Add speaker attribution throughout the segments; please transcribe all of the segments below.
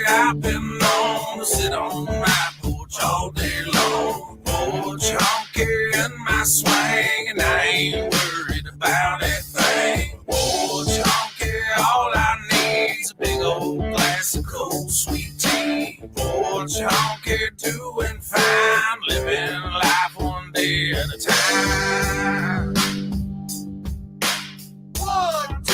Speaker 1: I've been known to sit on my porch all day long. Porch honky in my swing, and I ain't worried about a thing. Porch honky, all I need's a big old glass of cold sweet tea. Porch honky, doing fine, living life one day at a time. 1, 2,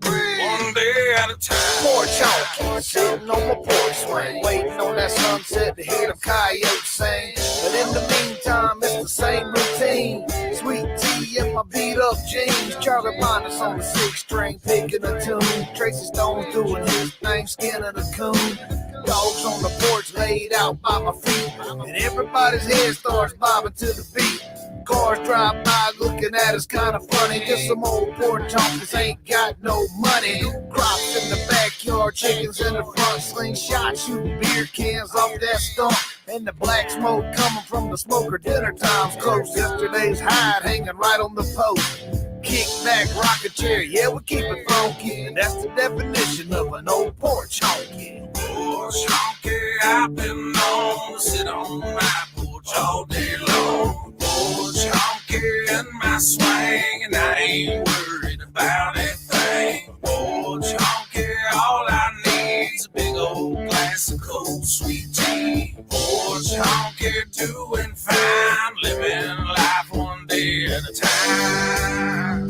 Speaker 1: 3. One day at a time.
Speaker 2: Porch honky, sitting on my porch swing, waiting on that sunset to hear them coyotes sing. But in the meantime, it's the same routine. Sweet tea in my beat up jeans. Charlie Minus on the 6-string, picking a tune. Tracy Stone's doing his thing, skinning a coon. Dogs on the porch laid out by my feet, and everybody's head starts bobbing to the beat. Cars drive by looking at us kind of funny. Just some old porch honkies ain't got no money. Crops in the backyard, chickens in the front, slingshot shooting beer cans off that stump. And the black smoke coming from the smoker. Dinner time's close. Yesterday's hide hanging right on the post. Kick back, rocking chair, yeah, we keep it funky. And that's the definition of an old porch honky.
Speaker 1: Porch honky, I've been known to sit on my porch all day long. Porch honky in my swing, and I ain't worried about a thing. Porch honky, all I need's a big old glass of cold sweet tea. Porch honky, doing fine, living life one day at a time.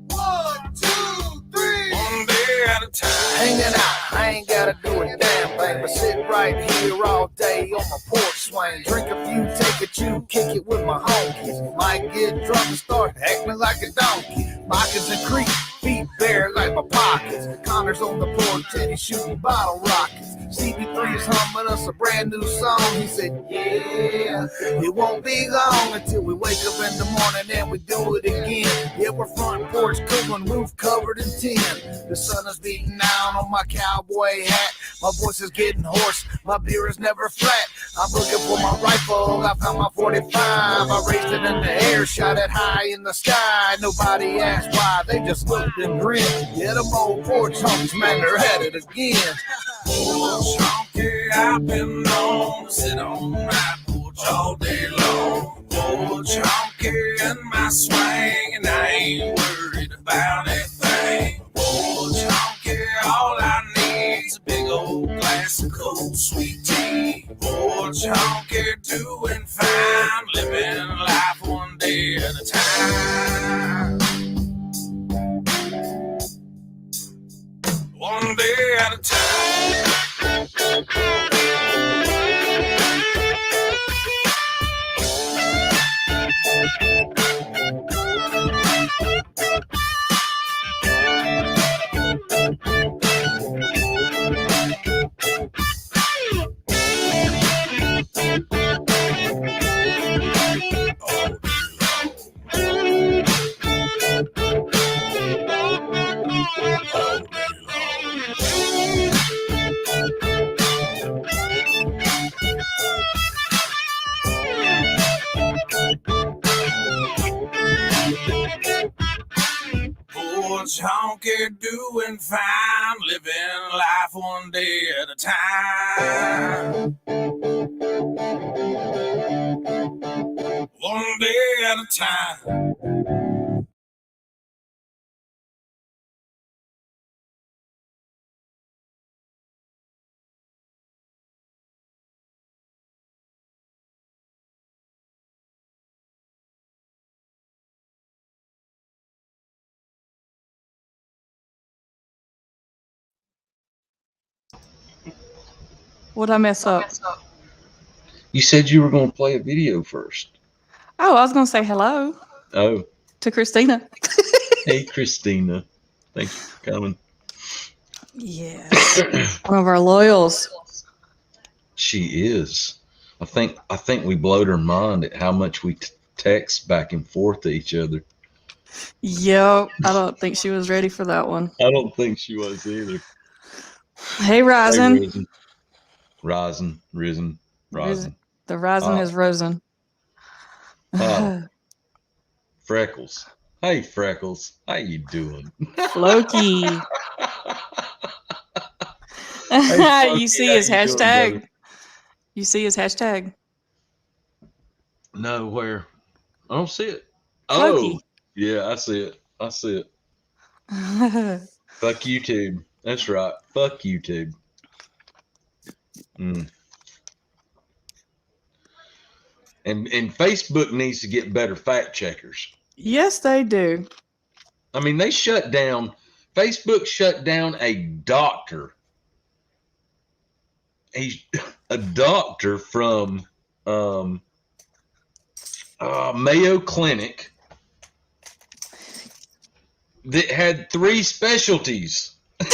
Speaker 1: 1, 2, 3. One day at a time.
Speaker 2: Hanging out, I ain't gotta do a damn thing, but sit right here all day on my porch swing. Drink a few, take a chew, kick it with my homies. Might get drunk and start acting like a donkey. Moccasins and creep, feet bare like my pockets. Connor's on the porch and he's shooting bottle rockets. CB3's humming us a brand new song. He said, yeah, it won't be long until we wake up in the morning and we do it again. Yeah, we're front porch cooling, roof covered in tin. The sun is beating down on my cowboy hat. My voice is getting hoarse, my beer is never flat. I'm looking for my rifle, I found my 45. I raised it in the air, shot it high in the sky. Nobody asked why, they just looked and grinned. Yeah, them old porch honks, man, they're at it again.
Speaker 1: Porch honky, I've been known to sit on my porch all day long. Porch honky in my swing, and I ain't worried about a thing. Porch honky, all I need's a big old glass of cold sweet tea. Porch honky, doing fine, living life one day at a time. One day at a time. Porch honky, doing fine, living life one day at a time. One day at a time.
Speaker 3: What'd I mess up?
Speaker 4: You said you were going to play a video first.
Speaker 3: Oh, I was going to say hello
Speaker 4: Oh,
Speaker 3: to Christina.
Speaker 4: hey, Christina. Thank you for coming.
Speaker 3: Yeah. One of our loyals.
Speaker 4: She is. I think we blowed her mind at how much we text back and forth to each other.
Speaker 3: Yep. I don't think she was ready for that one.
Speaker 4: I don't think she was either.
Speaker 3: Hey, Ryzen.
Speaker 4: Hey, Risen.
Speaker 3: The Ryzen has risen.
Speaker 4: Freckles. Hey, Freckles. How you doing?
Speaker 3: Loki.
Speaker 4: Hey,
Speaker 3: You see
Speaker 4: how
Speaker 3: his
Speaker 4: you doing,
Speaker 3: hashtag?
Speaker 4: brother?
Speaker 3: You see his hashtag?
Speaker 4: No, where? I don't see it. Oh,
Speaker 3: Floki.
Speaker 4: yeah, I see it. I see it. Fuck YouTube. That's right. Fuck YouTube. Mm. And Facebook needs to get better fact checkers.
Speaker 3: Yes, they do.
Speaker 4: I mean, they shut down. Facebook shut down a doctor. He's a doctor from Mayo Clinic that had 3 specialties.
Speaker 3: You,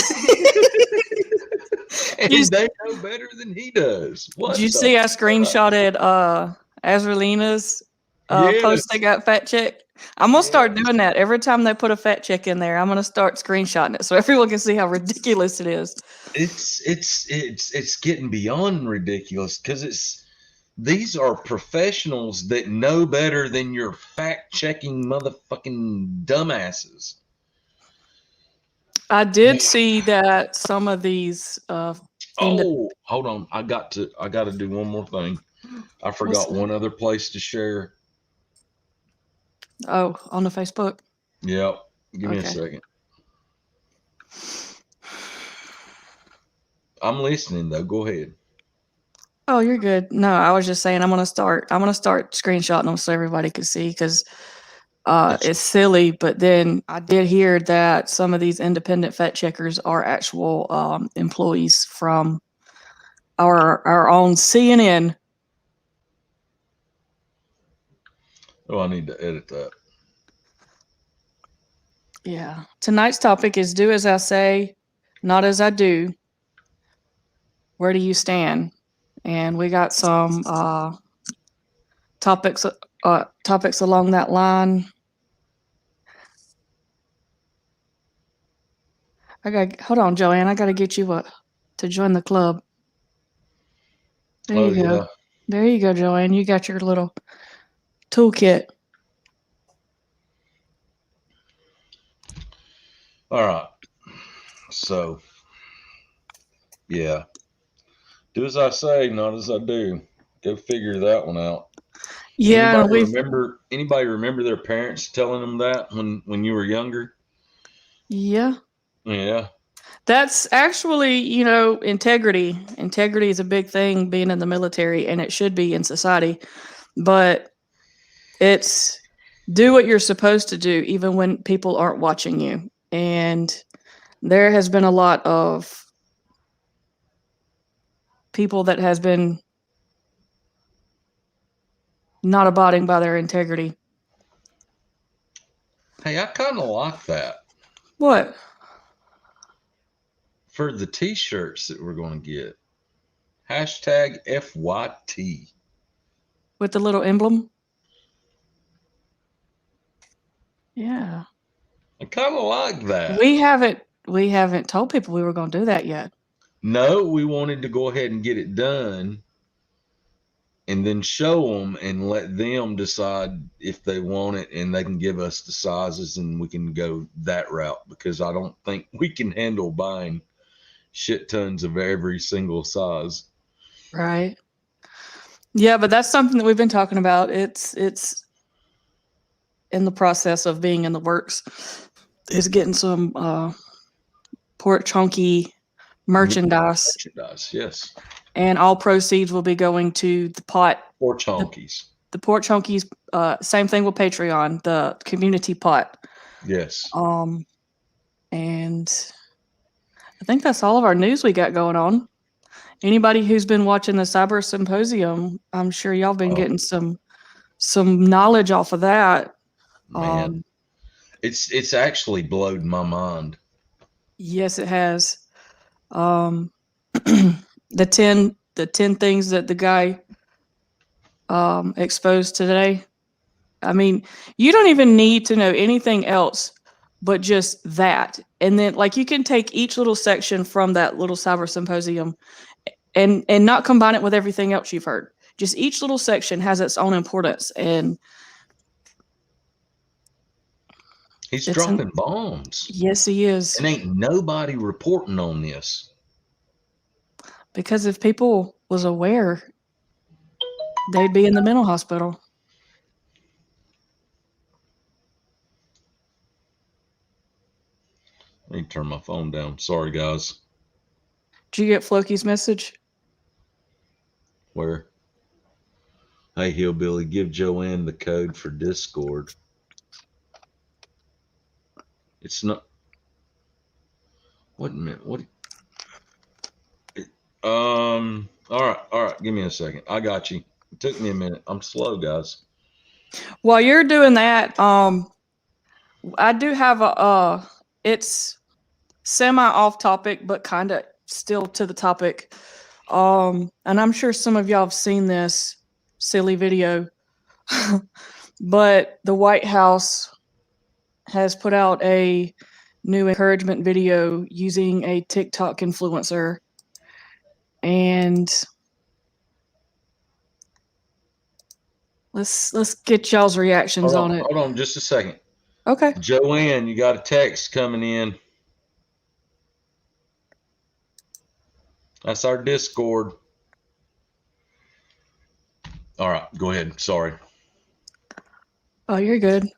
Speaker 4: And they know better than he does. What
Speaker 3: did you
Speaker 4: the
Speaker 3: see I
Speaker 4: fuck?
Speaker 3: screenshotted Azralina's post that
Speaker 4: Yes.
Speaker 3: got fact checked? I'm gonna start
Speaker 4: Yes.
Speaker 3: doing that every time they put a fact check in there. I'm gonna start screenshotting it so everyone can see how ridiculous it is.
Speaker 4: It's getting beyond ridiculous because these are professionals that know better than your fact checking motherfucking dumbasses.
Speaker 3: I did see that some of these
Speaker 4: Oh, hold on. I got to do one more thing. I forgot one other place to share.
Speaker 3: on the Facebook.
Speaker 4: Yep. Give me a
Speaker 3: Okay.
Speaker 4: second. I'm listening though. Go ahead.
Speaker 3: Oh, you're good. No, I was just saying I'm gonna start screenshotting them so everybody can see because it's silly. But then I did hear that some of these independent fact checkers are actual employees from our own CNN.
Speaker 4: Oh, I need to edit that.
Speaker 3: Yeah. Tonight's topic is do as I say, not as I do. Where do you stand? And we got some topics along that line. Hold on, Joanne. I got to get you to join the club. There you go.
Speaker 4: Yeah.
Speaker 3: There you go, Joanne. You got your little toolkit.
Speaker 4: All right. So, yeah. Do as I say, not as I do. Go figure that one out.
Speaker 3: Yeah,
Speaker 4: Anybody remember their parents telling them that when you were younger?
Speaker 3: Yeah.
Speaker 4: Yeah.
Speaker 3: That's actually, integrity. Integrity is a big thing being in the military, and it should be in society. But it's do what you're supposed to do, even when people aren't watching you. And there has been a lot of people that has been not abiding by their integrity.
Speaker 4: Hey, I kind of like that.
Speaker 3: What?
Speaker 4: For the t-shirts that we're going to get. Hashtag FYT.
Speaker 3: With the little emblem? Yeah.
Speaker 4: I kind of like that.
Speaker 3: We haven't told people we were going to do that yet.
Speaker 4: No, we wanted to go ahead and get it done and then show them and let them decide if they want it, and they can give us the sizes and we can go that route, because I don't think we can handle buying shit tons of every single size.
Speaker 3: Right. Yeah, but that's something that we've been talking about. It's in the process of being in the works. Is getting some Port Chunky merchandise.
Speaker 4: Yes.
Speaker 3: And all proceeds will be going to the pot.
Speaker 4: Port Chunkies.
Speaker 3: The Port Chunkies, same thing with Patreon, the community pot.
Speaker 4: Yes.
Speaker 3: And I think that's all of our news we got going on. Anybody who's been watching the Cyber Symposium, I'm sure y'all been getting some knowledge off of that.
Speaker 4: Man, it's actually blowed my mind.
Speaker 3: Yes, it has. The 10 things that the guy exposed today. I mean, you don't even need to know anything else but just that. And then like you can take each little section from that little Cyber Symposium and not combine it with everything else you've heard. Just each little section has its own importance, and
Speaker 4: he's dropping bombs.
Speaker 3: Yes, he is.
Speaker 4: And ain't nobody reporting on this.
Speaker 3: Because if people was aware, they'd be in the mental hospital.
Speaker 4: Let me turn my phone down. Sorry, guys.
Speaker 3: Did you get Floki's message?
Speaker 4: Where? Hey, Hillbilly, give Joanne the code for Discord. It's not. What a minute? What? All right. Give me a second. I got you. It took me a minute. I'm slow, guys.
Speaker 3: While you're doing that, I do have a. It's semi off topic, but kind of still to the topic. And I'm sure some of y'all have seen this silly video, but the White House has put out a new encouragement video using a TikTok influencer, and let's get y'all's reactions on it.
Speaker 4: Hold on just a second.
Speaker 3: Okay.
Speaker 4: Joanne, you got a text coming in. That's our Discord. All right, go ahead. Sorry.
Speaker 3: Oh, you're good.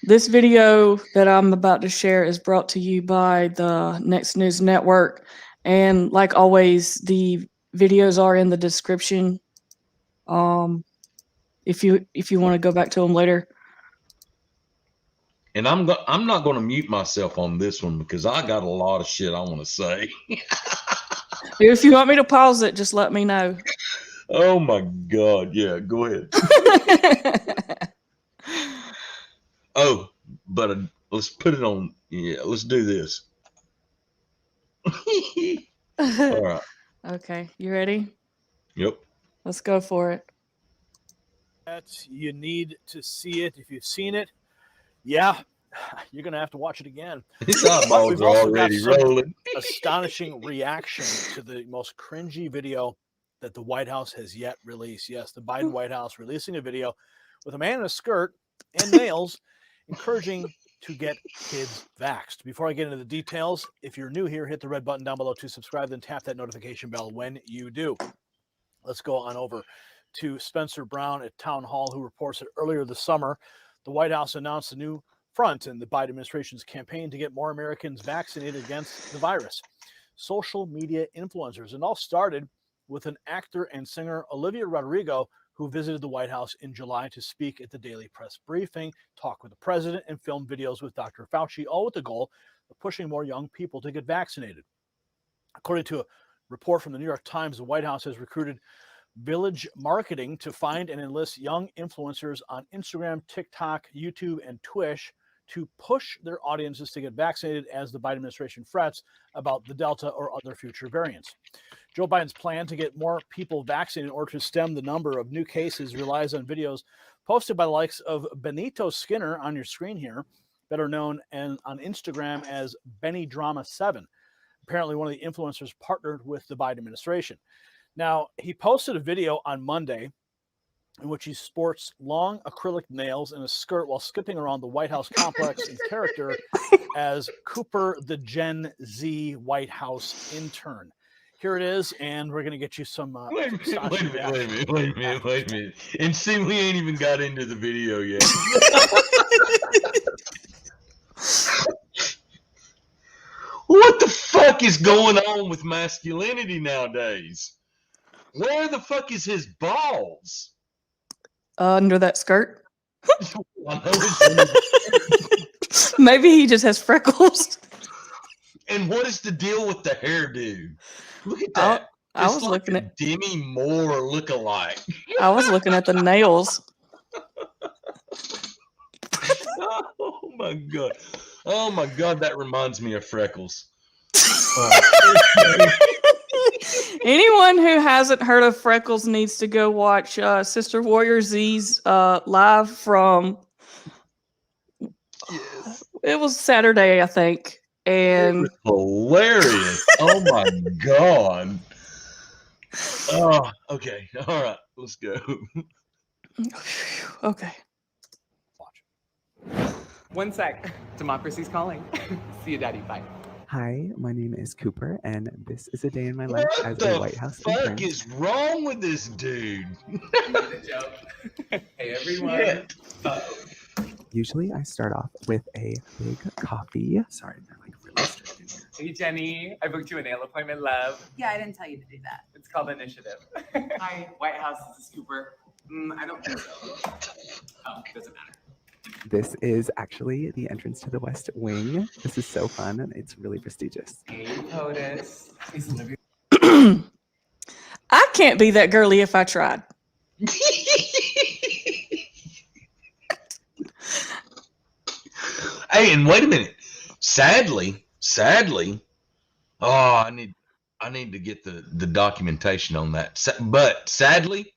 Speaker 3: This video that I'm about to share is brought to you by the Next News Network. And like always, the videos are in the description. If you want to go back to them later.
Speaker 4: And I'm not going to mute myself on this one because I got a lot of shit I want to say.
Speaker 3: If you want me to pause it, just let me know.
Speaker 4: Oh my God. Yeah, go ahead. Oh, but let's put it on. Yeah, let's do this. All right.
Speaker 3: Okay, you ready?
Speaker 4: Yep.
Speaker 3: Let's go for it.
Speaker 5: You need to see it. If you've seen it, yeah, you're going to have to watch it again.
Speaker 4: His eyeballs are already rolling.
Speaker 5: Astonishing reaction to the most cringy video that the White House has yet released. Yes, the Biden White House releasing a video with a man in a skirt and nails encouraging to get kids vaxxed. Before I get into the details, if you're new here, hit the red button down below to subscribe, then tap that notification bell when you do. Let's go on over to Spencer Brown at Town Hall, who reports that earlier this summer, the White House announced a new front in the Biden administration's campaign to get more Americans vaccinated against the virus. Social media influencers. And all started with an actor and singer, Olivia Rodrigo, who visited the White House in July to speak at the daily press briefing, talk with the president, and film videos with Dr. Fauci, all with the goal of pushing more young people to get vaccinated. According to a report from the New York Times, the White House has recruited Village Marketing to find and enlist young influencers on Instagram, TikTok, YouTube, and Twitch to push their audiences to get vaccinated as the Biden administration frets about the Delta or other future variants. Joe Biden's plan to get more people vaccinated in order to stem the number of new cases relies on videos posted by the likes of Benito Skinner on your screen here, better known on Instagram as Benny Drama 7. Apparently one of the influencers partnered with the Biden administration. Now, he posted a video on Monday in which he sports long acrylic nails and a skirt while skipping around the White House complex in character as Cooper, the Gen Z White House intern. Here it is, and we're going to get you some...
Speaker 4: Wait a minute. And see, we ain't even got into the video yet. What the fuck is going on with masculinity nowadays? Where the fuck is his balls?
Speaker 3: Under that skirt? Maybe he just has freckles.
Speaker 4: And what is the deal with the hairdo? Look at that.
Speaker 3: I was like looking at
Speaker 4: Demi Moore lookalike.
Speaker 3: I was looking at the nails.
Speaker 4: Oh my god. Oh my god, that reminds me of freckles.
Speaker 3: Anyone who hasn't heard of Freckles needs to go watch Sister Warrior Z's live from it was Saturday, I think. And
Speaker 4: hilarious. Oh my god. Oh, okay. All right, let's go.
Speaker 3: Okay.
Speaker 6: Watch. 1 sec. Democracy's calling. See you, Daddy. Bye. Hi, my name is Cooper, and this is a day in my life
Speaker 4: What
Speaker 6: as
Speaker 4: the
Speaker 6: a White House
Speaker 4: fuck
Speaker 6: intern.
Speaker 4: is wrong with this dude?
Speaker 7: The joke. Hey everyone.
Speaker 4: Shit.
Speaker 6: Usually, I start off with a big coffee. Sorry, they're like really strict in here.
Speaker 7: Hey Jenny, I booked you a nail appointment, love.
Speaker 8: Yeah, I didn't tell you to do that.
Speaker 7: It's called Initiative. Hi, White House, this is Cooper. I don't think so. Oh, doesn't matter.
Speaker 6: This is actually the entrance to the West Wing. This is so fun, and it's really prestigious.
Speaker 7: Hey POTUS. Please Olivia.
Speaker 3: I can't be that girly if I tried.
Speaker 4: Hey, and wait a minute. Sadly, oh, I need to get the documentation on that. But sadly,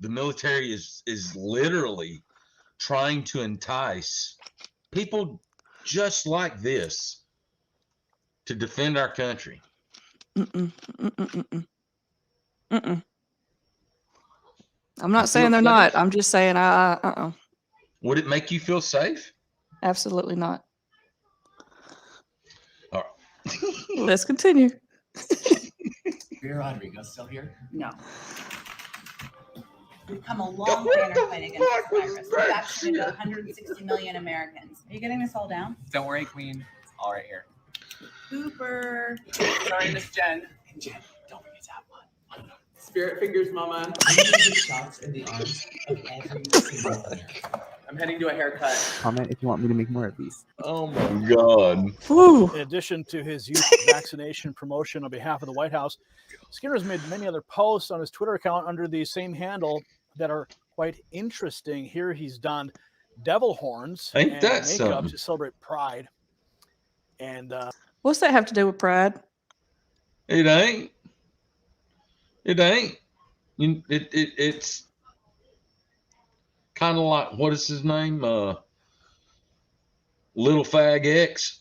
Speaker 4: the military is literally trying to entice people just like this to defend our country.
Speaker 3: Mm-mm, mm-mm, mm-mm, mm-mm. I'm not saying they're not. I'm just saying
Speaker 4: Would it make you feel safe?
Speaker 3: absolutely not.
Speaker 4: All right.
Speaker 3: Let's continue.
Speaker 7: Vera Rodrigo still here?
Speaker 8: No. We've come a long way in our fight against this virus. We've vaccinated 160 million Americans. Are you getting this all down?
Speaker 7: Don't worry, Queen. It's all right here.
Speaker 8: Cooper.
Speaker 7: Sorry, Miss Jen. And Jen, don't forget to have one. Spirit fingers, Mama. Shots in the arms of every single American. I'm heading to a haircut.
Speaker 6: Comment if you want me to make more of these.
Speaker 4: Oh my God.
Speaker 3: Whew.
Speaker 5: In addition to his youth vaccination promotion on behalf of the White House, Skinner's made many other posts on his Twitter account under the same handle that are quite interesting. Here he's donned devil horns
Speaker 4: Ain't
Speaker 5: and
Speaker 4: that
Speaker 5: makeup
Speaker 4: something?
Speaker 5: to celebrate Pride. And
Speaker 3: What's that have to do with pride?
Speaker 4: It ain't. It ain't. It's kind of like, what is his name? Little Fag X.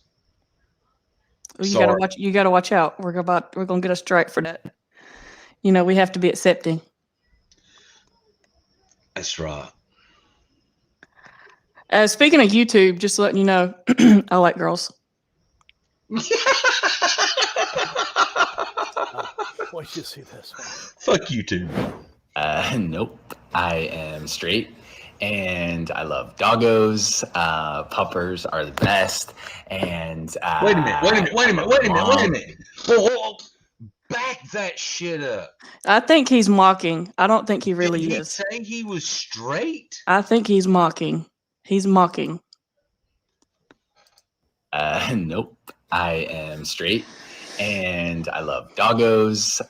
Speaker 3: You gotta watch. You gotta watch out. We're gonna get a strike for that. You know, we have to be accepting.
Speaker 4: That's right.
Speaker 3: Speaking of YouTube, just letting you know, I like girls.
Speaker 5: wait till you see this one.
Speaker 4: Fuck you too.
Speaker 9: Nope. I am straight and I love doggos. Puppers are the best. And
Speaker 4: Wait a minute. Whoa. Back that shit up.
Speaker 3: I think he's mocking. I don't think he really
Speaker 4: Did he
Speaker 3: is.
Speaker 4: say he was straight?
Speaker 3: I think he's mocking. He's mocking.
Speaker 9: Nope. I am straight and I love doggos.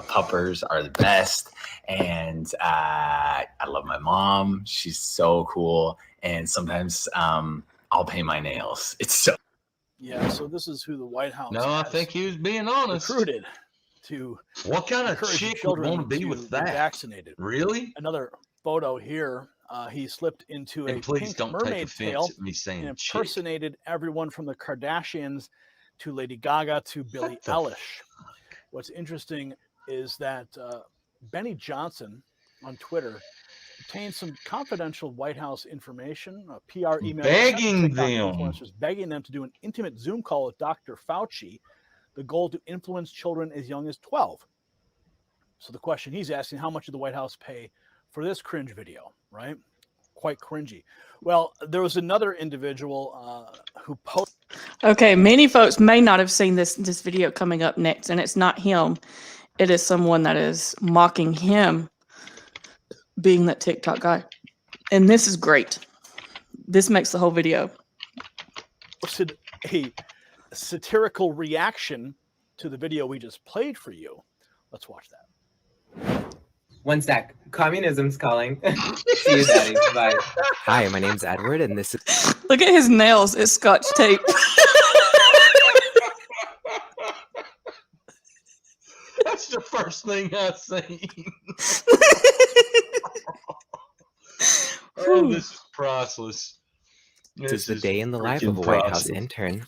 Speaker 9: Puppers are the best. And I love my mom. She's so cool. And sometimes I'll paint my nails. It's so.
Speaker 5: Yeah, so this is who the White House
Speaker 4: No, I
Speaker 5: has
Speaker 4: think he was being honest.
Speaker 5: recruited to
Speaker 4: What kind of
Speaker 5: encourage
Speaker 4: chick would
Speaker 5: children
Speaker 4: want to be with that?
Speaker 5: vaccinated.
Speaker 4: Really?
Speaker 5: Another photo here. He slipped into a
Speaker 4: And please
Speaker 5: pink
Speaker 4: don't take
Speaker 5: mermaid tail
Speaker 4: offense at me saying
Speaker 5: and
Speaker 4: chick.
Speaker 5: impersonated everyone from the Kardashians to Lady Gaga to Billie Eilish. What's interesting is that Benny Johnson on Twitter obtained some confidential White House information, a PR email
Speaker 4: Begging
Speaker 5: TikTok
Speaker 4: them.
Speaker 5: influencers begging them to do an intimate Zoom call with Dr. Fauci, the goal to influence children as young as 12. So the question he's asking, how much did the White House pay for this cringe video, right? Quite cringy. Well, there was another individual who posted.
Speaker 3: Okay, many folks may not have seen this video coming up next, and it's not him. It is someone that is mocking him being that TikTok guy. And this is great. This makes the whole video.
Speaker 5: Posted a satirical reaction to the video we just played for you. Let's watch that.
Speaker 7: One stack. Communism's calling. See you, Daddy. Bye.
Speaker 10: Hi, my name's Edward, and this is.
Speaker 3: Look at his nails. It's scotch tape.
Speaker 4: That's the first thing I seen. Oh, this is priceless.
Speaker 10: This is the day in the life of a White House intern.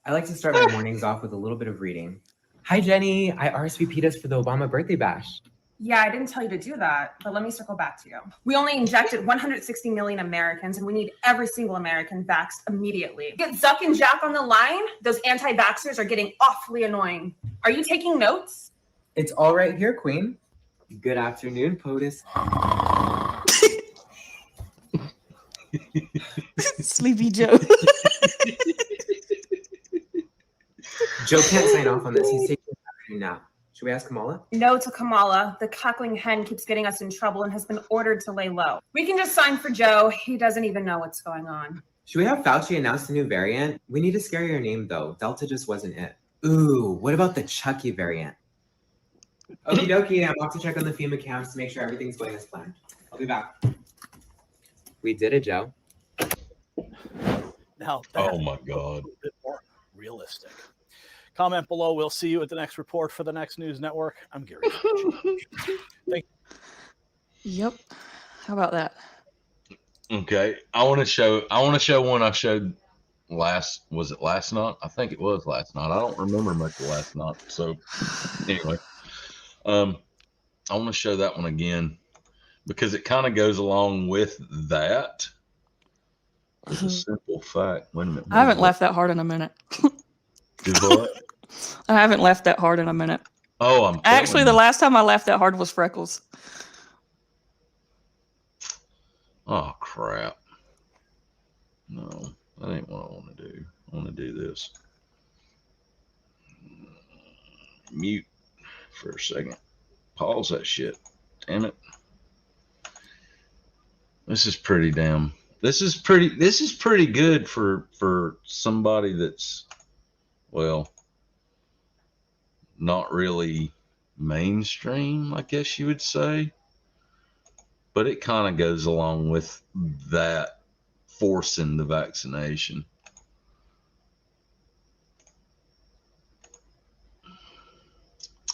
Speaker 7: I like to start my mornings off with a little bit of reading. Hi, Jenny. I RSVP'd us for the Obama birthday bash.
Speaker 11: Yeah, I didn't tell you to do that, but let me circle back to you. We only injected 160 million Americans, and we need every single American vaxxed immediately. Get Zuck and Jack on the line. Those anti-vaxxers are getting awfully annoying. Are you taking notes?
Speaker 10: It's all right here, Queen. Good afternoon, POTUS.
Speaker 3: Sleepy Joe.
Speaker 10: Joe can't sign off on this. He's taking a nap. Should we ask Kamala?
Speaker 11: No to Kamala. The cackling hen keeps getting us in trouble and has been ordered to lay low. We can just sign for Joe. He doesn't even know what's going on.
Speaker 10: Should we have Fauci announce the new variant? We need a scarier name, though. Delta just wasn't it. Ooh, what about the Chucky variant? Okie dokie, I'm off to check on the FEMA camps to make sure everything's going as planned. I'll be back. We did it, Joe.
Speaker 5: Now,
Speaker 4: oh my God.
Speaker 5: A bit more realistic. Comment below. We'll see you at the next report for the Next News Network. I'm Gary. Thank you.
Speaker 3: Yep. How about that?
Speaker 4: Okay. I want to show one I showed was it last night? I think it was last night. I don't remember much of last night. So anyway, I want to show that one again because it kind of goes along with that. It's a simple fact. Wait a minute.
Speaker 3: I haven't laughed that hard in a minute.
Speaker 4: Did what?
Speaker 3: I haven't laughed that hard in a minute.
Speaker 4: Oh,
Speaker 3: actually the last time I laughed that hard was Freckles.
Speaker 4: Oh crap! No, that ain't what I want to do. I want to do this. Mute for a second. Pause that shit. Damn it. This is pretty good for somebody that's, well, not really mainstream, I guess you would say. But it kind of goes along with that forcing the vaccination.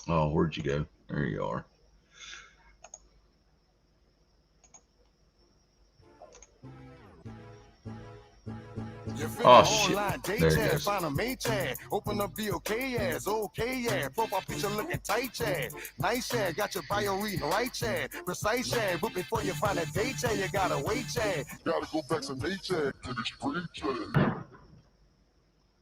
Speaker 4: Oh, where'd you go? There you are. Oh shit! There it goes.
Speaker 12: Open up the okay ass, okay yeah. Profile picture looking tight yeah. Nice yeah, got your bio reading right yeah. Precise yeah, but before you find a date yeah, you gotta wait yeah. Gotta go vaccinate yeah, to the street yeah.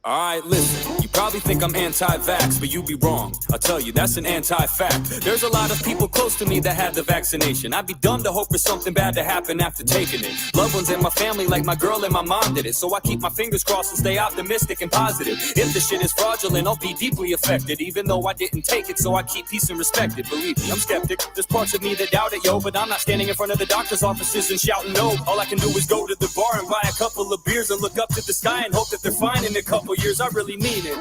Speaker 1: Alright, listen, you probably think I'm anti-vax, but you be wrong. I'll tell you, that's an anti-fact. There's a lot of people close to me that had the vaccination. I'd be dumb to hope for something bad to happen after taking it. Loved ones in my family, like my girl and my mom did it. So I keep my fingers crossed and stay optimistic and positive. If the shit is fraudulent, I'll be deeply affected, even though I didn't take it, so I keep peace and respect it. Believe me, I'm skeptic. There's parts of me that doubt it, yo, but I'm not standing in front of the doctor's offices and shouting no. All I can do is go to the bar and buy a couple of beers and look up to the sky and hope that they're fine in a couple years. I really mean it.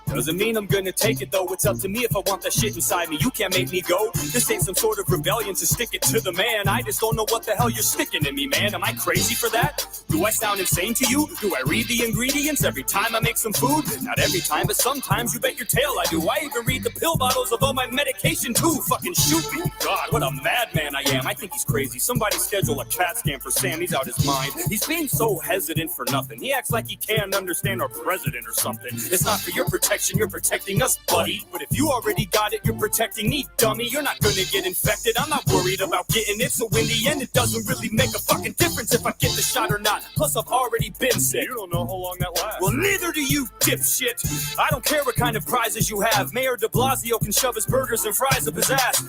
Speaker 1: Doesn't mean I'm gonna take it though. It's up to me if I want that shit inside me. You can't make me go. This ain't some sort of rebellion to stick it to the man. I just don't know what the hell you're sticking in me, man. Am I crazy for that? Do I sound insane to you? Do I read the ingredients every time I make some food? Not every time, but sometimes you bet your tail I do. I even read the pill bottles of all my medication too. Fucking shoot me. God, what a madman I am. I think he's crazy. Somebody schedule a CAT scan for Sam. He's out his mind. He's being so hesitant for nothing. He acts like he can't understand our president or something. It's not for your protection, you're protecting us, buddy. But if you already got it, you're protecting me, dummy. You're not gonna get infected, I'm not worried about getting it. So in the end, it doesn't really make a fucking difference if I get the shot or not. Plus, I've already been sick. You don't know how long that lasts. Well, neither do you, dipshit. I don't care what kind of prizes you have. Mayor de Blasio can shove his burgers and fries up his ass.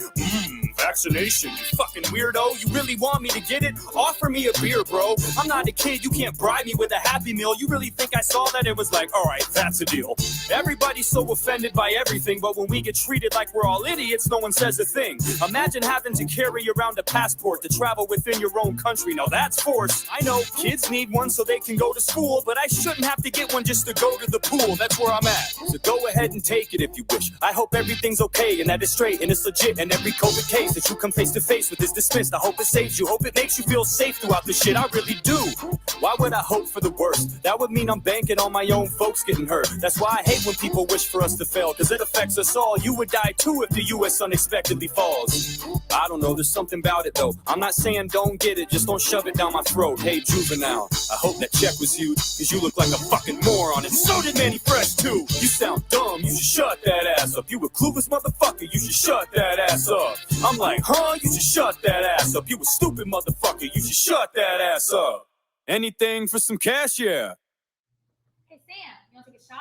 Speaker 1: Vaccination, you fucking weirdo. You really want me to get it? Offer me a beer, bro. I'm not a kid, you can't bribe me with a Happy Meal. You really think I saw that? It was like, alright, that's a deal. Everybody's so offended by everything, but when we get treated like we're all idiots, no one says a thing. Imagine having to carry around a passport to travel within your own country. Now that's force. I know kids need one so they can go to school, but I shouldn't have to get one just to go to the pool. That's where I'm at. So go ahead and take it if you wish. I hope everything's okay and that it's straight and it's legit, and every COVID case that you come face to face with is dismissed. I hope it saves you. Hope it makes you feel safe throughout the shit. I really do. Why would I hope for the worst? That would mean I'm banking on my own folks getting hurt. That's why I hate when people
Speaker 13: people wish for us to fail, cause it affects us all. You would die too if the US unexpectedly falls. I don't know, there's something about it though. I'm not saying don't get it, just don't shove it down my throat. Hey juvenile, I hope that check was huge, cause you look like a fucking moron, and so did Manny Fresh too. You sound dumb, you should shut that ass up. You a clueless motherfucker, you should shut that ass up. I'm like, huh? You should shut that ass up. You a stupid motherfucker, you should shut that ass up. Anything for some cash, yeah.
Speaker 8: Hey Sam, you want to take a shot?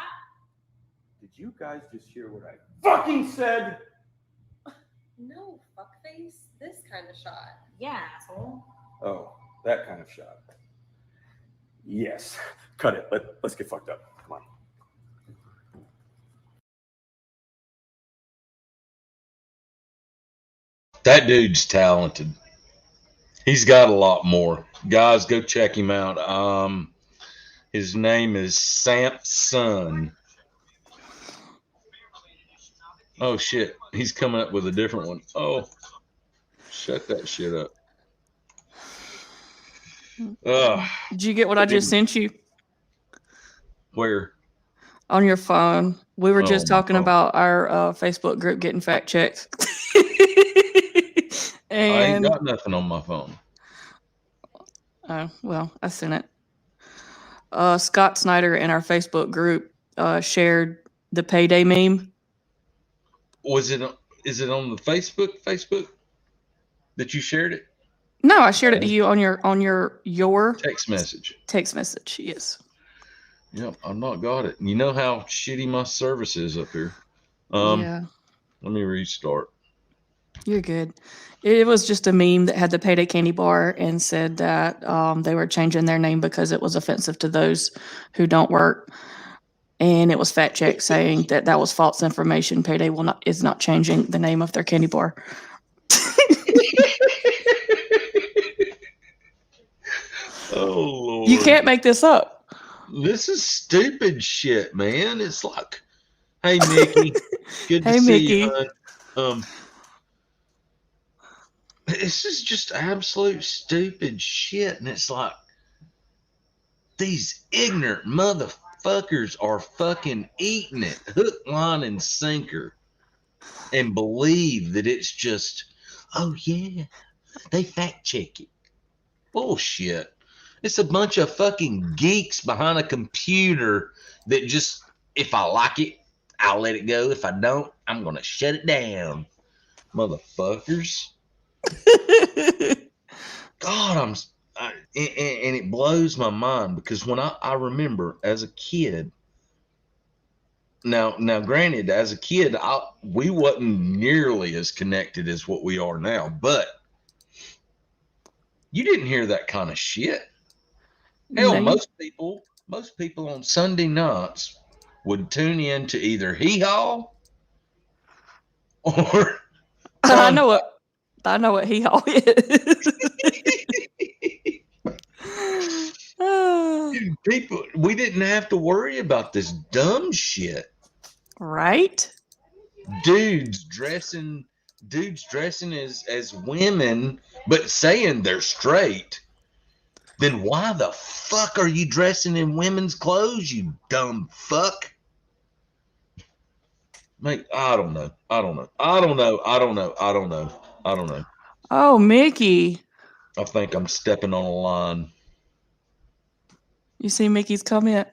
Speaker 14: Did you guys just hear what I fucking said?
Speaker 15: No, fuckface. This kind of shot.
Speaker 8: Yeah, asshole.
Speaker 14: Oh, that kind of shot. Yes. Cut it. Let's get fucked up. Come on.
Speaker 4: That dude's talented. He's got a lot more. Guys, go check him out. His name is Samson. Oh shit, he's coming up with a different one. Oh, shut that shit up.
Speaker 3: Did you get what I just sent you?
Speaker 4: Where?
Speaker 3: On your phone. We were just talking
Speaker 4: phone.
Speaker 3: about our Facebook group getting fact checked.
Speaker 4: I ain't
Speaker 3: And
Speaker 4: got nothing on my phone.
Speaker 3: oh, well, I sent it. Scott Snyder in our Facebook group shared the payday meme.
Speaker 4: Is it on the Facebook that you shared it?
Speaker 3: No, I shared it to you on your
Speaker 4: Text message.
Speaker 3: text message. Yes.
Speaker 4: Yep, I've not got it. You know how shitty my service is up here.
Speaker 3: Yeah.
Speaker 4: Let me restart.
Speaker 3: You're good. It was just a meme that had the payday candy bar and said that they were changing their name because it was offensive to those who don't work. And it was fact checked saying that that was false information. Payday is not changing the name of their candy bar.
Speaker 4: Oh Lord!
Speaker 3: You can't make this up.
Speaker 4: This is stupid shit, man. It's like, hey Mickey, good to
Speaker 3: Hey,
Speaker 4: see
Speaker 3: Mickey.
Speaker 4: you, hon. This is just absolute stupid shit, and it's like these ignorant motherfuckers are fucking eating it hook, line, and sinker, and believe that it's just, oh yeah, they fact check it. Bullshit. It's a bunch of fucking geeks behind a computer that just, if I like it, I'll let it go. If I don't, I'm gonna shut it down. Motherfuckers. God, and it blows my mind because when I remember as a kid. Now, granted, as a kid, we wasn't nearly as connected as what we are now, but you didn't hear that kind of shit. Hell,
Speaker 3: No.
Speaker 4: most people on Sunday nights would tune in to either Hee Haw or
Speaker 3: I know what Hee Haw is.
Speaker 4: people. We didn't have to worry about this dumb shit.
Speaker 3: Right?
Speaker 4: Dudes dressing as women, but saying they're straight. Then why the fuck are you dressing in women's clothes, you dumb fuck? Mate, I don't know.
Speaker 3: Oh, Mickey.
Speaker 4: I think I'm stepping on a line.
Speaker 3: You see Mickey's comment?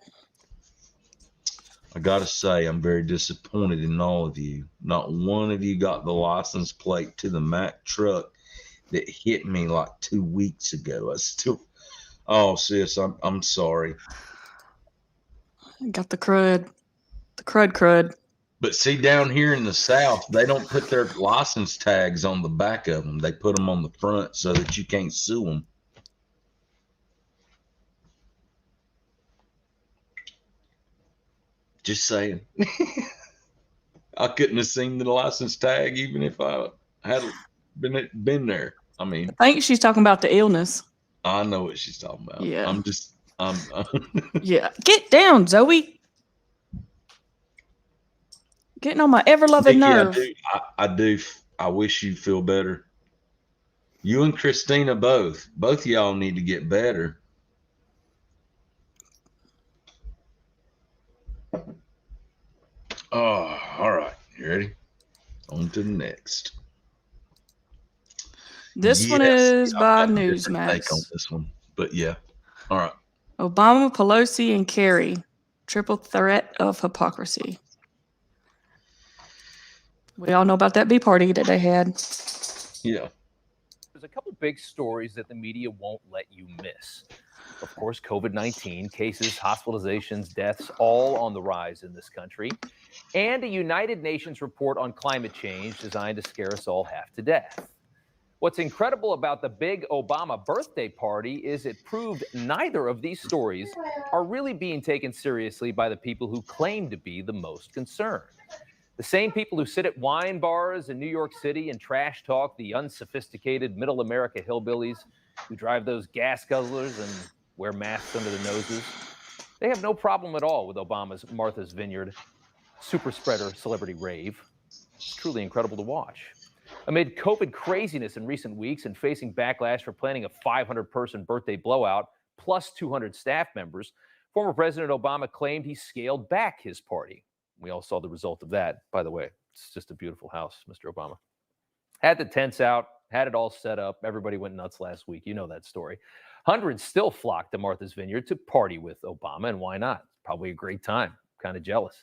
Speaker 4: I gotta say, I'm very disappointed in all of you. Not one of you got the license plate to the Mack truck that hit me like 2 weeks ago. Oh, sis, I'm sorry.
Speaker 3: Got the crud. The crud.
Speaker 4: But see, down here in the South, they don't put their license tags on the back of them. They put them on the front so that you can't sue them. Just saying. I couldn't have seen the license tag even if I had been there. I mean,
Speaker 3: I think she's talking about the illness.
Speaker 4: I know what she's talking about.
Speaker 3: Yeah.
Speaker 4: I'm
Speaker 3: Yeah. Get down, Zoe. Getting on my ever-loving nerve.
Speaker 4: I do. I wish you'd feel better. You and Christina both of y'all need to get better. On to the next.
Speaker 3: This one
Speaker 4: Yes,
Speaker 3: is
Speaker 4: I've
Speaker 3: by
Speaker 4: got a different take on
Speaker 3: Newsmax.
Speaker 4: this one, but yeah. All right.
Speaker 3: Obama, Pelosi, and Kerry. Triple threat of hypocrisy. We all know about that bee party that they had.
Speaker 4: Yeah.
Speaker 16: There's a couple big stories that the media won't let you miss. Of course, COVID-19 cases, hospitalizations, deaths, all on the rise in this country. And a United Nations report on climate change designed to scare us all half to death. What's incredible about the big Obama birthday party is it proved neither of these stories are really being taken seriously by the people who claim to be the most concerned. The same people who sit at wine bars in New York City and trash talk the unsophisticated middle America hillbillies who drive those gas guzzlers and wear masks under their noses. They have no problem at all with Obama's Martha's Vineyard super spreader celebrity rave. It's truly incredible to watch. Amid COVID craziness in recent weeks and facing backlash for planning a 500-person birthday blowout plus 200 staff members, former President Obama claimed he scaled back his party. We all saw the result of that, by the way. It's just a beautiful house, Mr. Obama. Had the tents out, had it all set up. Everybody went nuts last week. You know that story. Hundreds still flocked to Martha's Vineyard to party with Obama, and why not? Probably a great time. Kind of jealous.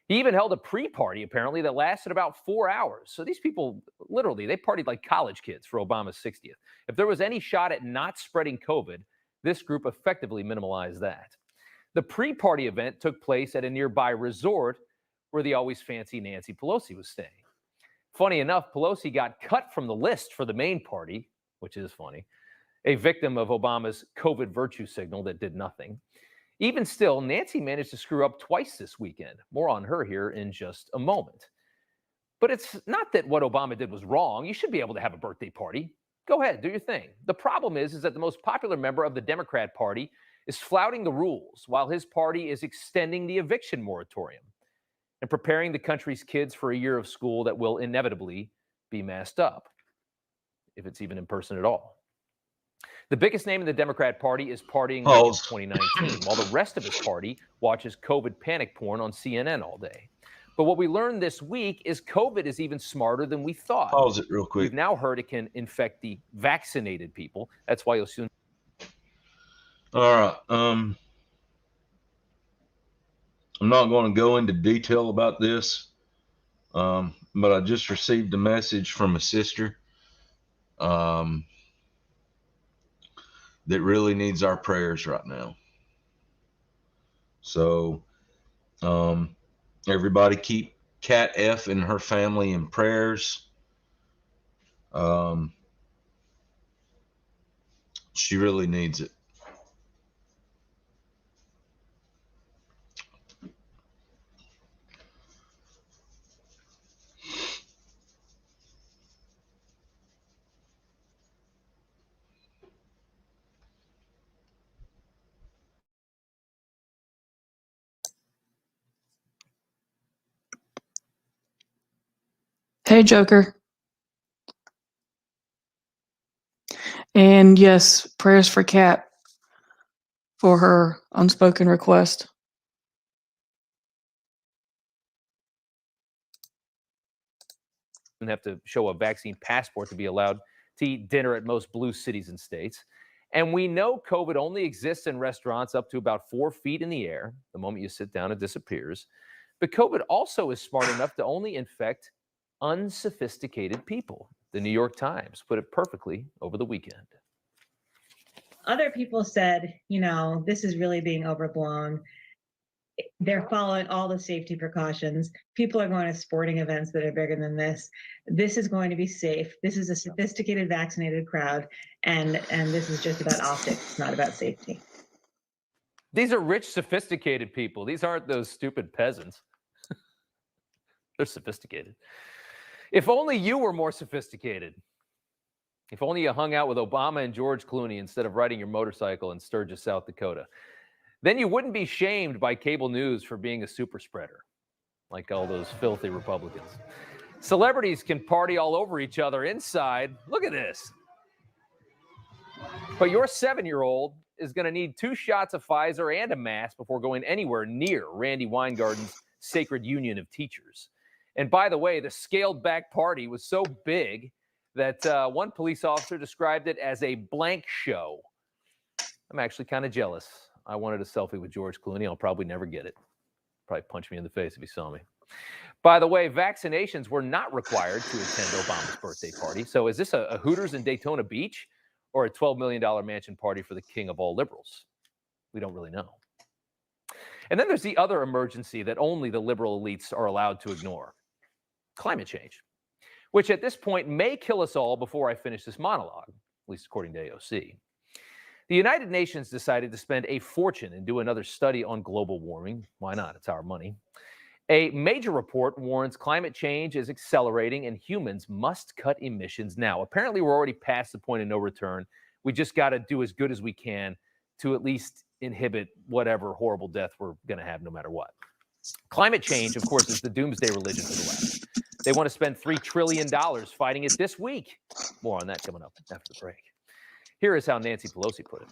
Speaker 16: He even held a pre-party, apparently, that lasted about 4 hours. So these people, literally, they partied like college kids for Obama's 60th. If there was any shot at not spreading COVID, this group effectively minimalized that. The pre-party event took place at a nearby resort where the always fancy Nancy Pelosi was staying. Funny enough, Pelosi got cut from the list for the main party, which is funny, a victim of Obama's COVID virtue signal that did nothing. Even still, Nancy managed to screw up twice this weekend. More on her here in just a moment. But it's not that what Obama did was wrong. You should be able to have a birthday party. Go ahead, do your thing. The problem is that the most popular member of the Democrat Party is flouting the rules while his party is extending the eviction moratorium and preparing the country's kids for a year of school that will inevitably be masked up, if it's even in person at all. The biggest name in the Democrat Party is partying like it's 2019, while the rest of his party watches COVID panic porn on CNN all day. But what we learned this week is COVID is even smarter than we thought.
Speaker 4: Pause it real quick.
Speaker 16: We've now heard it can infect the vaccinated people. That's why you'll soon.
Speaker 4: All right. I'm not going to go into detail about this, but I just received a message from a sister that really needs our prayers right now. So everybody keep Cat F and her family in prayers. She really needs it.
Speaker 3: Hey, Joker. And yes, prayers for Kat for her unspoken request.
Speaker 16: And have to show a vaccine passport to be allowed to eat dinner at most blue cities and states. And we know COVID only exists in restaurants up to about 4 feet in the air. The moment you sit down, it disappears. But COVID also is smart enough to only infect unsophisticated people. The New York Times put it perfectly over the weekend.
Speaker 17: Other people said, this is really being overblown. They're following all the safety precautions. People are going to sporting events that are bigger than this. This is going to be safe. This is a sophisticated, vaccinated crowd, and this is just about optics. It's not about safety.
Speaker 16: These are rich, sophisticated people. These aren't those stupid peasants. They're sophisticated. If only you were more sophisticated. If only you hung out with Obama and George Clooney instead of riding your motorcycle in Sturgis, South Dakota. Then you wouldn't be shamed by cable news for being a super spreader, like all those filthy Republicans. Celebrities can party all over each other inside. Look at this. But your 7-year-old is going to need 2 shots of Pfizer and a mask before going anywhere near Randy Weingarten's Sacred Union of Teachers. And by the way, the scaled back party was so big that one police officer described it as a blank show. I'm actually kind of jealous. I wanted a selfie with George Clooney. I'll probably never get it. Probably punch me in the face if he saw me. By the way, vaccinations were not required to attend Obama's birthday party. So is this a Hooters in Daytona Beach or a $12 million mansion party for the king of all liberals? We don't really know. And then there's the other emergency that only the liberal elites are allowed to ignore. Climate change, which at this point may kill us all before I finish this monologue, at least according to AOC. The United Nations decided to spend a fortune and do another study on global warming. Why not? It's our money. A major report warns climate change is accelerating and humans must cut emissions now. Apparently, we're already past the point of no return. We just got to do as good as we can to at least inhibit whatever horrible death we're going to have no matter what. Climate change, of course, is the doomsday religion for the left. They want to spend $3 trillion fighting it this week. More on that coming up after the break. Here is how Nancy Pelosi put it.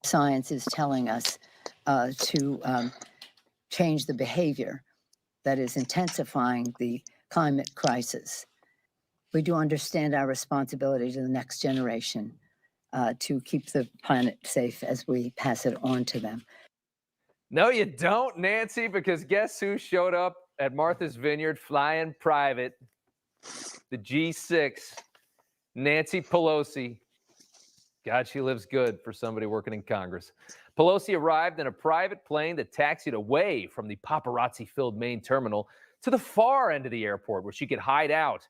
Speaker 18: Science is telling us to change the behavior that is intensifying the climate crisis. We do understand our responsibility to the next generation to keep the planet safe as we pass it on to them.
Speaker 16: No, you don't, Nancy, because guess who showed up at Martha's Vineyard flying private? The G6, Nancy Pelosi. God, she lives good for somebody working in Congress. Pelosi arrived in a private plane that taxied away from the paparazzi-filled main terminal to the far end of the airport where she could hide out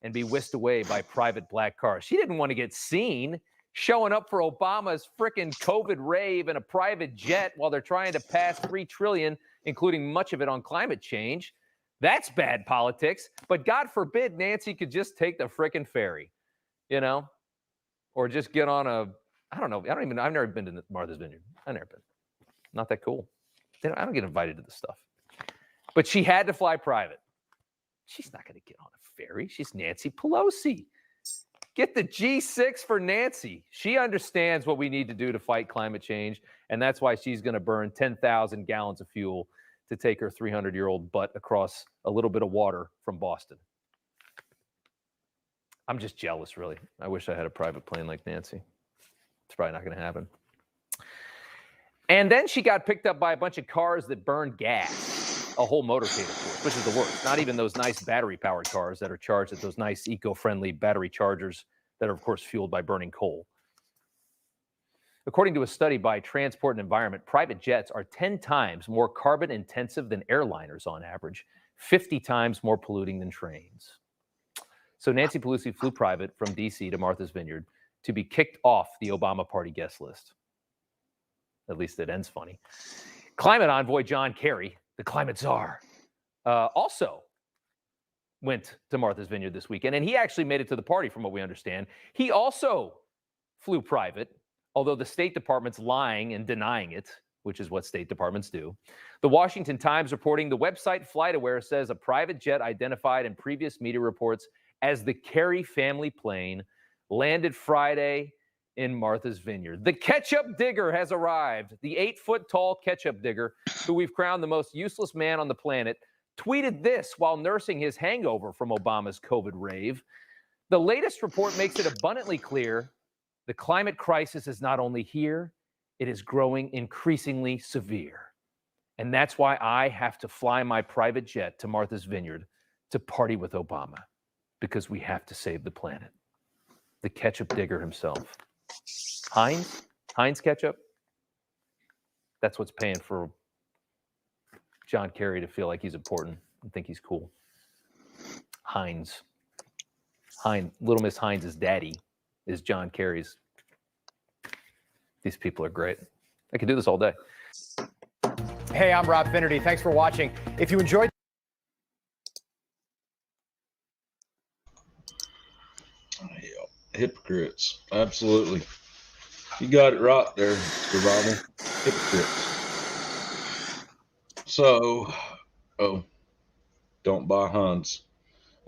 Speaker 16: and be whisked away by private black cars. She didn't want to get seen showing up for Obama's frickin' COVID rave in a private jet while they're trying to pass $3 trillion, including much of it on climate change. That's bad politics. But God forbid Nancy could just take the frickin' ferry, you know, or just get on a, I don't know. I've never been to Martha's Vineyard. I've never been. Not that cool. I don't get invited to this stuff. But she had to fly private. She's not going to get on a ferry. She's Nancy Pelosi. Get the G6 for Nancy. She understands what we need to do to fight climate change, and that's why she's going to burn 10,000 gallons of fuel to take her 300-year-old butt across a little bit of water from Boston. I'm just jealous, really. I wish I had a private plane like Nancy. It's probably not going to happen. And then she got picked up by a bunch of cars that burn gas. A whole motorcade, of course, which is the worst. Not even those nice battery-powered cars that are charged at those nice eco-friendly battery chargers that are, of course, fueled by burning coal. According to a study by Transport and Environment, private jets are 10 times more carbon-intensive than airliners on average, 50 times more polluting than trains. So Nancy Pelosi flew private from D.C. to Martha's Vineyard to be kicked off the Obama party guest list. At least it ends funny. Climate envoy John Kerry, the climate czar, also went to Martha's Vineyard this weekend, and he actually made it to the party, from what we understand. He also flew private, although the State Department's lying and denying it, which is what State Departments do. The Washington Times reporting the website FlightAware says a private jet identified in previous media reports as the Kerry family plane landed Friday in Martha's Vineyard. The ketchup digger has arrived. The 8-foot-tall ketchup digger, who we've crowned the most useless man on the planet, tweeted this while nursing his hangover from Obama's COVID rave. The latest report makes it abundantly clear the climate crisis is not only here, it is growing increasingly severe. And that's why I have to fly my private jet to Martha's Vineyard to party with Obama, because we have to save the planet. The ketchup digger himself. Heinz ketchup. That's what's paying for John Kerry to feel like he's important and think he's cool. Heinz. Little Miss Heinz's daddy is John Kerry's. These people are great. I could do this all day.
Speaker 19: Hey, I'm Rob Finnerty. Thanks for watching. If you enjoyed
Speaker 4: Hypocrites. Absolutely. You got it right there, Survival. Hypocrites. So, don't buy Hans.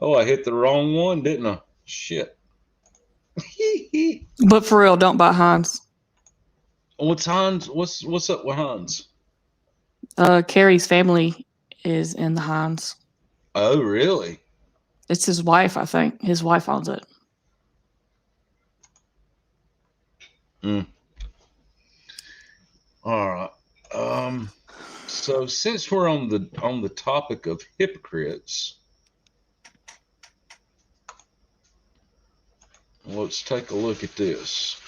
Speaker 4: Oh, I hit the wrong one, didn't I? Shit.
Speaker 3: But for real, don't buy Hans.
Speaker 4: What's Hans? What's up with Hans?
Speaker 3: Carrie's family is in the Heinz.
Speaker 4: Oh, really?
Speaker 3: It's his wife, I think. His wife owns it.
Speaker 4: All right. So since we're on the topic of hypocrites, let's take a look at this.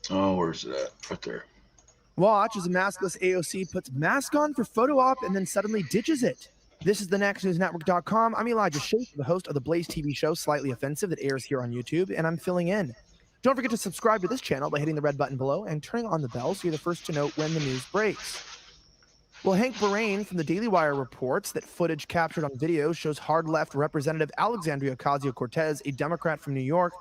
Speaker 4: Oh, where's it at? Right there.
Speaker 20: Watch as a maskless AOC puts mask on for photo op and then suddenly ditches it. This is the nextnewsnetwork.com. I'm Elijah Schaefer, the host of the Blaze TV show Slightly Offensive that airs here on YouTube, and I'm filling in. Don't forget to subscribe to this channel by hitting the red button below and turning on the bell so you're the first to know when the news breaks. Well, Hank Bahrain from the Daily Wire reports that footage captured on video shows hard-left Representative Alexandria Ocasio-Cortez, a Democrat from New York,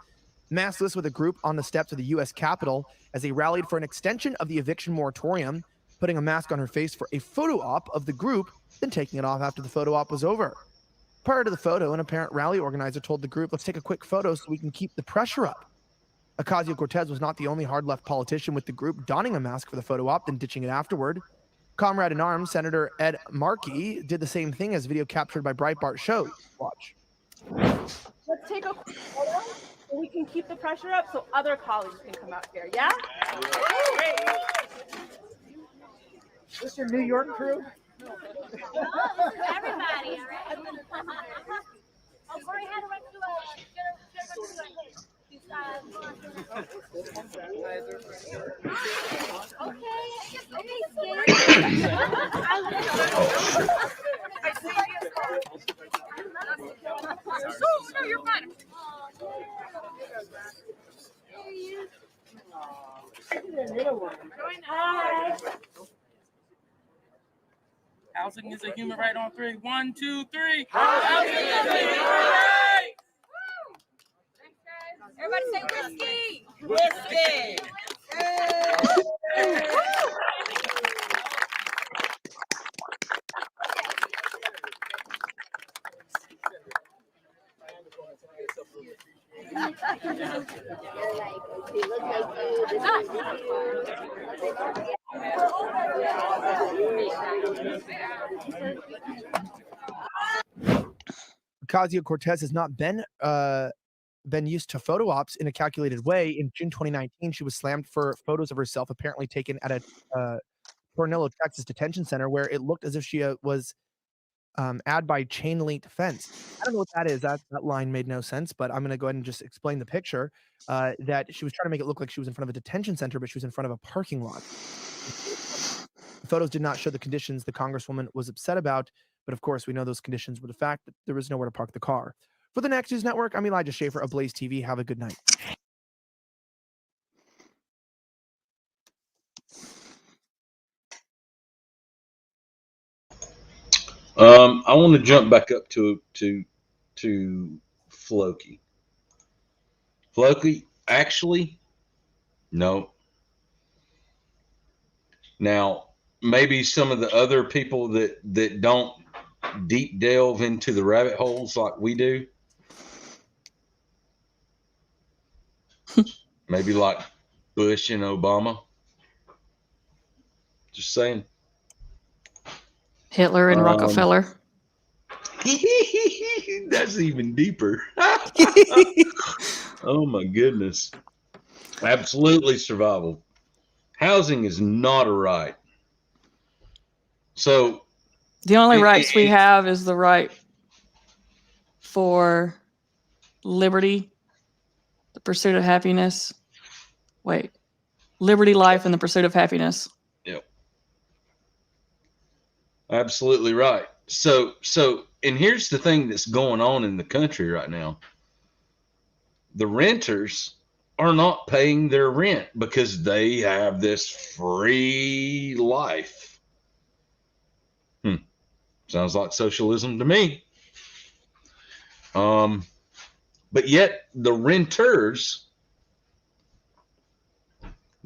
Speaker 20: maskless with a group on the steps of the U.S. Capitol as they rallied for an extension of the eviction moratorium, putting a mask on her face for a photo op of the group, then taking it off after the photo op was over. Prior to the photo, an apparent rally organizer told the group, "Let's take a quick photo so we can keep the pressure up." Ocasio-Cortez was not the only hard-left politician with the group donning a mask for the photo op, then ditching it afterward. Comrade in Arms, Senator Ed Markey, did the same thing as video captured by Breitbart showed. Watch.
Speaker 21: Let's take a quick photo so we can keep the pressure up so other colleagues can come out here, yeah? Great.
Speaker 20: Is this your New York crew?
Speaker 21: Everybody, all right? Oh, Corey had to run to
Speaker 22: No, you're fine.
Speaker 21: Hi.
Speaker 22: Housing is a human right on three. 1, 2, 3.
Speaker 21: Housing is a human right.
Speaker 22: Everybody say whiskey.
Speaker 20: Ocasio-Cortez has not been used to photo ops in a calculated way. In June 2019, she was slammed for photos of herself apparently taken at a Tornillo, Texas detention center where it looked as if she was ad by chain linked fence. I don't know what that is. That line made no sense, but I'm going to go ahead and just explain the picture that she was trying to make it look like she was in front of a detention center, but she was in front of a parking lot. The photos did not show the conditions the Congresswoman was upset about, but of course, we know those conditions were the fact that there was nowhere to park the car. For the Next News Network, I'm Elijah Schaefer of Blaze TV. Have a good night.
Speaker 4: I want to jump back up to Floki. Floki, actually, no. Now, maybe some of the other people that don't deep delve into the rabbit holes like we do, maybe like Bush and Obama. Just saying.
Speaker 3: Hitler and Rockefeller.
Speaker 4: That's even deeper. Oh my goodness. Absolutely survival. Housing is not a right. So
Speaker 3: the only rights we have is the right for liberty, the pursuit of happiness. Wait, liberty, life, and the pursuit of happiness.
Speaker 4: Yep. Absolutely right. So, and here's the thing that's going on in the country right now. The renters are not paying their rent because they have this free life. Sounds like socialism to me. But yet the renters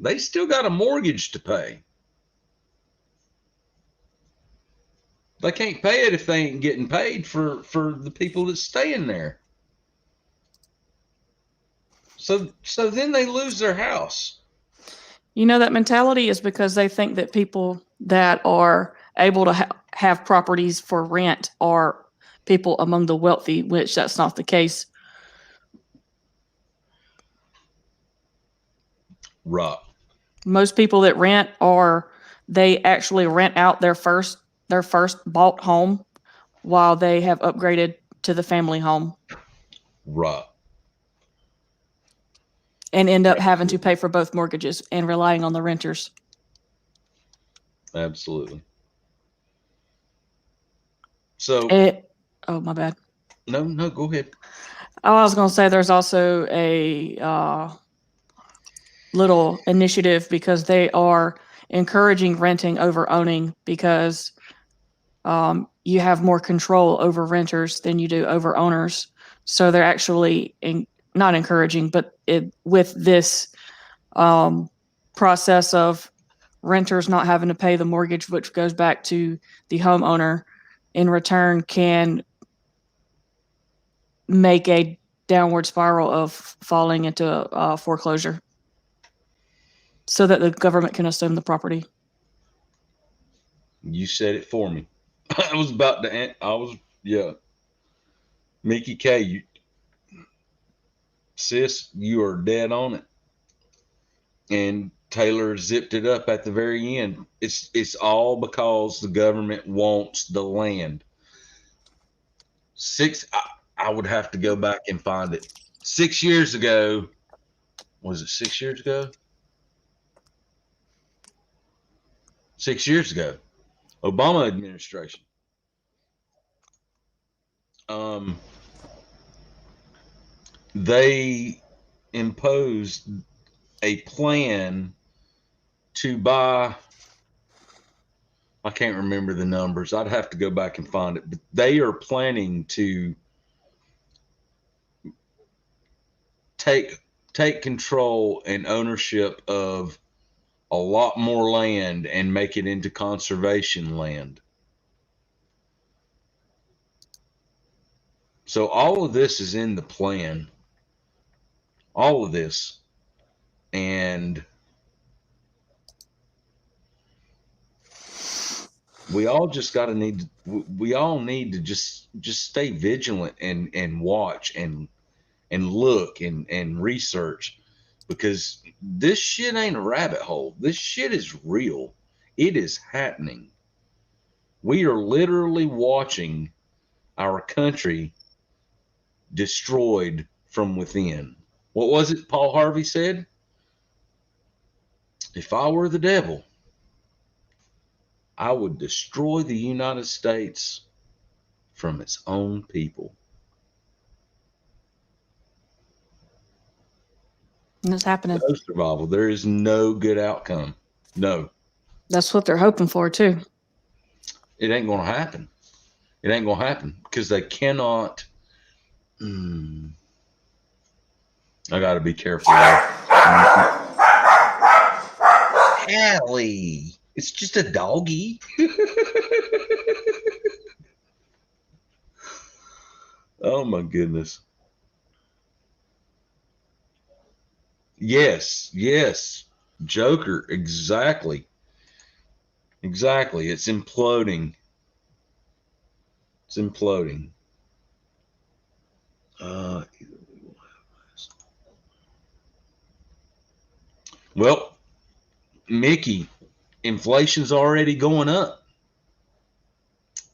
Speaker 4: They still got a mortgage to pay. They can't pay it if they ain't getting paid for the people that's staying there. So then they lose their house.
Speaker 3: You know, that mentality is because they think that people that are able to have properties for rent are people among the wealthy, which that's not the case.
Speaker 4: Right.
Speaker 3: Most people that rent they actually rent out their first bought home while they have upgraded to the family home.
Speaker 4: Right.
Speaker 3: And end up having to pay for both mortgages and relying on the renters.
Speaker 4: Absolutely. So
Speaker 3: oh, my bad.
Speaker 4: No, go ahead.
Speaker 3: Oh, I was going to say there's also a little initiative because they are encouraging renting over owning because you have more control over renters than you do over owners. So they're actually not encouraging, but with this process of renters not having to pay the mortgage, which goes back to the homeowner, in return can make a downward spiral of falling into foreclosure so that the government can assume the property.
Speaker 4: You said it for me. I was about to. Yeah. Mickey K, sis, you are dead on it. And Taylor zipped it up at the very end. It's all because the government wants the land. I would have to go back and find it. 6 years ago, was it 6 years ago? 6 years ago, Obama administration. They imposed a plan to buy, I can't remember the numbers. I'd have to go back and find it, but they are planning to take control and ownership of a lot more land and make it into conservation land. So all of this is in the plan. All of this. And we all just need to just stay vigilant and watch and look and research, because this shit ain't a rabbit hole. This shit is real. It is happening. We are literally watching our country destroyed from within. What was it Paul Harvey said? If I were the devil, I would destroy the United States from its own people.
Speaker 3: And it's happening.
Speaker 4: No survival. There is no good outcome. No.
Speaker 3: That's what they're hoping for, too.
Speaker 4: It ain't going to happen. It ain't going to happen because they cannot. I got to be careful. Hallie, it's just a doggy. Oh my goodness. Yes. Joker, exactly. It's imploding. Well, Mickey, inflation's already going up.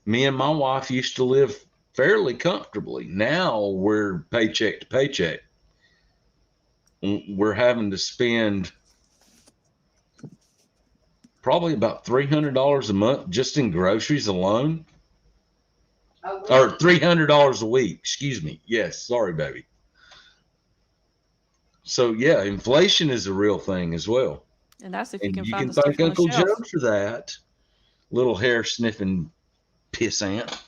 Speaker 4: Me and my wife used to live fairly comfortably. Now we're paycheck to paycheck. We're having to spend probably about $300 a month just in groceries alone. Or $300 a week. Excuse me. Yes. Sorry, baby. So yeah, inflation is a real thing as well.
Speaker 3: And that's if you can
Speaker 4: You
Speaker 3: find
Speaker 4: can
Speaker 3: the stuff
Speaker 4: thank
Speaker 3: on the
Speaker 4: Uncle
Speaker 3: shelf.
Speaker 4: Joe for that. Little hair sniffing pissant.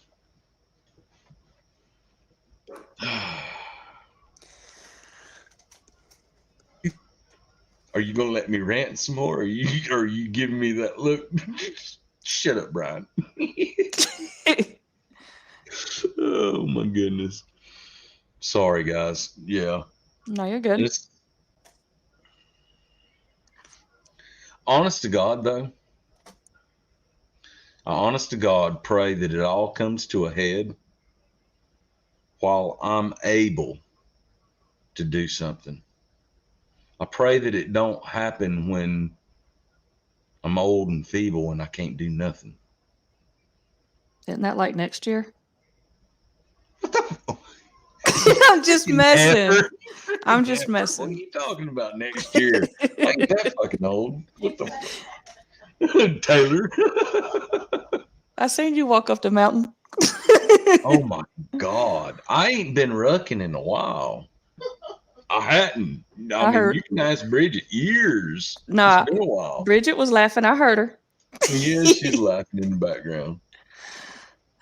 Speaker 4: Are you gonna let me rant some more? Or are you giving me that look? Shut up, Brian. Oh my goodness. Sorry, guys. Yeah.
Speaker 3: No, you're good.
Speaker 4: It's honest to God, though. I honest to God pray that it all comes to a head while I'm able to do something. I pray that it don't happen when I'm old and feeble and I can't do nothing.
Speaker 3: Isn't that like next year? I'm just messing.
Speaker 4: Never.
Speaker 3: I'm just
Speaker 4: Never. What are
Speaker 3: messing.
Speaker 4: you talking about next year? I ain't that fucking old. What the Taylor?
Speaker 3: I seen you walk up the mountain.
Speaker 4: Oh my God. I ain't been rucking in a while. I hadn't. I mean,
Speaker 3: heard.
Speaker 4: you can ask Bridget. Years.
Speaker 3: Nah,
Speaker 4: It's been a while.
Speaker 3: Bridget was laughing. I heard her.
Speaker 4: Yeah, she's laughing in the background.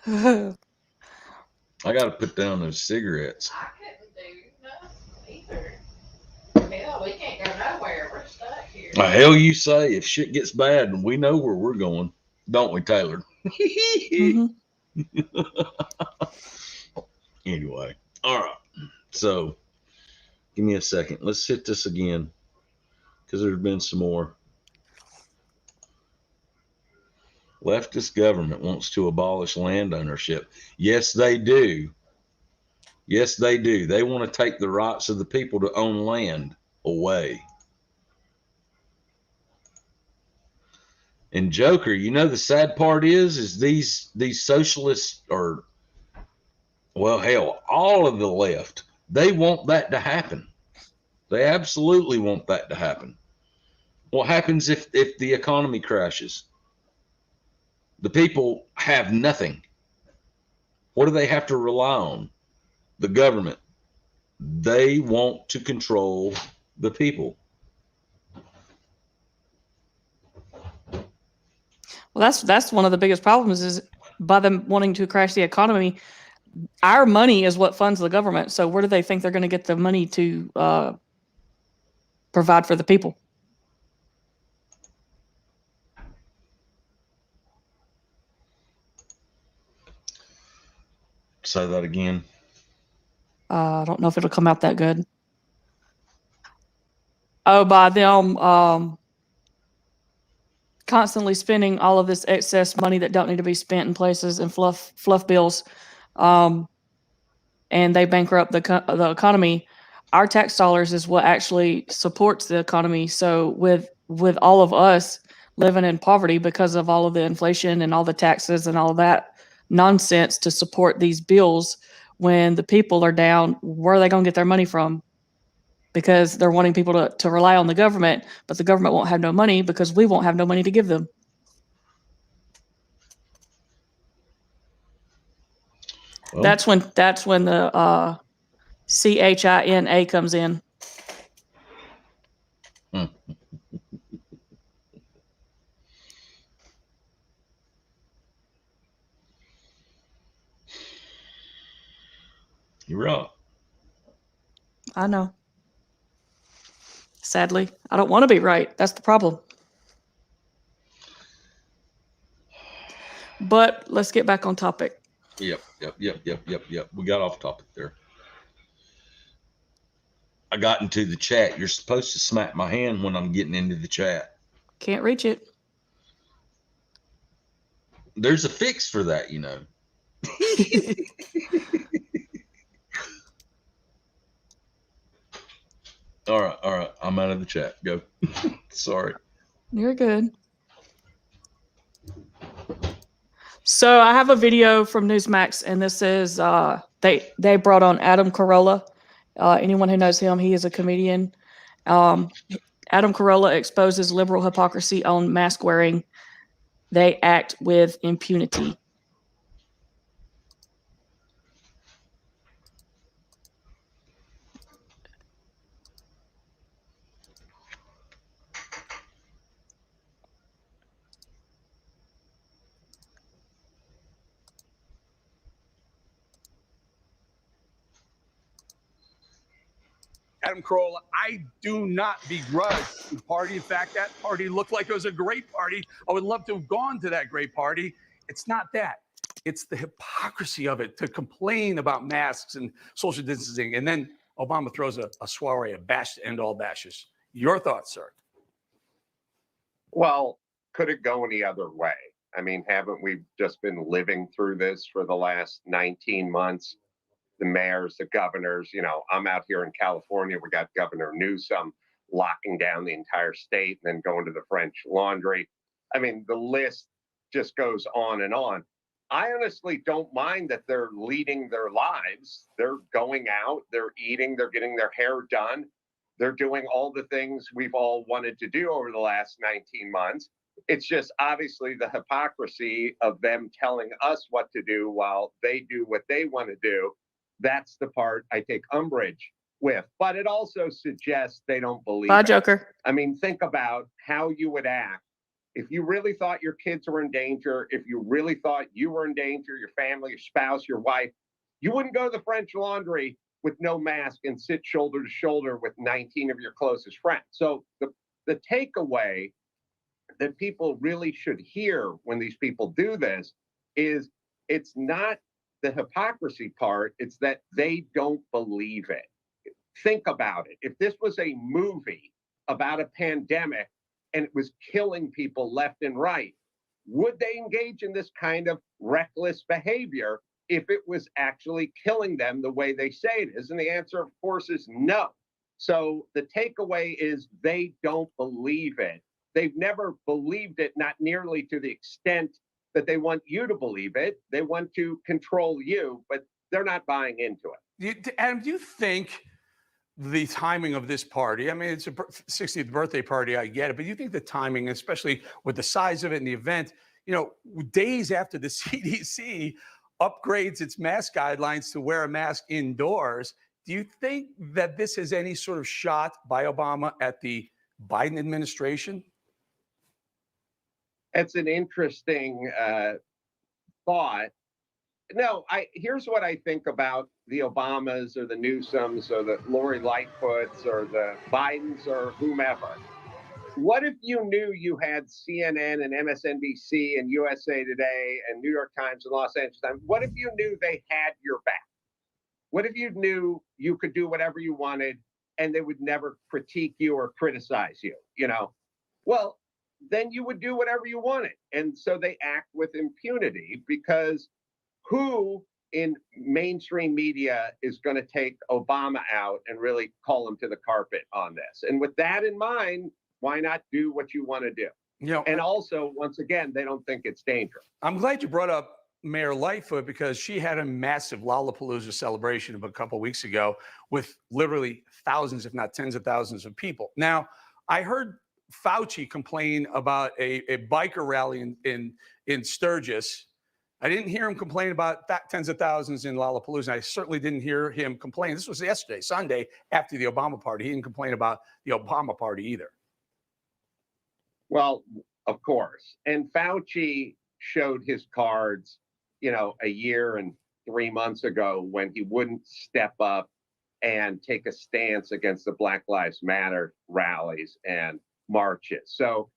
Speaker 4: I got to put down those cigarettes.
Speaker 2: I couldn't do nothing either. Hell, we can't go nowhere. We're stuck here.
Speaker 4: The hell you say? If shit gets bad, and we know where we're going, don't we, Taylor?
Speaker 3: Mhm.
Speaker 4: Anyway, all right. So, give me a second. Let's hit this again because there's been some more. Leftist government wants to abolish land ownership. Yes, they do. Yes, they do. They want to take the rights of the people to own land away. And Joker, you know the sad part is these socialists are, well, hell, all of the left, they want that to happen. They absolutely want that to happen. What happens if the economy crashes? The people have nothing. What do they have to rely on? The government. They want to control the people.
Speaker 3: Well, that's one of the biggest problems is by them wanting to crash the economy, our money is what funds the government. So where do they think they're going to get the money to provide for the people?
Speaker 4: Say that again.
Speaker 3: I don't know if it'll come out that good. Oh, by them constantly spending all of this excess money that don't need to be spent in places and fluff bills, and they bankrupt the economy. Our tax dollars is what actually supports the economy. So with all of us living in poverty because of all of the inflation and all the taxes and all of that nonsense to support these bills, when the people are down, where are they going to get their money from? Because they're wanting people to rely on the government, but the government won't have no money because we won't have no money to give them. Well, that's when the CHINA comes in.
Speaker 4: You're right.
Speaker 3: I know. Sadly, I don't want to be right. That's the problem. But let's get back on topic.
Speaker 4: Yep. We got off topic there. I got into the chat. You're supposed to smack my hand when I'm getting into the chat.
Speaker 3: Can't reach it.
Speaker 4: There's a fix for that, you know. All right. I'm out of the chat. Go. Sorry.
Speaker 3: You're good. So I have a video from Newsmax, and this is they brought on Adam Carolla. Anyone who knows him, he is a comedian. Adam Carolla exposes liberal hypocrisy on mask wearing. They act with impunity.
Speaker 6: Adam Carolla, I do not begrudge the party. In fact, that party looked like it was a great party. I would love to have gone to that great party. It's not that. It's the hypocrisy of it to complain about masks and social distancing. And then Obama throws a soiree, a bash to end all bashes. Your thoughts, sir?
Speaker 9: Well, could it go any other way? I mean, haven't we just been living through this for the last 19 months? The mayors, the governors, you know, I'm out here in California. We got Governor Newsom locking down the entire state and then going to the French Laundry. I mean, the list just goes on and on. I honestly don't mind that they're leading their lives. They're going out, they're eating, they're getting their hair done. They're doing all the things we've all wanted to do over the last 19 months. It's just obviously the hypocrisy of them telling us what to do while they do what they want to do. That's the part I take umbrage with. But it also suggests they don't believe
Speaker 3: Bye,
Speaker 9: it.
Speaker 3: Joker.
Speaker 9: I mean, think about how you would act if you really thought your kids were in danger, if you really thought you were in danger, your family, your spouse, your wife. You wouldn't go to the French Laundry with no mask and sit shoulder to shoulder with 19 of your closest friends. So the takeaway that people really should hear when these people do this is it's not the hypocrisy part, it's that they don't believe it. Think about it. If this was a movie about a pandemic and it was killing people left and right, would they engage in this kind of reckless behavior if it was actually killing them the way they say it is? And the answer, of course, is no. So the takeaway is they don't believe it. They've never believed it, not nearly to the extent that they want you to believe it. They want to control you, but they're not buying into it.
Speaker 6: Adam, do you think the timing of this party, I mean, it's a 60th birthday party, I get it, but you think the timing, especially with the size of it and the event, you know, days after the CDC upgrades its mask guidelines to wear a mask indoors, do you think that this has any sort of shot by Obama at the Biden administration?
Speaker 9: It's an interesting thought. No, here's what I think about the Obamas or the Newsoms or the Lori Lightfoots or the Bidens or whomever. What if you knew you had CNN and MSNBC and USA Today and New York Times and Los Angeles Times? What if you knew they had your back? What if you knew you could do whatever you wanted and they would never critique you or criticize you, you know? Well, then you would do whatever you wanted. And so they act with impunity because who in mainstream media is going to take Obama out and really call him to the carpet on this? And with that in mind, why not do what you want to do?
Speaker 6: You know,
Speaker 9: and also, once again, they don't think it's dangerous.
Speaker 6: I'm glad you brought up Mayor Lightfoot because she had a massive Lollapalooza celebration a couple of weeks ago with literally thousands, if not tens of thousands of people. Now, I heard Fauci complain about a biker rally in Sturgis. I didn't hear him complain about tens of thousands in Lollapalooza. I certainly didn't hear him complain. This was yesterday, Sunday, after the Obama party. He didn't complain about the Obama party either.
Speaker 9: Well, of course. And Fauci showed his cards, you know, a year and 3 months ago when he wouldn't step up and take a stance against the Black Lives Matter rallies and marches. So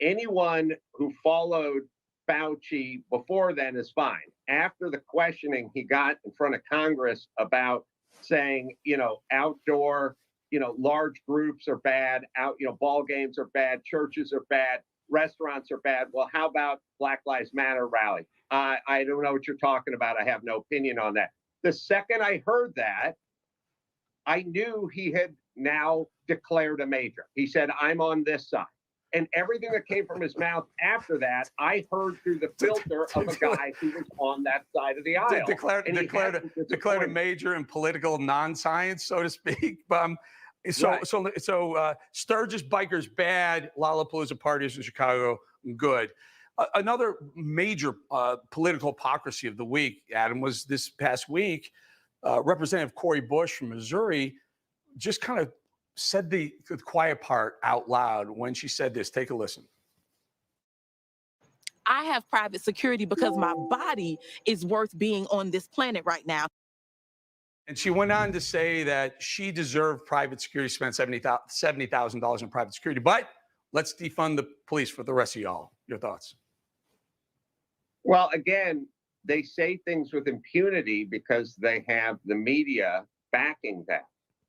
Speaker 9: anyone who followed Fauci before then is fine. After the questioning he got in front of Congress about saying, you know, outdoor, you know, large groups are bad, ball games are bad, churches are bad, restaurants are bad. Well, how about Black Lives Matter rally? I don't know what you're talking about. I have no opinion on that. The second I heard that, I knew he had now declared a major. He said, I'm on this side. And everything that came from his mouth after that, I heard through the filter of a guy who was on that side of the aisle.
Speaker 6: Declared a major in political non-science, so to speak. So Sturgis bikers bad, Lollapalooza parties in Chicago good. Another major political hypocrisy of the week, Adam, was this past week. Representative Cori Bush from Missouri just kind of said the quiet part out loud when she said this. Take a listen.
Speaker 23: I have private security because my body is worth being on this planet right now.
Speaker 6: And she went on to say that she deserved private security, spent $70,000 in private security. But let's defund the police for the rest of y'all. Your thoughts?
Speaker 9: Well, again, they say things with impunity because they have the media backing that.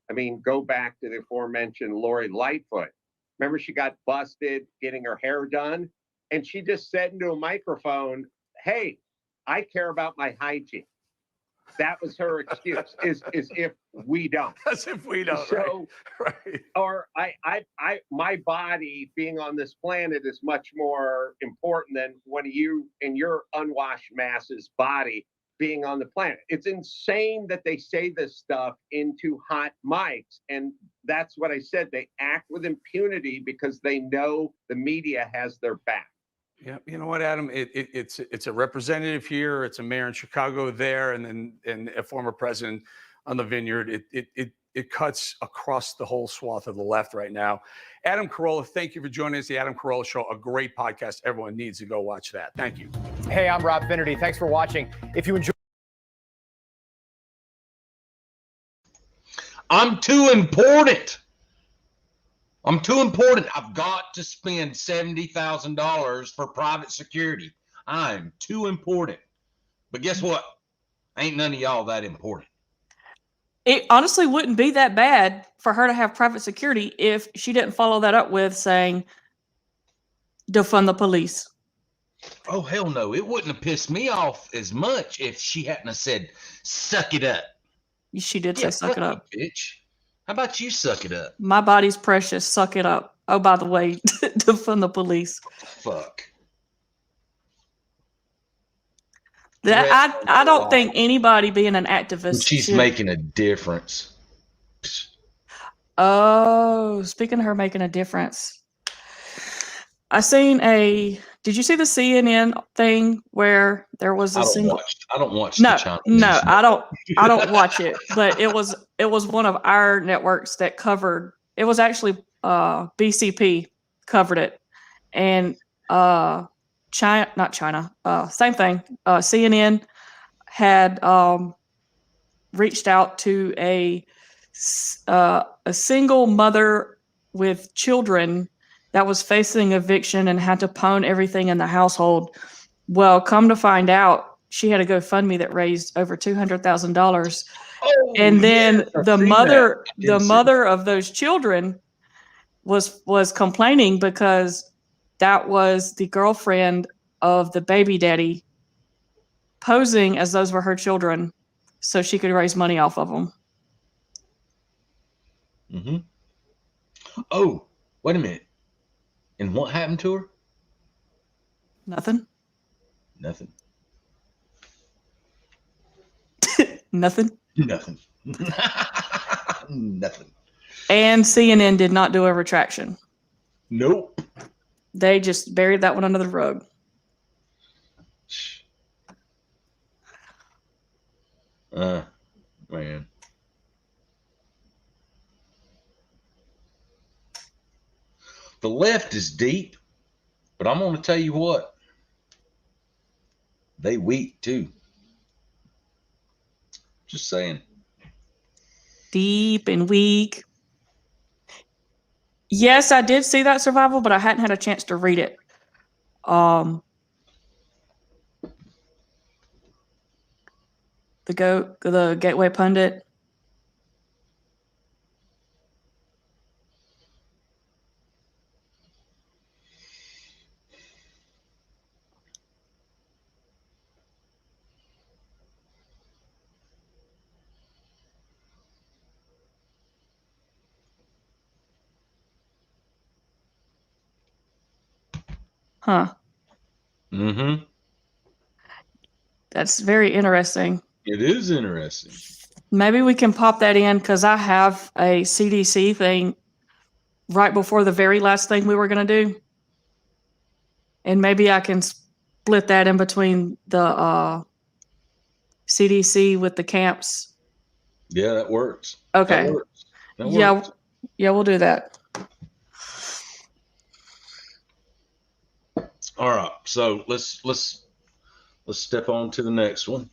Speaker 9: I mean, go back to the aforementioned Lori Lightfoot. Remember, she got busted getting her hair done, and she just said into a microphone, "Hey, I care about my hygiene." That was her excuse. Is if we don't.
Speaker 6: As if we don't.
Speaker 9: So,
Speaker 6: right.
Speaker 9: Or my body being on this planet is much more important than one of you in your unwashed masses body being on the planet. It's insane that they say this stuff into hot mics. And that's what I said. They act with impunity because they know the media has their back.
Speaker 6: Yeah, you know what, Adam? It's a representative here, it's a mayor in Chicago there, and a former president on the Vineyard. It cuts across the whole swath of the left right now. Adam Carolla, thank you for joining us. The Adam Carolla Show, a great podcast. Everyone needs to go watch that. Thank you.
Speaker 19: Hey, I'm Rob Finnerty. Thanks for watching. If you enjoy.
Speaker 4: I'm too important. I'm too important. I've got to spend $70,000 for private security. I'm too important. But guess what? Ain't none of y'all that important.
Speaker 3: It honestly wouldn't be that bad for her to have private security if she didn't follow that up with saying, defund the police.
Speaker 4: Oh, hell no. It wouldn't have pissed me off as much if she hadn't have said, suck it up.
Speaker 3: She did say suck it up.
Speaker 4: Bitch. How about you suck it up?
Speaker 3: My body's precious. Suck it up. Oh, by the way, defund the police.
Speaker 4: Fuck.
Speaker 3: I don't think anybody being an activist.
Speaker 4: She's making a difference.
Speaker 3: Oh, speaking of her making a difference, I seen did you see the CNN thing where there was a single?
Speaker 4: I don't watch.
Speaker 3: No,
Speaker 4: the China
Speaker 3: no,
Speaker 4: news.
Speaker 3: I don't watch it. But it was one of our networks that covered. It was actually BCP covered it, and China, not China, same thing. CNN had reached out to a single mother with children that was facing eviction and had to pawn everything in the household. Well, come to find out, she had a GoFundMe that raised over $200,000.
Speaker 4: Oh,
Speaker 3: And then
Speaker 4: yes, I've
Speaker 3: the
Speaker 4: seen
Speaker 3: mother of those children was complaining because that was the girlfriend of the baby daddy posing as those were her children so she could raise money off of them.
Speaker 4: Mm-hmm. Oh, wait a minute. And what happened to her?
Speaker 3: Nothing.
Speaker 4: Nothing.
Speaker 3: Nothing.
Speaker 4: Nothing. Nothing.
Speaker 3: And CNN did not do a retraction.
Speaker 4: Nope.
Speaker 3: They just buried that one under the rug.
Speaker 4: Man. The left is deep, but I'm going to tell you what. They weak too. Just saying.
Speaker 3: Deep and weak. Yes, I did see that Survival, but I hadn't had a chance to read it. The Gateway Pundit. Huh.
Speaker 4: Mm-hmm.
Speaker 3: That's very interesting.
Speaker 4: It is interesting.
Speaker 3: Maybe we can pop that in because I have a CDC thing right before the very last thing we were going to do. And maybe I can split that in between the CDC with the camps.
Speaker 4: Yeah, that works.
Speaker 3: Okay.
Speaker 4: That works. That
Speaker 3: Yeah,
Speaker 4: works.
Speaker 3: yeah, we'll do that.
Speaker 4: All right. So let's step on to the next one.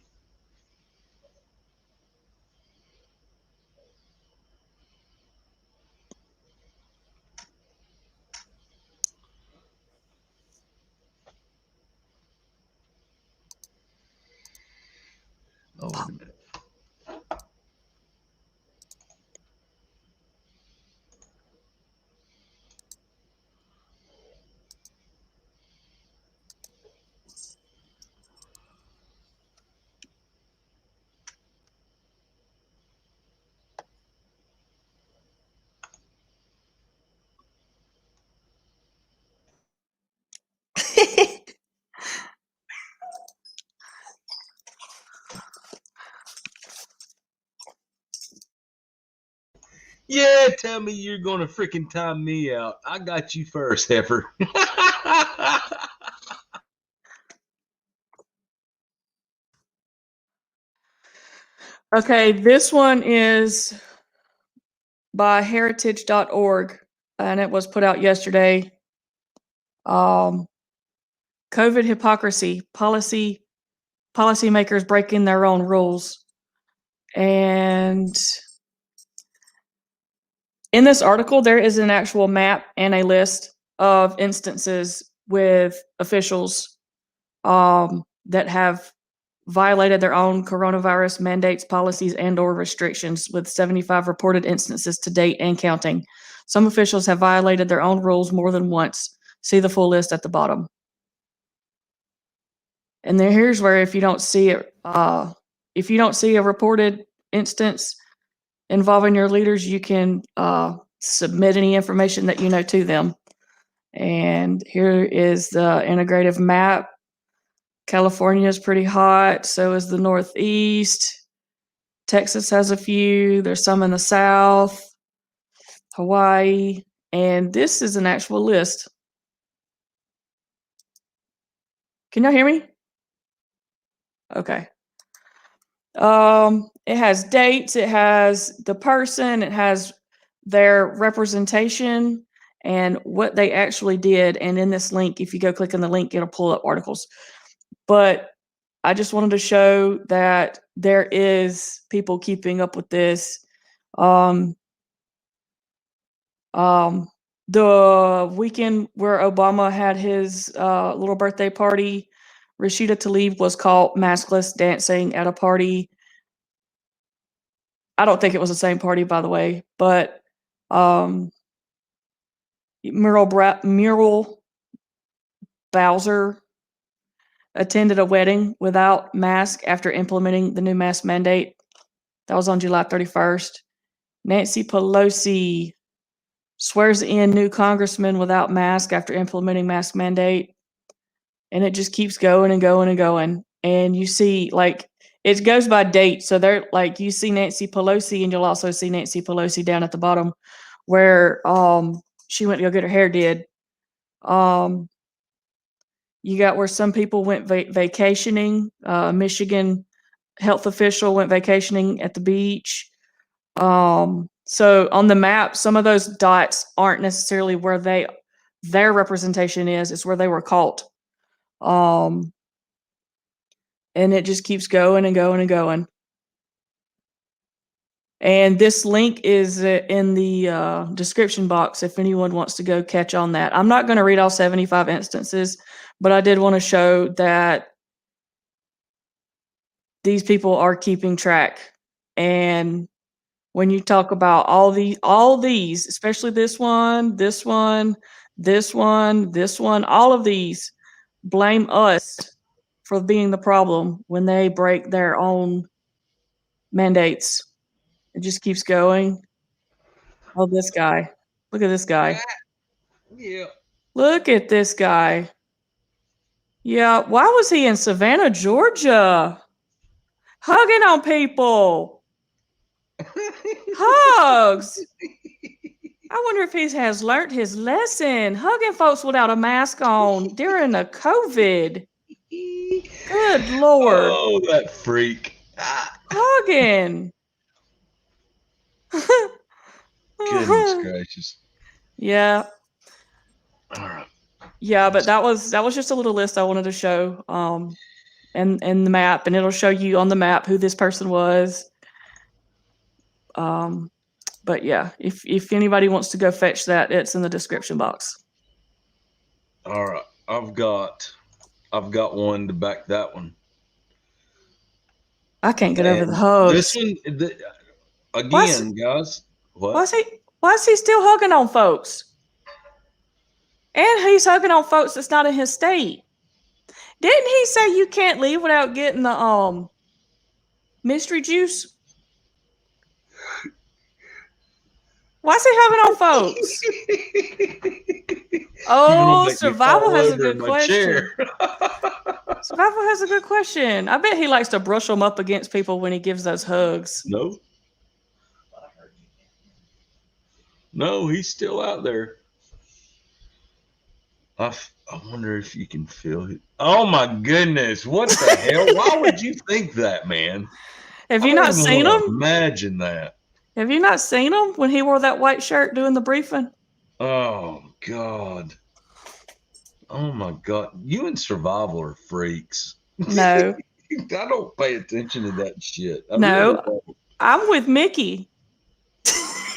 Speaker 4: Yeah, tell me you're gonna freaking time me out. I got you first, heifer.
Speaker 3: Okay, this one is by heritage.org, and it was put out yesterday. COVID hypocrisy, policymakers breaking their own rules. And in this article, there is an actual map and a list of instances with officials that have violated their own coronavirus mandates, policies, and/or restrictions, with 75 reported instances to date and counting. Some officials have violated their own rules more than once. See the full list at the bottom. And then here's where if you don't see it, if you don't see a reported instance involving your leaders, you can submit any information that you know to them. And here is the integrative map. California is pretty hot. So is the Northeast. Texas has a few. There's some in the South, Hawaii. And this is an actual list. Can y'all hear me? Okay. It has dates, it has the person, it has their representation and what they actually did. And in this link, if you go click on the link, it'll pull up articles. But I just wanted to show that there is people keeping up with this. The weekend where Obama had his little birthday party, Rashida Tlaib was caught maskless dancing at a party. I don't think it was the same party, by the way, but Muriel Bowser attended a wedding without mask after implementing the new mask mandate. That was on July 31st. Nancy Pelosi swears in new congressman without mask after implementing mask mandate. And it just keeps going and going and going. And you see, like, it goes by date. So they're like, you see Nancy Pelosi, and you'll also see Nancy Pelosi down at the bottom where she went to go get her hair did. You got where some people went vacationing. Michigan health official went vacationing at the beach. So on the map, some of those dots aren't necessarily where their representation is. It's where they were caught. And it just keeps going and going and going. And this link is in the description box if anyone wants to go catch on that. I'm not going to read all 75 instances, but I did want to show that these people are keeping track. And when you talk about all these, especially this one, all of these blame us for being the problem when they break their own mandates. It just keeps going. Oh, this guy. Look at this guy.
Speaker 4: Yeah.
Speaker 3: Look at this guy. Yeah, why was he in Savannah, Georgia? Hugging on people. Hugs. I wonder if he has learned his lesson. Hugging folks without a mask on during the COVID. Good Lord.
Speaker 4: Oh, that freak.
Speaker 3: Hugging.
Speaker 4: Goodness gracious.
Speaker 3: Yeah.
Speaker 4: All right.
Speaker 3: Yeah, but that was just a little list I wanted to show. And the map, and it'll show you on the map who this person was. But yeah, if anybody wants to go fetch that, it's in the description box.
Speaker 4: All right. I've got one to back that one.
Speaker 3: I can't get over the hugs.
Speaker 4: This one again, guys. What?
Speaker 3: Why is he still hugging on folks? And he's hugging on folks that's not in his state. Didn't he say you can't leave without getting the mystery juice? Why is he hugging on folks? Oh, Survival has a good question. Survival has a good question. I bet he likes to brush them up against people when he gives those hugs.
Speaker 4: No. No, he's still out there. I wonder if you can feel it. Oh my goodness! What the hell? Why would you think that, man?
Speaker 3: Have
Speaker 4: I
Speaker 3: you
Speaker 4: don't
Speaker 3: not
Speaker 4: even
Speaker 3: seen
Speaker 4: wanna
Speaker 3: him?
Speaker 4: Imagine that.
Speaker 3: Have you not seen him when he wore that white shirt doing the briefing?
Speaker 4: Oh God. Oh my God. You and Survival are freaks.
Speaker 3: No,
Speaker 4: I don't pay attention to that shit. I really
Speaker 3: no,
Speaker 4: don't.
Speaker 3: I'm with Mickey.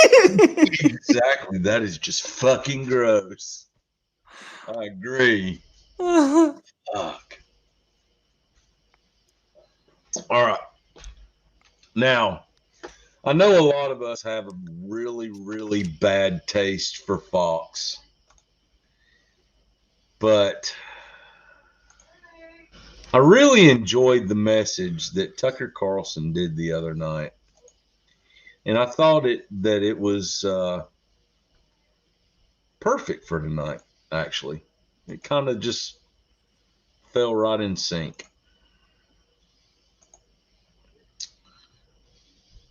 Speaker 4: Exactly. That is just fucking gross. I agree. Fuck. All right. Now, I know a lot of us have a really, really bad taste for Fox, but I really enjoyed the message that Tucker Carlson did the other night. And I thought that it was perfect for tonight, actually. It kind of just fell right in sync.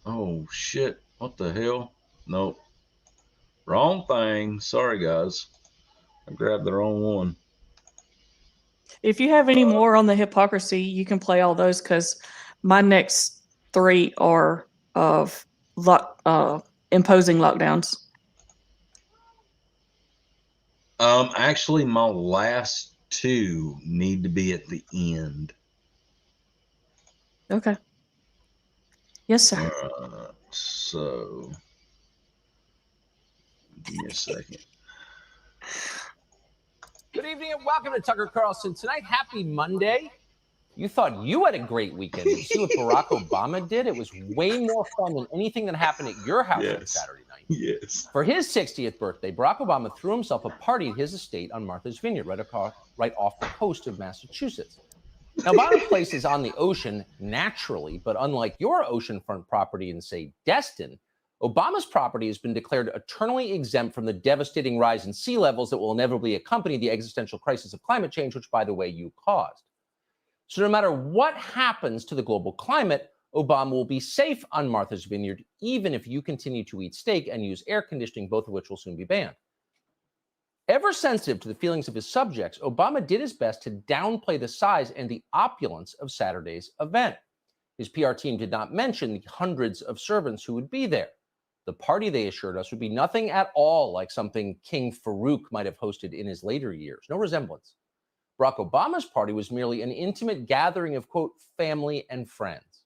Speaker 4: Oh, shit. What the hell? Nope. Wrong thing. Sorry, guys. I grabbed the wrong one.
Speaker 3: If you have any more on the hypocrisy, you can play all those because my next 3 are of imposing lockdowns.
Speaker 4: Actually, my last 2 need to be at the end.
Speaker 3: Okay. Yes, sir.
Speaker 4: So, give me a second.
Speaker 7: Good evening and welcome to Tucker Carlson Tonight. Happy Monday. You thought you had a great weekend. Did you see what Barack Obama did? It was way more fun than anything that happened at your house on Saturday night.
Speaker 4: Yes.
Speaker 7: For his 60th birthday, Barack Obama threw himself a party at his estate on Martha's Vineyard, right off the coast of Massachusetts. Now, Obama's place is on the ocean naturally, but unlike your oceanfront property in, say, Destin, Obama's property has been declared eternally exempt from the devastating rise in sea levels that will inevitably accompany the existential crisis of climate change, which, by the way, you caused. So no matter what happens to the global climate, Obama will be safe on Martha's Vineyard, even if you continue to eat steak and use air conditioning, both of which will soon be banned. Ever sensitive to the feelings of his subjects, Obama did his best to downplay the size and the opulence of Saturday's event. His PR team did not mention the hundreds of servants who would be there. The party, they assured us, would be nothing at all like something King Farouk might have hosted in his later years. No resemblance. Barack Obama's party was merely an intimate gathering of, quote, family and friends.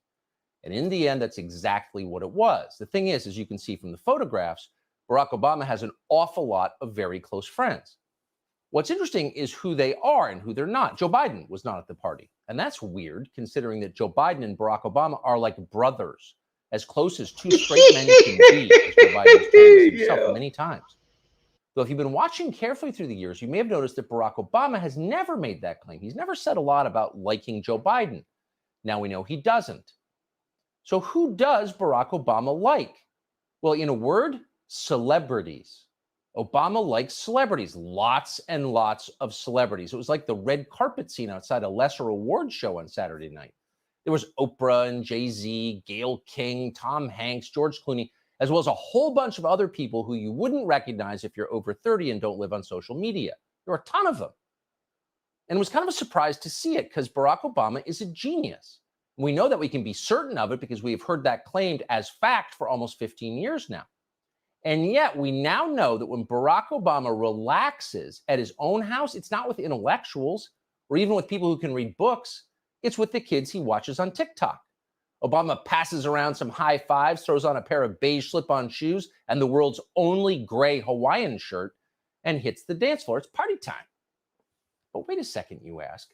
Speaker 7: And in the end, that's exactly what it was. The thing is, as you can see from the photographs, Barack Obama has an awful lot of very close friends. What's interesting is who they are and who they're not. Joe Biden was not at the party. And that's weird, considering that Joe Biden and Barack Obama are like brothers, as close as 2 straight men can be, as Joe Biden has told us himself many times. Though if you've been watching carefully through the years, you may have noticed that Barack Obama has never made that claim. He's never said a lot about liking Joe Biden. Now we know he doesn't. So who does Barack Obama like? Well, in a word, celebrities. Obama likes celebrities, lots and lots of celebrities. It was like the red carpet scene outside a lesser awards show on Saturday night. There was Oprah and Jay-Z, Gayle King, Tom Hanks, George Clooney, as well as a whole bunch of other people who you wouldn't recognize if you're over 30 and don't live on social media. There were a ton of them. And it was kind of a surprise to see it because Barack Obama is a genius. We know that we can be certain of it because we've heard that claimed as fact for almost 15 years now. And yet we now know that when Barack Obama relaxes at his own house, it's not with intellectuals or even with people who can read books. It's with the kids he watches on TikTok. Obama passes around some high fives, throws on a pair of beige slip-on shoes and the world's only gray Hawaiian shirt and hits the dance floor. It's party time. But wait a second, you ask.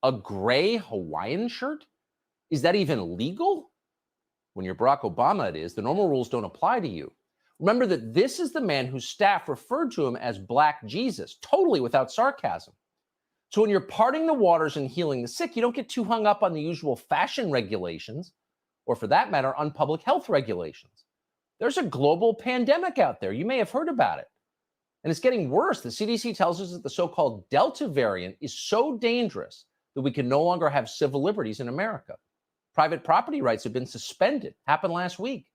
Speaker 7: A gray Hawaiian shirt? Is that even legal? When you're Barack Obama, it is. The normal rules don't apply to you. Remember that this is the man whose staff referred to him as Black Jesus, totally without sarcasm. So when you're parting the waters and healing the sick, you don't get too hung up on the usual fashion regulations, or for that matter, on public health regulations. There's a global pandemic out there. You may have heard about it. And it's getting worse. The CDC tells us that the so-called Delta variant is so dangerous that we can no longer have civil liberties in America. Private property rights have been suspended. Happened last week.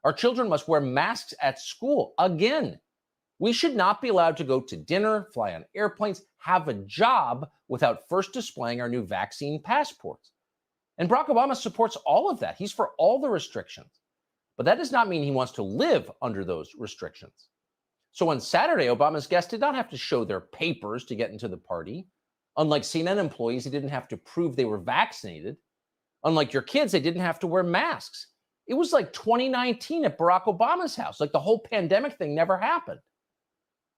Speaker 7: Our children must wear masks at school again. We should not be allowed to go to dinner, fly on airplanes, have a job without first displaying our new vaccine passports. And Barack Obama supports all of that. He's for all the restrictions. But that does not mean he wants to live under those restrictions. So on Saturday, Obama's guests did not have to show their papers to get into the party. Unlike CNN employees, they didn't have to prove they were vaccinated. Unlike your kids, they didn't have to wear masks. It was like 2019 at Barack Obama's house. Like the whole pandemic thing never happened.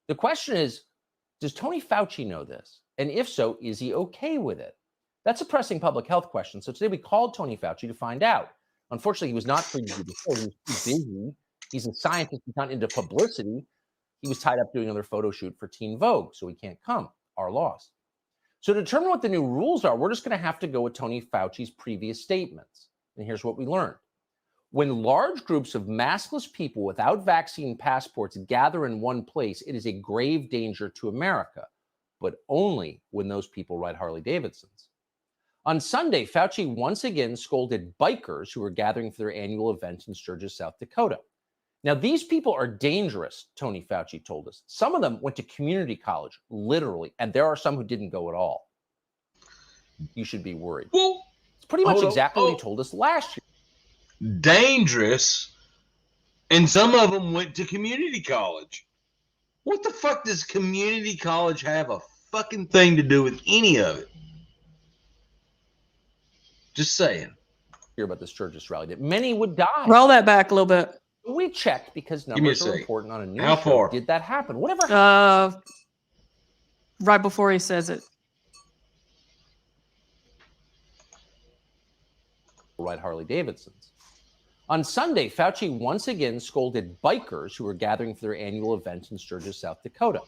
Speaker 7: The question is, does Tony Fauci know this? And if so, is he okay with it? That's a pressing public health question. So today we called Tony Fauci to find out. Unfortunately, he was not free to do before. He was too busy. He's a scientist. He's not into publicity. He was tied up doing another photo shoot for Teen Vogue, so he can't come. Our loss. So to determine what the new rules are, we're just going to have to go with Tony Fauci's previous statements. And here's what we learned. When large groups of maskless people without vaccine passports gather in one place, it is a grave danger to America, but only when those people ride Harley Davidsons. On Sunday, Fauci once again scolded bikers who were gathering for their annual event in Sturgis, South Dakota. Now, these people are dangerous, Tony Fauci told us. Some of them went to community college, literally, and there are some who didn't go at all. You should be worried.
Speaker 4: Well,
Speaker 7: it's pretty much exactly what he told us last year.
Speaker 4: Dangerous, and some of them went to community college. What the fuck does community college have a fucking thing to do with any of it? Just saying.
Speaker 7: Hear about the Sturgis rally that many would die.
Speaker 3: Roll that back a little bit.
Speaker 7: We checked because
Speaker 4: Give me a
Speaker 7: numbers are
Speaker 4: sec.
Speaker 7: important on a news
Speaker 4: How
Speaker 7: show.
Speaker 4: far?
Speaker 7: Did that happen? Whatever.
Speaker 3: Right before he says it.
Speaker 7: Ride Harley Davidsons. On Sunday, Fauci once again scolded bikers who were gathering for their annual event in Sturgis, South Dakota.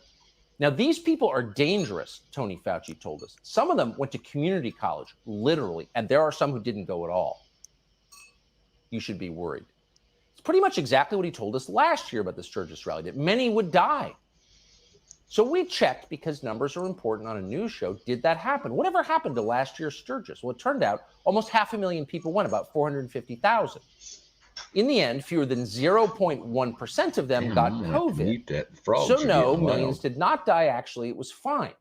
Speaker 7: Now, these people are dangerous, Tony Fauci told us. Some of them went to community college, literally, and there are some who didn't go at all. You should be worried. It's pretty much exactly what he told us last year about the Sturgis rally, that many would die. So we checked because numbers are important on a news show. Did that happen? Whatever happened to last year's Sturgis? Well, it turned out almost 500,000 people went, about 450,000. In the end, fewer than 0.1% of them got COVID. So no, millions did not die. Actually, it was fine.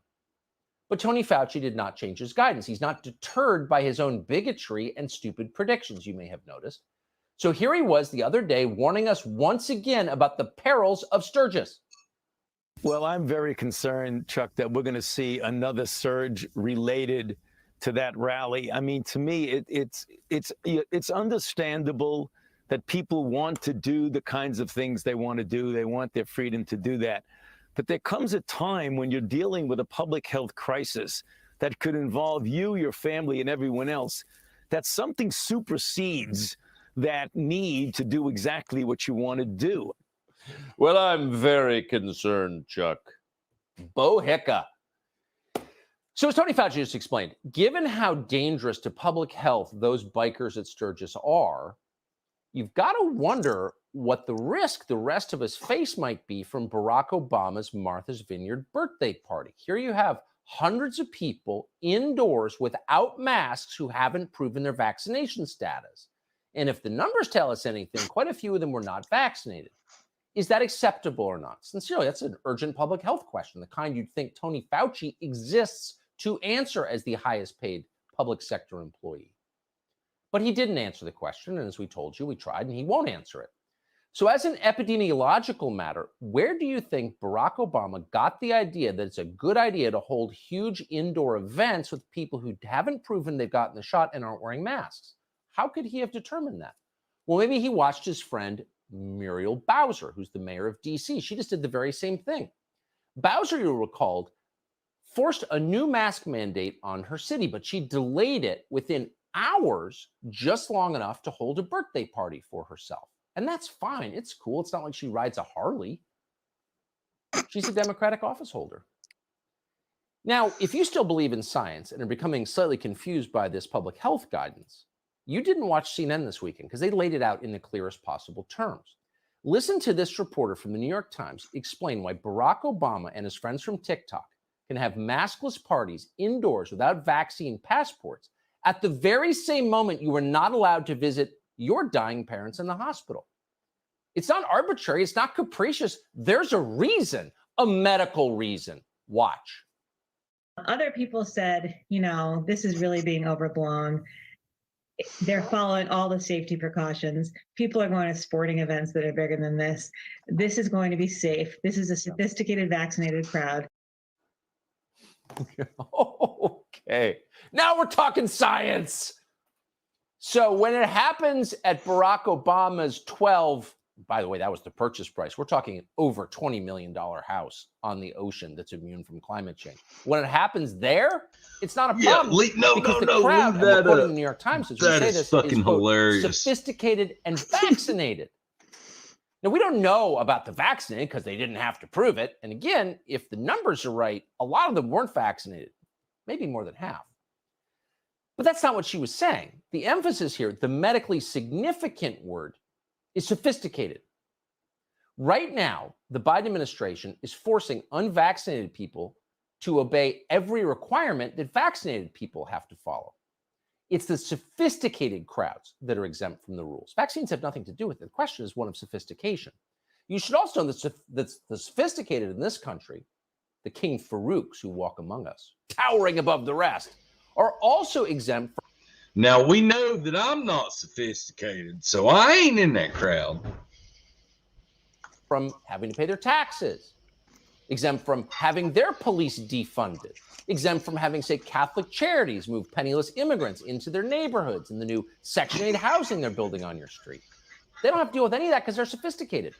Speaker 7: But Tony Fauci did not change his guidance. He's not deterred by his own bigotry and stupid predictions, you may have noticed. So here he was the other day warning us once again about the perils of Sturgis.
Speaker 10: Well, I'm very concerned, Chuck, that we're going to see another surge related to that rally. I mean, to me, it's understandable that people want to do the kinds of things they want to do. They want their freedom to do that. But there comes a time when you're dealing with a public health crisis that could involve you, your family, and everyone else, that something supersedes that need to do exactly what you want to do.
Speaker 7: Well, I'm very concerned, Chuck. Bo Hicka. So as Tony Fauci just explained, given how dangerous to public health those bikers at Sturgis are, you've got to wonder what the risk the rest of us face might be from Barack Obama's Martha's Vineyard birthday party. Here you have hundreds of people indoors without masks who haven't proven their vaccination status. And if the numbers tell us anything, quite a few of them were not vaccinated. Is that acceptable or not? Sincerely, that's an urgent public health question, the kind you'd think Tony Fauci exists to answer as the highest paid public sector employee. But he didn't answer the question, and as we told you, we tried, and he won't answer it. So as an epidemiological matter, where do you think Barack Obama got the idea that it's a good idea to hold huge indoor events with people who haven't proven they've gotten the shot and aren't wearing masks? How could he have determined that? Well, maybe he watched his friend Muriel Bowser, who's the mayor of D.C. She just did the very same thing. Bowser, you'll recall, forced a new mask mandate on her city, but she delayed it within hours, just long enough to hold a birthday party for herself. And that's fine. It's cool. It's not like she rides a Harley. She's a Democratic office holder. Now, if you still believe in science and are becoming slightly confused by this public health guidance, you didn't watch CNN this weekend because they laid it out in the clearest possible terms. Listen to this reporter from the New York Times explain why Barack Obama and his friends from TikTok can have maskless parties indoors without vaccine passports at the very same moment you were not allowed to visit your dying parents in the hospital. It's not arbitrary. It's not capricious. There's a reason, a medical reason. Watch.
Speaker 17: Other people said, this is really being overblown. They're following all the safety precautions. People are going to sporting events that are bigger than this. This is going to be safe. This is a sophisticated, vaccinated crowd.
Speaker 7: Okay. Now we're talking science. So when it happens at Barack Obama's 12, by the way, that was the purchase price. We're talking an over $20 million house on the ocean that's immune from climate change. When it happens there, it's not a problem. Because the crowd, and we're quoting the New York Times, as we say this,
Speaker 4: fucking
Speaker 7: is, quote,
Speaker 4: hilarious.
Speaker 7: sophisticated and vaccinated. Now, we don't know about the vaccinated because they didn't have to prove it. And again, if the numbers are right, a lot of them weren't vaccinated, maybe more than half. But that's not what she was saying. The emphasis here, the medically significant word, is sophisticated. Right now, the Biden administration is forcing unvaccinated people to obey every requirement that vaccinated people have to follow. It's the sophisticated crowds that are exempt from the rules. Vaccines have nothing to do with it. The question is one of sophistication. You should also know that the sophisticated in this country, the King Farouks who walk among us, towering above the rest, are also exempt from.
Speaker 4: Now, we know that I'm not sophisticated, so I ain't in that crowd.
Speaker 7: From having to pay their taxes, exempt from having their police defunded, exempt from having, say, Catholic charities move penniless immigrants into their neighborhoods in the new Section 8 housing they're building on your street. They don't have to deal with any of that because they're sophisticated.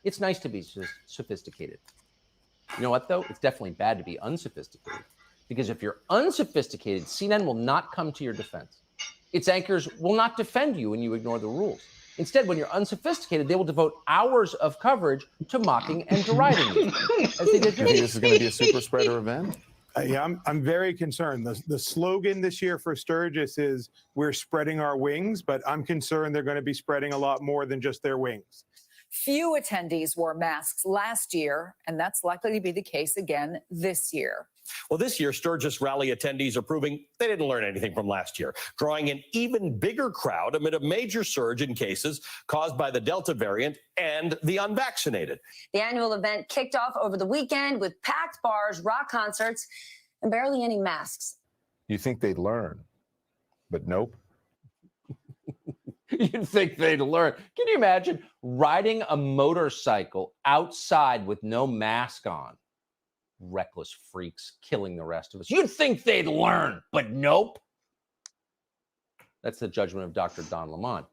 Speaker 7: It's nice to be sophisticated. You know what, though? It's definitely bad to be unsophisticated. Because if you're unsophisticated, CNN will not come to your defense. Its anchors will not defend you when you ignore the rules. Instead, when you're unsophisticated, they will devote hours of coverage to mocking and deriding you. As they did
Speaker 5: You think this is going to be a super spreader event?
Speaker 11: Yeah, I'm very concerned. The slogan this year for Sturgis is "We're spreading our wings," but I'm concerned they're going to be spreading a lot more than just their wings.
Speaker 23: Few attendees wore masks last year, and that's likely to be the case again this year.
Speaker 24: Well, this year, Sturgis rally attendees are proving they didn't learn anything from last year, drawing an even bigger crowd amid a major surge in cases caused by the Delta variant and the unvaccinated.
Speaker 25: The annual event kicked off over the weekend with packed bars, rock concerts, and barely any masks.
Speaker 5: You think they'd learn, but nope.
Speaker 7: You'd think they'd learn. Can you imagine riding a motorcycle outside with no mask on? Reckless freaks killing the rest of us. You'd think they'd learn, but nope. That's the judgment of Dr. Don Lemon.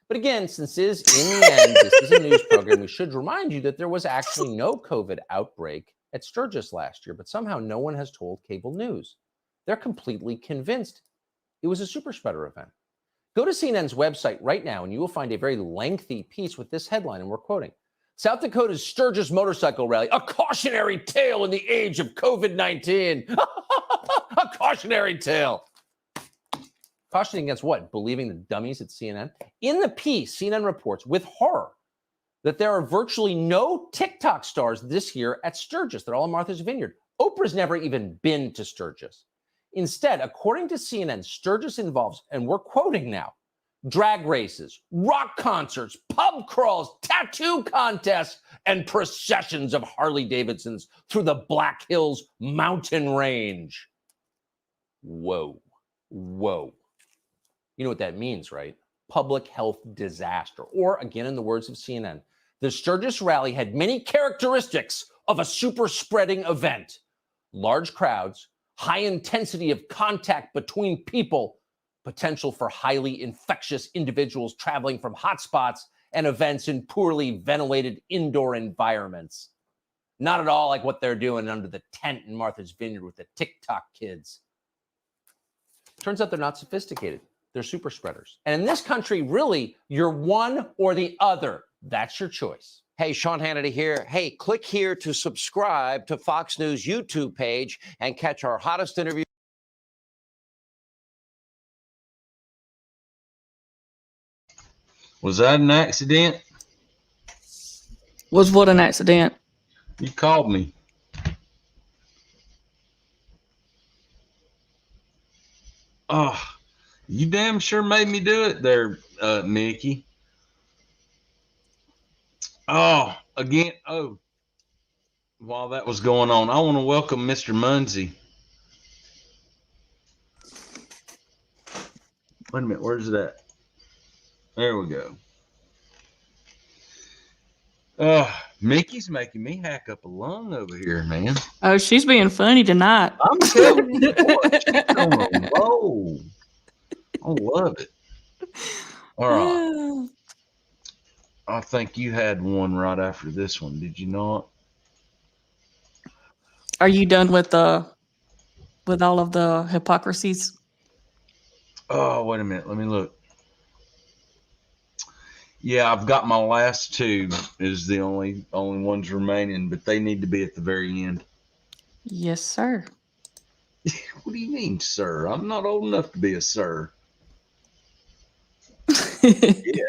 Speaker 7: But again, since in the end, this is a news program, we should remind you that there was actually no COVID outbreak at Sturgis last year, but somehow no one has told cable news. They're completely convinced it was a super spreader event. Go to CNN's website right now, and you will find a very lengthy piece with this headline, and we're quoting. South Dakota's Sturgis motorcycle rally, a cautionary tale in the age of COVID-19. A cautionary tale. Cautioning against what? Believing the dummies at CNN? In the piece, CNN reports with horror that there are virtually no TikTok stars this year at Sturgis. They're all in Martha's Vineyard. Oprah's never even been to Sturgis. Instead, according to CNN, Sturgis involves, and we're quoting now, drag races, rock concerts, pub crawls, tattoo contests, and processions of Harley-Davidsons through the Black Hills mountain range. Whoa. Whoa. You know what that means, right? Public health disaster. Or, again, in the words of CNN, the Sturgis rally had many characteristics of a super spreading event. Large crowds, high intensity of contact between people, potential for highly infectious individuals traveling from hotspots and events in poorly ventilated indoor environments. Not at all like what they're doing under the tent in Martha's Vineyard with the TikTok kids. Turns out they're not sophisticated. They're super spreaders. And in this country, really, you're one or the other. That's your choice.
Speaker 26: Hey, Sean Hannity here. Hey, click here to subscribe to Fox News YouTube page and catch our hottest interview.
Speaker 4: Was that an accident?
Speaker 3: Was what an accident?
Speaker 4: You called me. Oh, you damn sure made me do it there, Nikki. Oh, again. Oh, while that was going on, I want to welcome Mr. Munsey. Wait a minute. Where's it at? There we go. Oh, Mickey's making me hack up a lung over here, man.
Speaker 3: Oh, she's being funny tonight.
Speaker 4: I'm telling you what, she's on a roll. I love it. All right. I think you had one right after this one, did you not?
Speaker 3: Are you done with all of the hypocrisies?
Speaker 4: Oh, wait a minute. Let me look. Yeah, I've got my last two is the only ones remaining, but they need to be at the very end.
Speaker 3: Yes, sir.
Speaker 4: What do you mean, sir? I'm not old enough to be a sir. Yeah.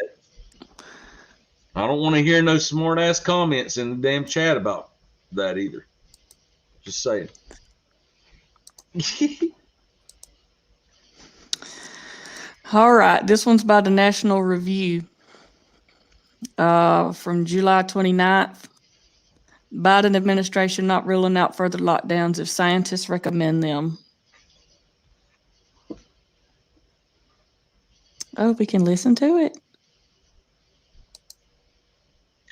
Speaker 4: I don't want to hear no smart ass comments in the damn chat about that either. Just saying.
Speaker 3: All right. This one's by the National Review from July 29th. Biden administration not ruling out further lockdowns if scientists recommend them. Oh, we can listen to it?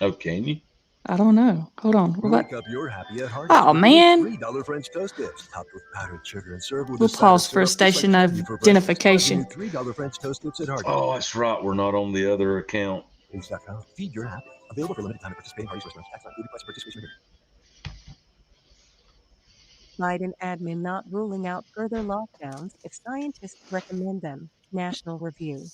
Speaker 4: Oh, can you?
Speaker 3: I don't know. Hold on.
Speaker 1: Wake up your happy at heart.
Speaker 3: Oh, man.
Speaker 1: $3 French toast tips topped with powdered sugar and served with
Speaker 3: We'll
Speaker 1: a side
Speaker 3: pause
Speaker 1: of
Speaker 3: for a
Speaker 1: syrup, just
Speaker 3: station
Speaker 1: like
Speaker 3: of
Speaker 1: candy for breakfast.
Speaker 3: identification.
Speaker 1: Buy the new $3 French toast tips at Hardee's.
Speaker 4: Oh, that's right. We're not on the other account.
Speaker 1: Hardee's.com. Feed your happy. Available for limited time at participating Hardee's restaurants. Tax not included. Price of participation
Speaker 8: Biden admin not ruling out further lockdowns if scientists recommend them. National Review.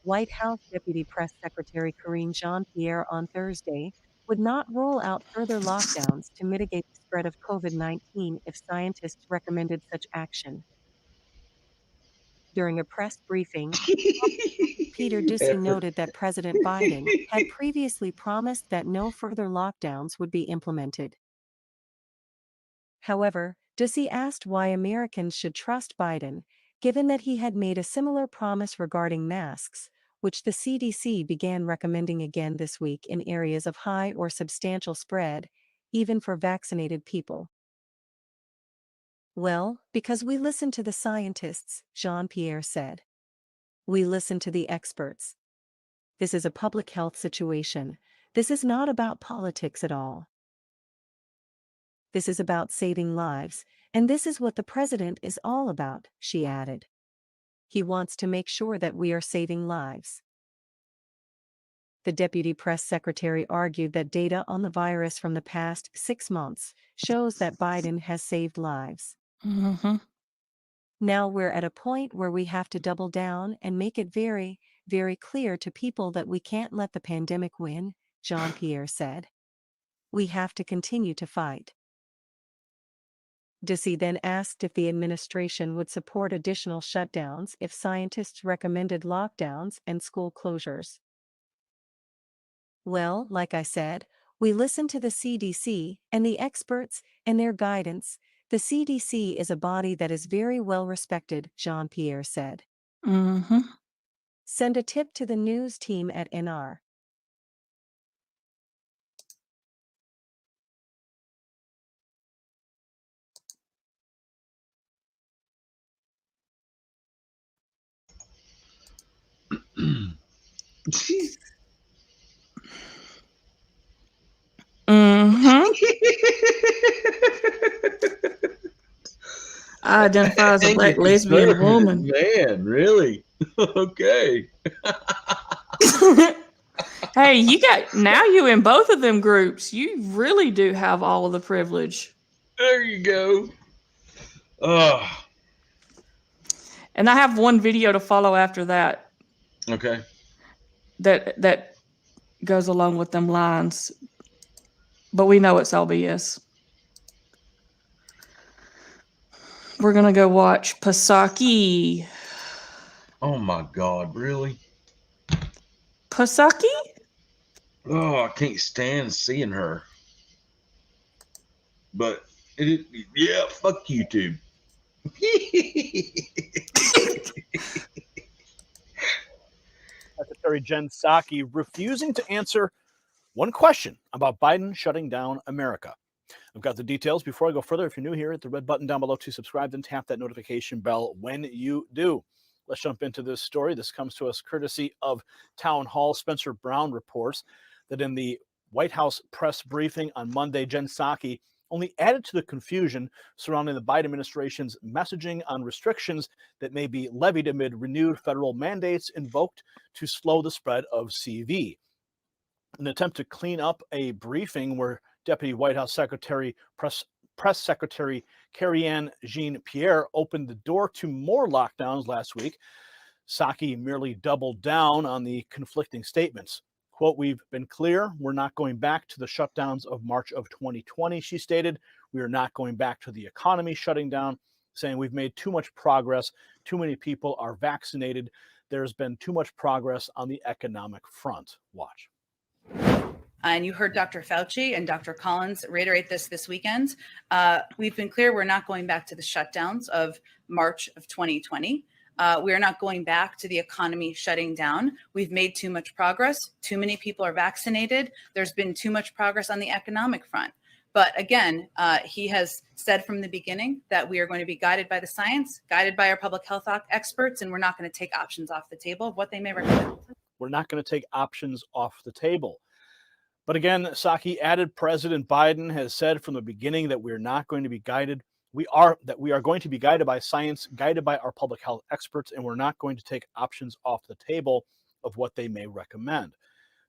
Speaker 8: White House Deputy Press Secretary Karine Jean-Pierre on Thursday would not rule out further lockdowns to mitigate the spread of COVID-19 if scientists recommended such action. During a press briefing, Peter Doocy noted that President Biden had previously promised that no further lockdowns would be implemented. However, Doocy asked why Americans should trust Biden, given that he had made a similar promise regarding masks, which the CDC began recommending again this week in areas of high or substantial spread, even for vaccinated people. Well, because we listen to the scientists, Jean-Pierre said. We listen to the experts. This is a public health situation. This is not about politics at all. This is about saving lives, and this is what the president is all about, she added. He wants to make sure that we are saving lives. The deputy press secretary argued that data on the virus from the past 6 months shows that Biden has saved lives.
Speaker 3: Mm-hmm.
Speaker 8: Now we're at a point where we have to double down and make it very, very clear to people that we can't let the pandemic win, Jean-Pierre said. We have to continue to fight. Doocy then asked if the administration would support additional shutdowns if scientists recommended lockdowns and school closures. Well, like I said, we listen to the CDC and the experts and their guidance. The CDC is a body that is very well respected, Jean-Pierre said.
Speaker 3: Mm-hmm.
Speaker 8: Send a tip to the news team at NR.
Speaker 3: Mm-hmm. I identify as a black lesbian woman.
Speaker 4: Man, really? Okay.
Speaker 3: Hey, you in both of them groups. You really do have all of the privilege.
Speaker 4: There you go.
Speaker 3: And I have one video to follow after that.
Speaker 4: Okay.
Speaker 3: That goes along with them lines. But we know it's all BS. We're going to go watch Psaki.
Speaker 4: Oh my God, really?
Speaker 3: Psaki?
Speaker 4: Oh, I can't stand seeing her. But, yeah, fuck YouTube.
Speaker 12: Secretary Jen Psaki refusing to answer one question about Biden shutting down America. I've got the details. Before I go further, if you're new here, hit the red button down below to subscribe, then tap that notification bell when you do. Let's jump into this story. This comes to us courtesy of Town Hall. Spencer Brown reports that in the White House press briefing on Monday, Jen Psaki only added to the confusion surrounding the Biden administration's messaging on restrictions that may be levied amid renewed federal mandates invoked to slow the spread of CV. An attempt to clean up a briefing where Deputy White House Secretary, Press Secretary Carrie Jean-Pierre opened the door to more lockdowns last week. Psaki merely doubled down on the conflicting statements. Quote, "We've been clear, we're not going back to the shutdowns of March of 2020, she stated. We are not going back to the economy shutting down, saying we've made too much progress. Too many people are vaccinated. There's been too much progress on the economic front." Watch.
Speaker 13: And you heard Dr. Fauci and Dr. Collins reiterate this weekend. We've been clear we're not going back to the shutdowns of March of 2020. We are not going back to the economy shutting down. We've made too much progress. Too many people are vaccinated. There's been too much progress on the economic front. But again, he has said from the beginning that we are going to be guided by the science, guided by our public health experts, and we're not going to take options off the table of what they may recommend.
Speaker 12: We're not going to take options off the table. But again, Psaki added, President Biden has said from the beginning that we're not going to be guided. We are going to be guided by science, guided by our public health experts, and we're not going to take options off the table of what they may recommend.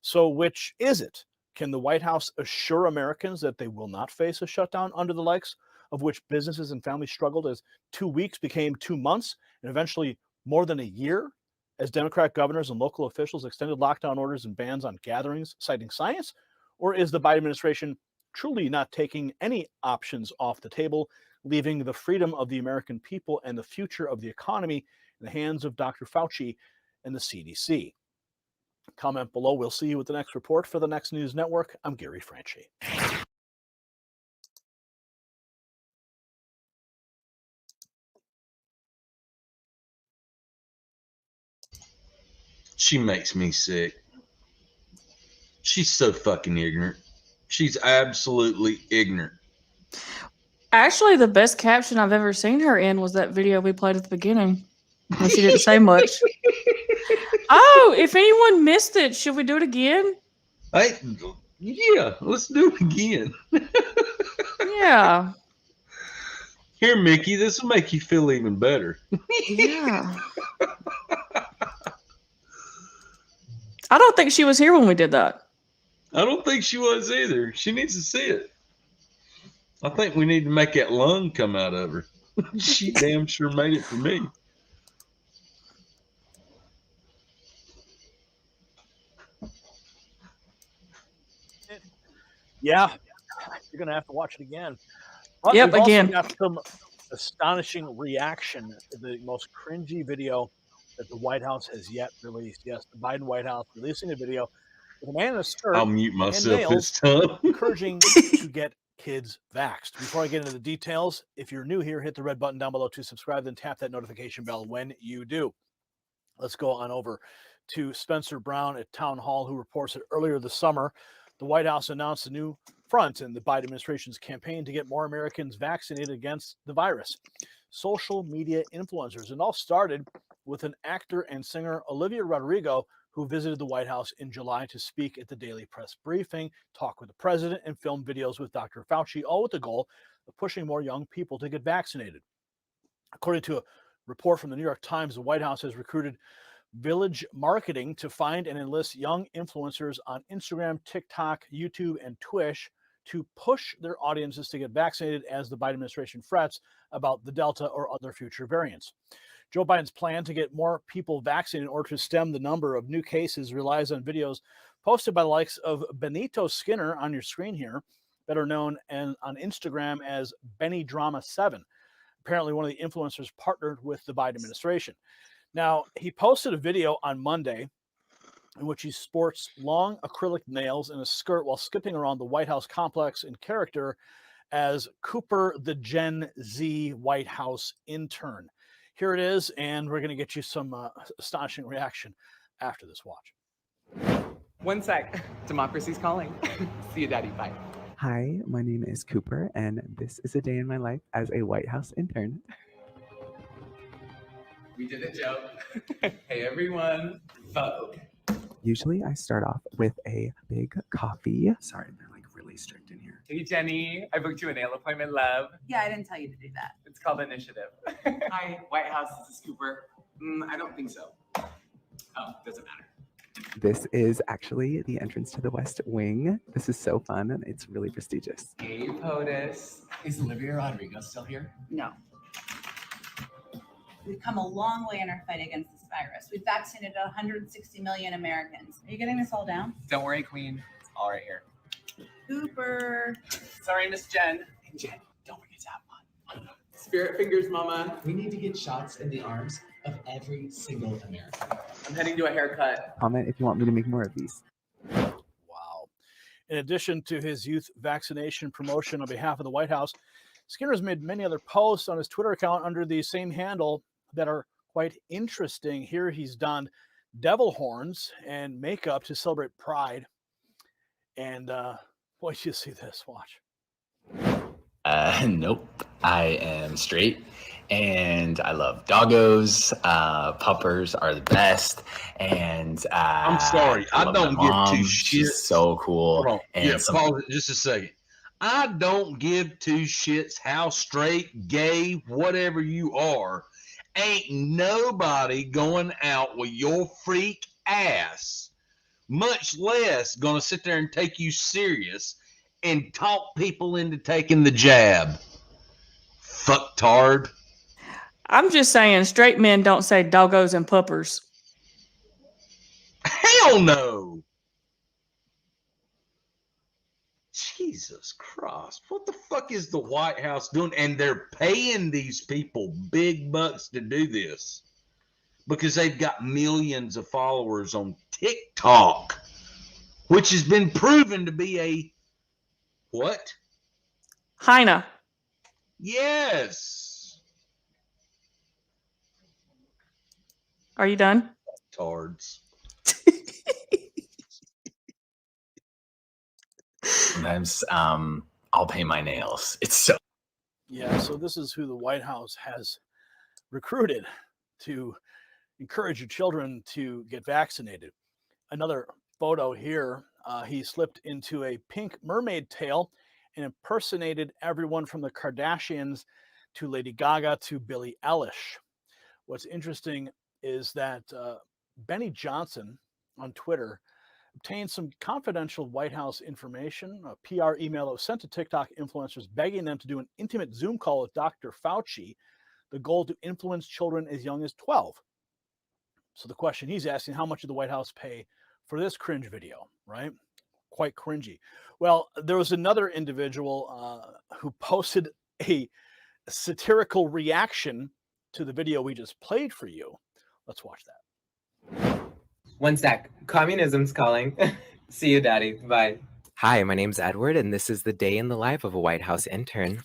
Speaker 12: So which is it? Can the White House assure Americans that they will not face a shutdown under the likes of which businesses and families struggled as 2 weeks became 2 months and eventually more than a year as Democrat governors and local officials extended lockdown orders and bans on gatherings citing science? Or is the Biden administration truly not taking any options off the table, leaving the freedom of the American people and the future of the economy in the hands of Dr. Fauci and the CDC? Comment below. We'll see you with the next report. For the Next News Network, I'm Gary Franchi.
Speaker 4: She makes me sick. She's so fucking ignorant. She's absolutely ignorant.
Speaker 3: Actually, the best caption I've ever seen her in was that video we played at the beginning when she didn't say much. Oh, if anyone missed it, should we do it again?
Speaker 4: Yeah, let's do it again.
Speaker 3: Yeah.
Speaker 4: Here, Mickey, this will make you feel even better.
Speaker 3: Yeah. I don't think she was here when we did that.
Speaker 4: I don't think she was either. She needs to see it. I think we need to make that lung come out of her. She damn sure made it for me.
Speaker 12: Yeah, you're going to have to watch it again. But
Speaker 3: Yep,
Speaker 12: we've also
Speaker 3: again.
Speaker 12: got some astonishing reaction to the most cringy video that the White House has yet released. Yes, the Biden White House releasing a video with a man in a skirt
Speaker 4: I'll mute
Speaker 12: and
Speaker 4: myself
Speaker 12: nails
Speaker 4: this time.
Speaker 12: encouraging to get kids vaxxed. Before I get into the details, if you're new here, hit the red button down below to subscribe, then tap that notification bell when you do. Let's go on over to Spencer Brown at Town Hall, who reports that earlier this summer, the White House announced a new front in the Biden administration's campaign to get more Americans vaccinated against the virus. Social media influencers. It all started with an actor and singer, Olivia Rodrigo, who visited the White House in July to speak at the daily press briefing, talk with the president, and film videos with Dr. Fauci, all with the goal of pushing more young people to get vaccinated. According to a report from the New York Times, the White House has recruited Village Marketing to find and enlist young influencers on Instagram, TikTok, YouTube, and Twitch to push their audiences to get vaccinated as the Biden administration frets about the Delta or other future variants. Joe Biden's plan to get more people vaccinated in order to stem the number of new cases relies on videos posted by the likes of Benito Skinner on your screen here, better known on Instagram as Benny Drama 7. Apparently, one of the influencers partnered with the Biden administration. Now, he posted a video on Monday in which he sports long acrylic nails and a skirt while skipping around the White House complex in character as Cooper, the Gen Z White House intern. Here it is, and we're going to get you some astonishing reaction after this. Watch.
Speaker 14: One sec. Democracy's calling. See you, Daddy. Bye.
Speaker 15: Hi, my name is Cooper, and this is a day in my life as a White House intern.
Speaker 14: We did a joke. Hey, everyone. Vogue.
Speaker 15: Usually I start off with a big coffee. Sorry, they're like really strict in here.
Speaker 14: Hey, Jenny. I booked you a nail appointment, love.
Speaker 13: Yeah, I didn't tell you to do that.
Speaker 14: It's called Initiative. Hi, White House. This is Cooper. I don't think so. Oh, doesn't matter.
Speaker 15: This is actually the entrance to the West Wing. This is so fun, and it's really prestigious.
Speaker 14: Hey, POTUS. Is Olivia Rodrigo still here?
Speaker 13: No. We've come a long way in our fight against this virus. We've vaccinated 160 million Americans. Are you getting this all down?
Speaker 14: Don't worry, Queen. It's all right here.
Speaker 13: Cooper.
Speaker 14: Sorry, Miss Jen. And Jen, don't forget to have fun. Spirit fingers, Mama. We need to get shots in the arms of every single American. I'm heading to a haircut.
Speaker 15: Comment if you want me to make more of these.
Speaker 12: Wow. In addition to his youth vaccination promotion on behalf of the White House, Skinner's made many other posts on his Twitter account under the same handle that are quite interesting. Here he's done devil horns and makeup to celebrate Pride. And boy, you see this. Watch.
Speaker 16: Nope. I am straight and I love doggos. Puppers are the best. And
Speaker 4: I'm sorry, I don't give two shits.
Speaker 16: She's so cool.
Speaker 4: Hold on.
Speaker 16: And
Speaker 4: Yeah, pause it just a second. I don't give two shits how straight, gay, whatever you are. Ain't nobody going out with your freak ass, much less gonna sit there and take you serious and talk people into taking the jab. Fucktard.
Speaker 3: I'm just saying, straight men don't say doggos and puppers.
Speaker 4: Hell no. Jesus Christ. What the fuck is the White House doing? And they're paying these people big bucks to do this because they've got millions of followers on TikTok, which has been proven to be a what?
Speaker 3: Hyena.
Speaker 4: Yes.
Speaker 3: Are you done?
Speaker 4: Tards.
Speaker 16: sometimes I'll pay my nails. It's so.
Speaker 12: Yeah, so this is who the White House has recruited to encourage your children to get vaccinated. Another photo here, he slipped into a pink mermaid tail and impersonated everyone from the Kardashians to Lady Gaga to Billie Eilish. What's interesting is that Benny Johnson on Twitter obtained some confidential White House information, a PR email that was sent to TikTok influencers begging them to do an intimate Zoom call with Dr. Fauci, the goal to influence children as young as 12. So the question he's asking, how much did the White House pay for this cringe video, right? Quite cringy. Well, there was another individual who posted a satirical reaction to the video we just played for you. Let's watch that.
Speaker 14: One sec. Communism's calling. See you, Daddy. Bye.
Speaker 18: Hi, my name's Edward, and this is the day in the life of a White House intern.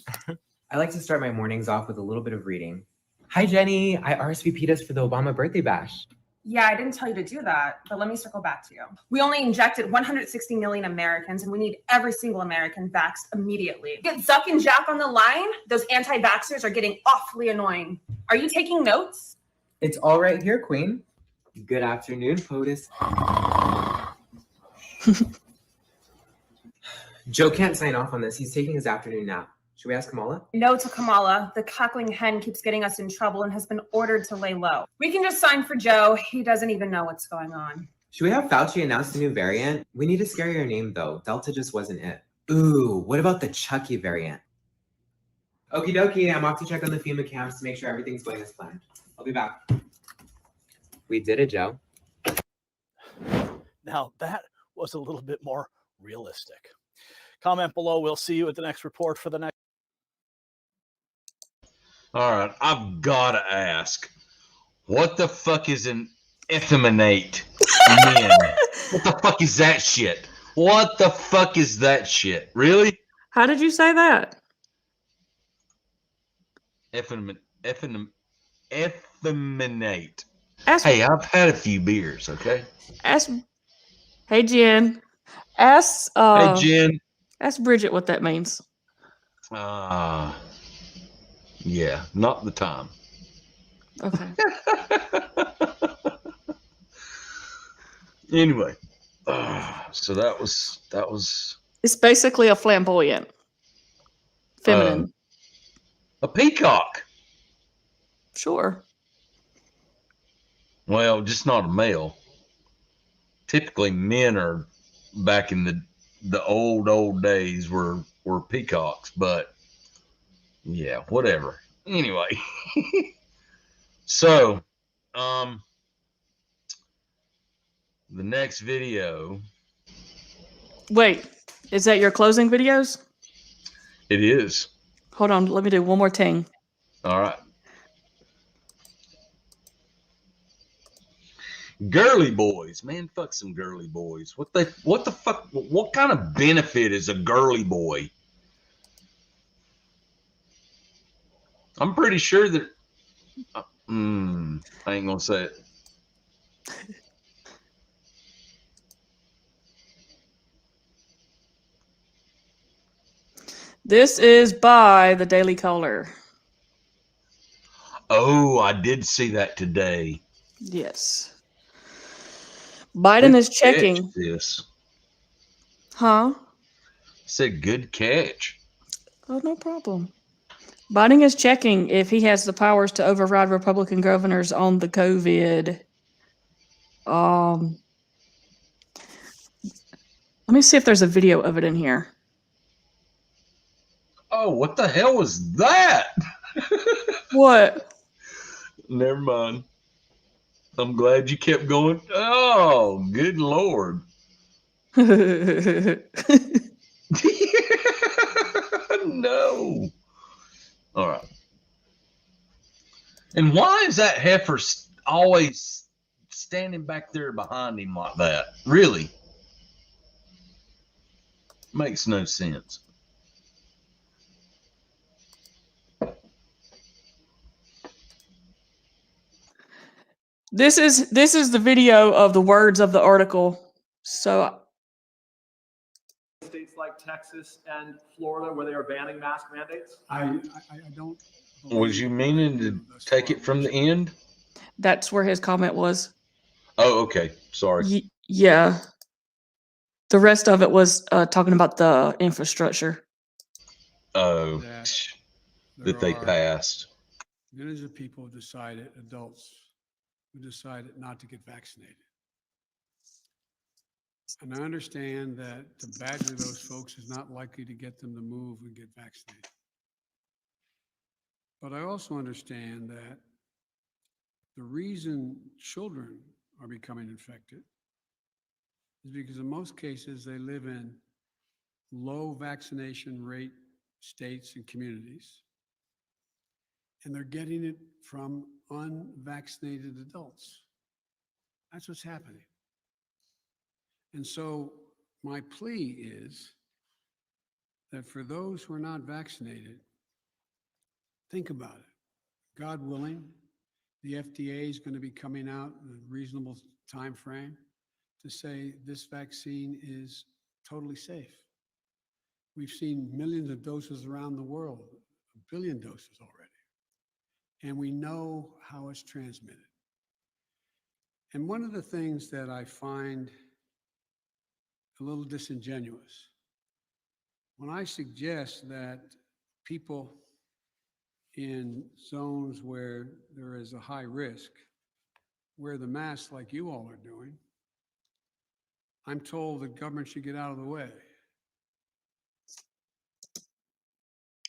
Speaker 14: I like to start my mornings off with a little bit of reading. Hi, Jenny. I RSVP'd us for the Obama birthday bash.
Speaker 21: Yeah, I didn't tell you to do that, but let me circle back to you. We only injected 160 million Americans, and we need every single American vaxxed immediately. Get Zuck and Jack on the line. Those anti-vaxxers are getting awfully annoying. Are you taking notes?
Speaker 14: It's all right here, Queen. Good afternoon, POTUS. Joe can't sign off on this. He's taking his afternoon nap. Should we ask Kamala?
Speaker 21: No to Kamala. The cackling hen keeps getting us in trouble and has been ordered to lay low. We can just sign for Joe. He doesn't even know what's going on.
Speaker 14: Should we have Fauci announce the new variant? We need a scarier name, though. Delta just wasn't it. Ooh, what about the Chucky variant? Okie dokie, I'm off to check on the FEMA camps to make sure everything's going as planned. I'll be back. We did it, Joe.
Speaker 12: Now, that was a little bit more realistic. Comment below. We'll see you at the next report for the next.
Speaker 4: All right, I've got to ask, what the fuck is an effeminate men? What the fuck is that shit? What the fuck is that shit? Really?
Speaker 3: How did you say that?
Speaker 4: Effeminate.
Speaker 3: Ask,
Speaker 4: Hey, I've had a few beers, okay?
Speaker 3: ask, hey, Jen. Ask,
Speaker 4: Hey, Jen.
Speaker 3: ask Bridget what that means.
Speaker 4: Yeah, not the time.
Speaker 3: Okay.
Speaker 4: Anyway, so that was
Speaker 3: It's basically a flamboyant, feminine.
Speaker 4: a peacock.
Speaker 3: Sure.
Speaker 4: Well, just not a male. Typically, men are back in the old days were peacocks, but yeah, whatever. Anyway, so the next video.
Speaker 3: Wait, is that your closing videos?
Speaker 4: It is.
Speaker 3: Hold on, let me do one more thing.
Speaker 4: All right. Girly boys, man, fuck some girly boys. What the fuck? What kind of benefit is a girly boy? I'm pretty sure that. I ain't gonna say it.
Speaker 3: This is by the Daily Caller.
Speaker 4: Oh, I did see that today.
Speaker 3: Yes. Biden is checking.
Speaker 4: This.
Speaker 3: Huh?
Speaker 4: Said good catch.
Speaker 3: Oh, no problem. Biden is checking if he has the powers to override Republican governors on the COVID. Let me see if there's a video of it in here.
Speaker 4: Oh, what the hell was that?
Speaker 3: What?
Speaker 4: Never mind. I'm glad you kept going. Oh, good Lord. No. All right. And why is that heifer always standing back there behind him like that? Really? Makes no sense.
Speaker 3: This is the video of the words of the article. So
Speaker 2: states like Texas and Florida where they are banning mask mandates?
Speaker 6: I don't.
Speaker 4: Was you meaning to take it from the end?
Speaker 3: that's where his comment was.
Speaker 4: Oh, okay. Sorry.
Speaker 3: Yeah. The rest of it was talking about the infrastructure.
Speaker 4: Oh, that they
Speaker 6: are
Speaker 4: passed.
Speaker 6: Millions of people decided, adults who decided not to get vaccinated. And I understand that to badger those folks is not likely to get them to move and get vaccinated. But I also understand that the reason children are becoming infected is because in most cases they live in low vaccination rate states and communities, and they're getting it from unvaccinated adults. That's what's happening. And so my plea is that for those who are not vaccinated, think about it. God willing, the FDA is going to be coming out in a reasonable time frame to say this vaccine is totally safe. We've seen millions of doses around the world, 1 billion doses already, and we know how it's transmitted. And one of the things that I find a little disingenuous, when I suggest that people in zones where there is a high risk wear the mask like you all are doing, I'm told that government should get out of the way.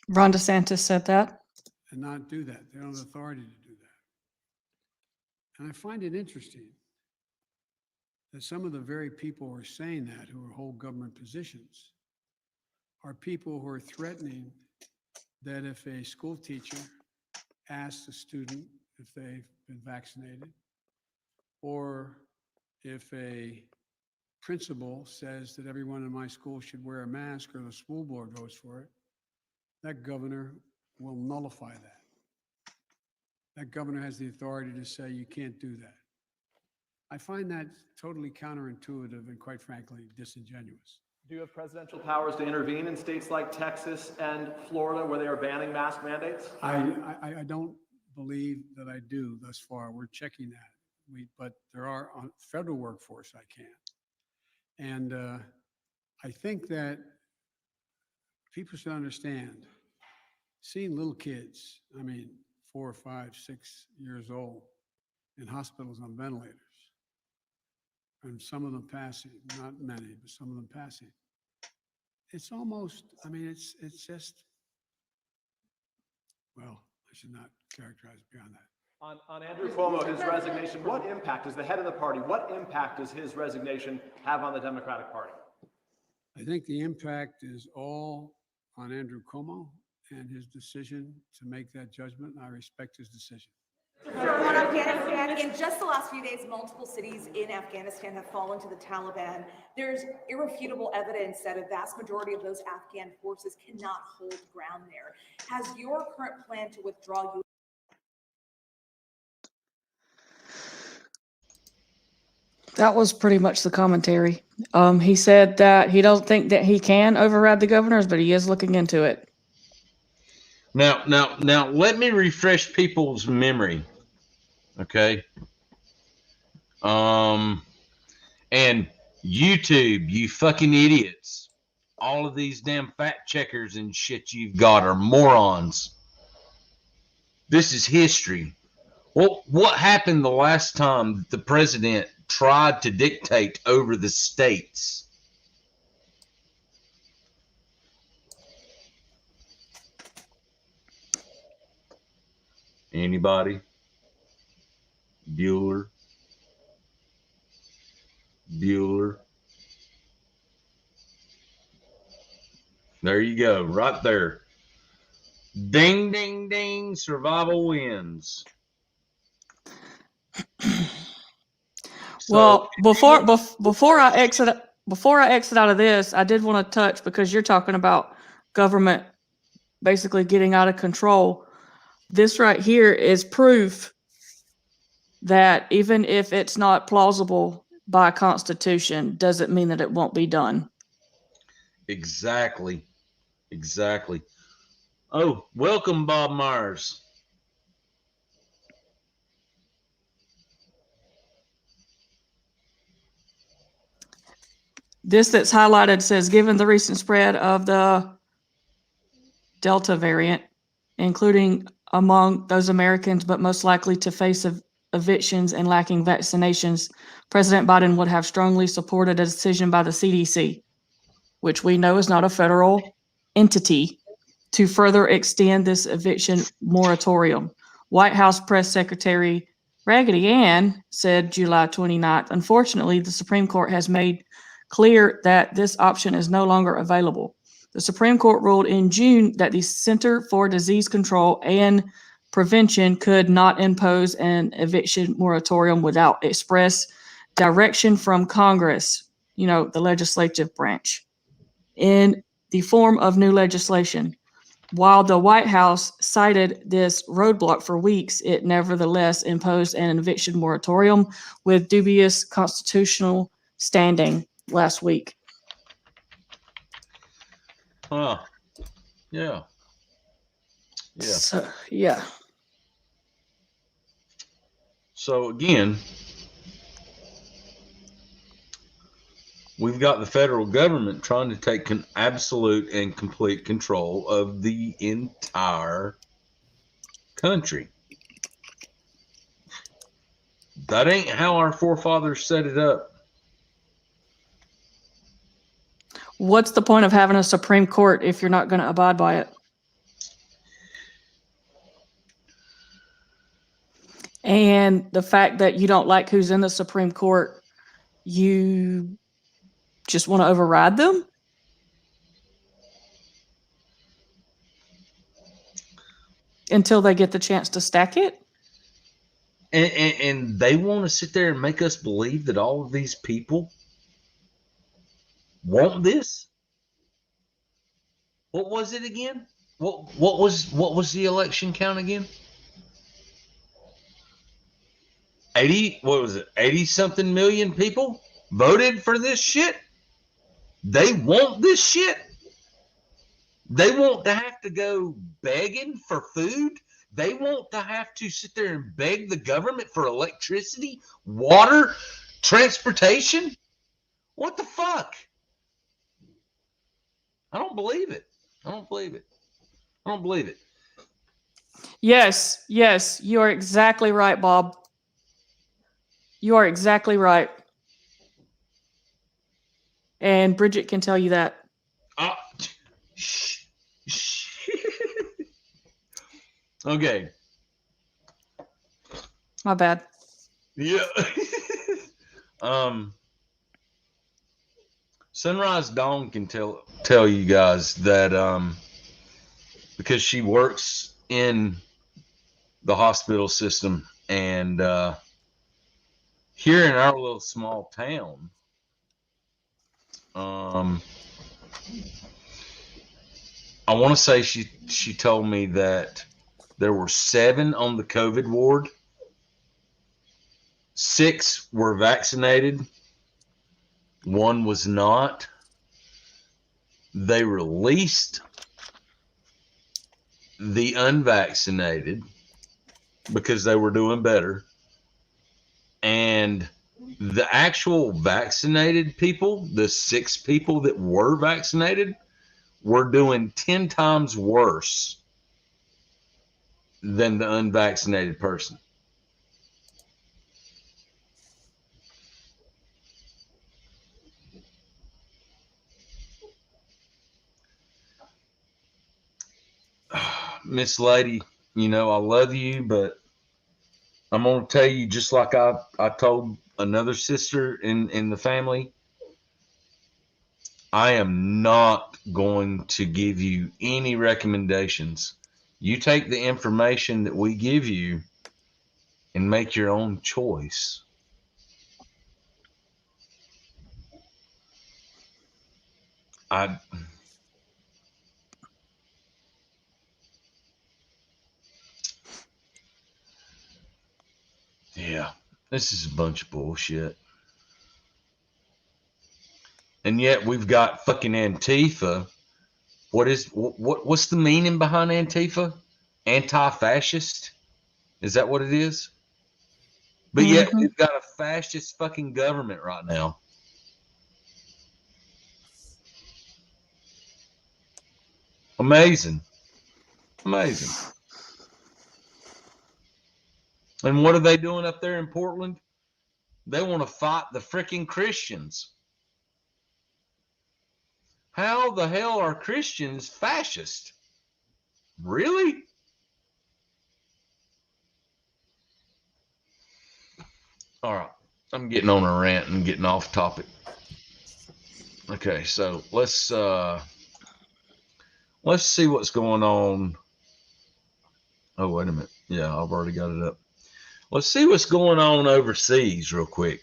Speaker 3: Ron DeSantis said that.
Speaker 6: And not do that. They don't have authority to do that. And I find it interesting that some of the very people who are saying that, who hold government positions, are people who are threatening that if a school teacher asks a student if they've been vaccinated, or if a principal says that everyone in my school should wear a mask, or the school board votes for it, that governor will nullify that. That governor has the authority to say you can't do that. I find that totally counterintuitive and quite frankly disingenuous.
Speaker 2: Do you have presidential powers to intervene in states like Texas and Florida where they are banning mask mandates?
Speaker 6: I don't believe that I do thus far. We're checking that. But there are on federal workforce I can. And I think that people should understand, seeing little kids, I mean, 4, 5, 6 years old in hospitals on ventilators, and some of them passing, not many, but some of them passing. It's almost, I mean, it's just, well, I should not characterize it beyond that.
Speaker 2: On Andrew Cuomo, his resignation, what impact, as the head of the party, what impact does his resignation have on the Democratic Party?
Speaker 6: I think the impact is all on Andrew Cuomo and his decision to make that judgment. I respect his decision.
Speaker 9: On Afghanistan, in just the last few days, multiple cities in Afghanistan have fallen to the Taliban. There's irrefutable evidence that a vast majority of those Afghan forces cannot hold ground there. Has your current plan to withdraw you?
Speaker 3: That was pretty much the commentary. He said that he don't think that he can override the governors, but he is looking into it.
Speaker 4: Now, let me refresh people's memory. Okay. And YouTube, you fucking idiots. All of these damn fact checkers and shit you've got are morons. This is history. Well, what happened the last time the president tried to dictate over the states? Anybody? Bueller? There you go, right there. Ding, ding, ding. Survival wins.
Speaker 3: Well, before I exit out of this, I did want to touch, because you're talking about government basically getting out of control. This right here is proof that even if it's not plausible by Constitution, doesn't mean that it won't be done.
Speaker 4: Exactly. Oh, welcome, Bob Myers.
Speaker 3: This that's highlighted says, given the recent spread of the Delta variant, including among those Americans, but most likely to face evictions and lacking vaccinations, President Biden would have strongly supported a decision by the CDC, which we know is not a federal entity, to further extend this eviction moratorium. White House Press Secretary Raggedy Ann said July 29th, unfortunately, the Supreme Court has made clear that this option is no longer available. The Supreme Court ruled in June that the Center for Disease Control and Prevention could not impose an eviction moratorium without express direction from Congress, the legislative branch, in the form of new legislation. While the White House cited this roadblock for weeks, it nevertheless imposed an eviction moratorium with dubious constitutional standing last week.
Speaker 4: Huh. Yeah. So again, we've got the federal government trying to take absolute and complete control of the entire country. That ain't how our forefathers set it up.
Speaker 3: What's the point of having a Supreme Court if you're not going to abide by it? And the fact that you don't like who's in the Supreme Court, you just want to override them? Until they get the chance to stack it?
Speaker 4: And they want to sit there and make us believe that all of these people want this? What was it again? What was the election count again? what was it? 80 something million people voted for this shit. They want this shit. They want to have to go begging for food. They want to have to sit there and beg the government for electricity, water, transportation. What the fuck? I don't believe it. I don't believe it. I don't believe it.
Speaker 3: Yes, yes, you are exactly right, Bob. You are exactly right. And Bridget can tell you that.
Speaker 4: Okay.
Speaker 3: My bad.
Speaker 4: Yeah. Sunrise Dawn can tell you guys that because she works in the hospital system, and here in our little small town, I want to say she told me that there were 7 on the COVID ward. 6 were vaccinated. 1 was not. They released the unvaccinated because they were doing better. And the actual vaccinated people, the 6 people that were vaccinated, were doing 10 times worse than the unvaccinated person. Miss Lady, you know, I love you, but I'm going to tell you, just like I told another sister in the family, I am not going to give you any recommendations. You take the information that we give you and make your own choice. Yeah, this is a bunch of bullshit. And yet we've got fucking Antifa. What's the meaning behind Antifa? Anti-fascist? Is that what it is? But yet we've got a fascist fucking government right now. Amazing. Amazing. And what are they doing up there in Portland? They want to fight the freaking Christians. How the hell are Christians fascist? Really? All right. I'm getting on a rant and getting off topic. Okay, so let's see what's going on. Oh, wait a minute. Yeah, I've already got it up. Let's see what's going on overseas real quick.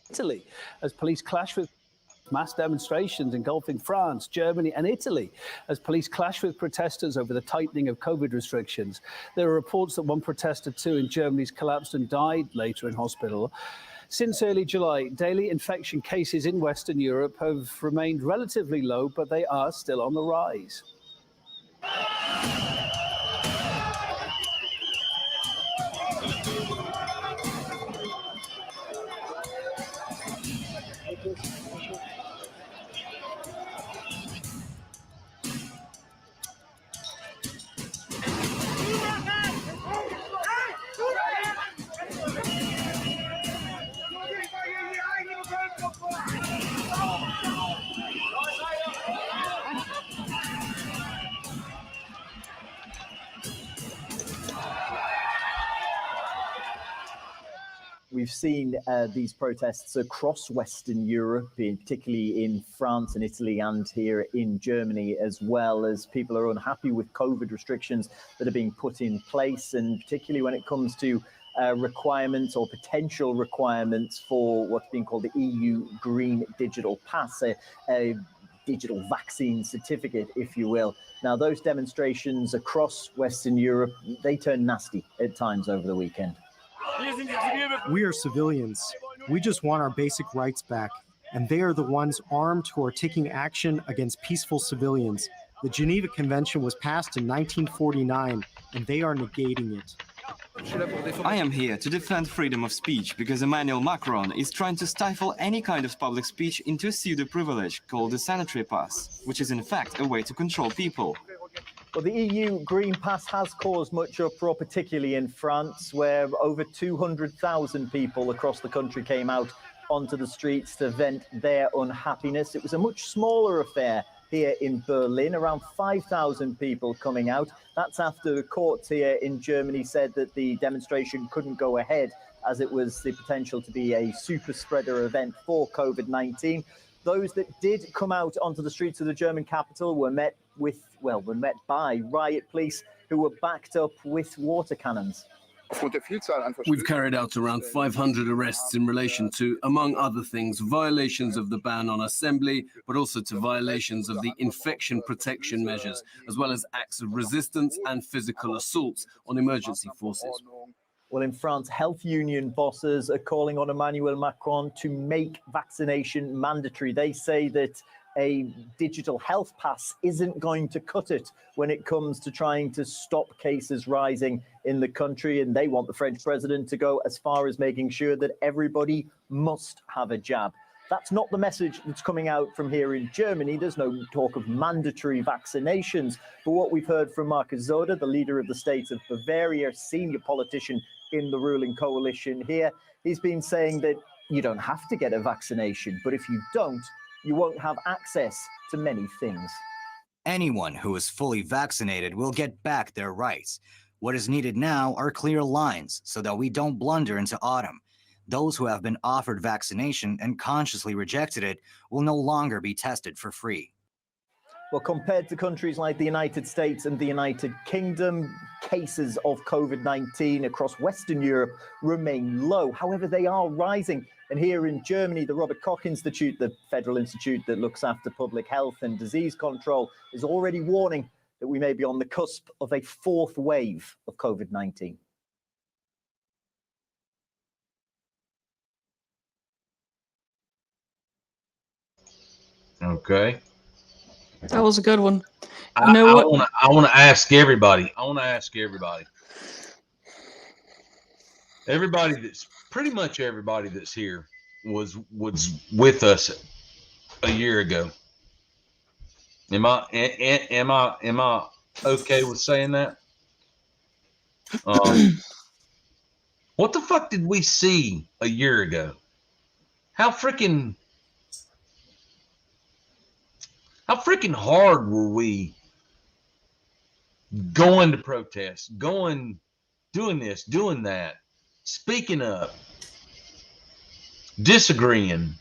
Speaker 10: Italy, as police clash with mass demonstrations engulfing France, Germany, and Italy, as police clash with protesters over the tightening of COVID restrictions. There are reports that one protester, too, in Germany has collapsed and died later in hospital. Since early July, daily infection cases in Western Europe have remained relatively low, but they are still on the rise.
Speaker 11: We've seen these protests across Western Europe, particularly in France and Italy, and here in Germany, as well, as people are unhappy with COVID restrictions that are being put in place, and particularly when it comes to requirements or potential requirements for what's being called the EU Green Digital Pass, a digital vaccine certificate, if you will. Now, those demonstrations across Western Europe, they turn nasty at times over the weekend.
Speaker 17: We are civilians. We just want our basic rights back. And they are the ones armed who are taking action against peaceful civilians. The Geneva Convention was passed in 1949, and they are negating it.
Speaker 19: I am here to defend freedom of speech because Emmanuel Macron is trying to stifle any kind of public speech into a pseudo-privilege called the sanitary pass, which is in fact a way to control people.
Speaker 11: Well, the EU Green Pass has caused much uproar, particularly in France, where over 200,000 people across the country came out onto the streets to vent their unhappiness. It was a much smaller affair here in Berlin, around 5,000 people coming out. That's after the courts here in Germany said that the demonstration couldn't go ahead as it was the potential to be a super spreader event for COVID-19. Those that did come out onto the streets of the German capital were met by riot police who were backed up with water cannons.
Speaker 20: We've carried out around 500 arrests in relation to, among other things, violations of the ban on assembly, but also to violations of the infection protection measures, as well as acts of resistance and physical assaults on emergency forces.
Speaker 11: Well, in France, health union bosses are calling on Emmanuel Macron to make vaccination mandatory. They say that a digital health pass isn't going to cut it when it comes to trying to stop cases rising in the country. And they want the French president to go as far as making sure that everybody must have a jab. That's not the message that's coming out from here in Germany. There's no talk of mandatory vaccinations. But what we've heard from Markus Söder, the leader of the state of Bavaria, senior politician in the ruling coalition here, he's been saying that you don't have to get a vaccination, but if you don't, you won't have access to many things.
Speaker 22: Anyone who is fully vaccinated will get back their rights. What is needed now are clear lines so that we don't blunder into autumn. Those who have been offered vaccination and consciously rejected it will no longer be tested for free.
Speaker 11: Well, compared to countries like the United States and the United Kingdom, cases of COVID-19 across Western Europe remain low. However, they are rising. And here in Germany, the Robert Koch Institute, the federal institute that looks after public health and disease control, is already warning that we may be on the cusp of a fourth wave of COVID-19.
Speaker 4: Okay.
Speaker 3: That was a good one.
Speaker 4: I want to ask everybody. Everybody that's pretty much everybody that's here was with us a year ago. Am I okay with saying that? What the fuck did we see a year ago? How freaking hard were we going to protest, doing this, doing that, speaking up, disagreeing?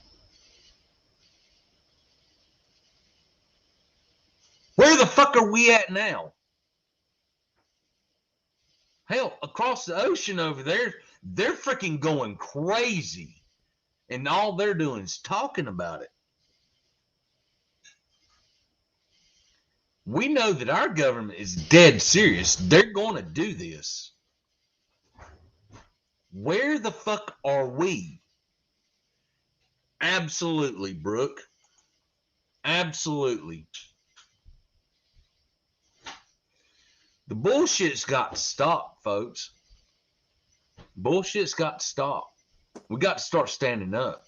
Speaker 4: Where the fuck are we at now? Hell, across the ocean over there, they're freaking going crazy. And all they're doing is talking about it. We know that our government is dead serious. They're going to do this. Where the fuck are we? Absolutely, Brooke. Absolutely. The bullshit's got to stop, folks. Bullshit's got to stop. We got to start standing up.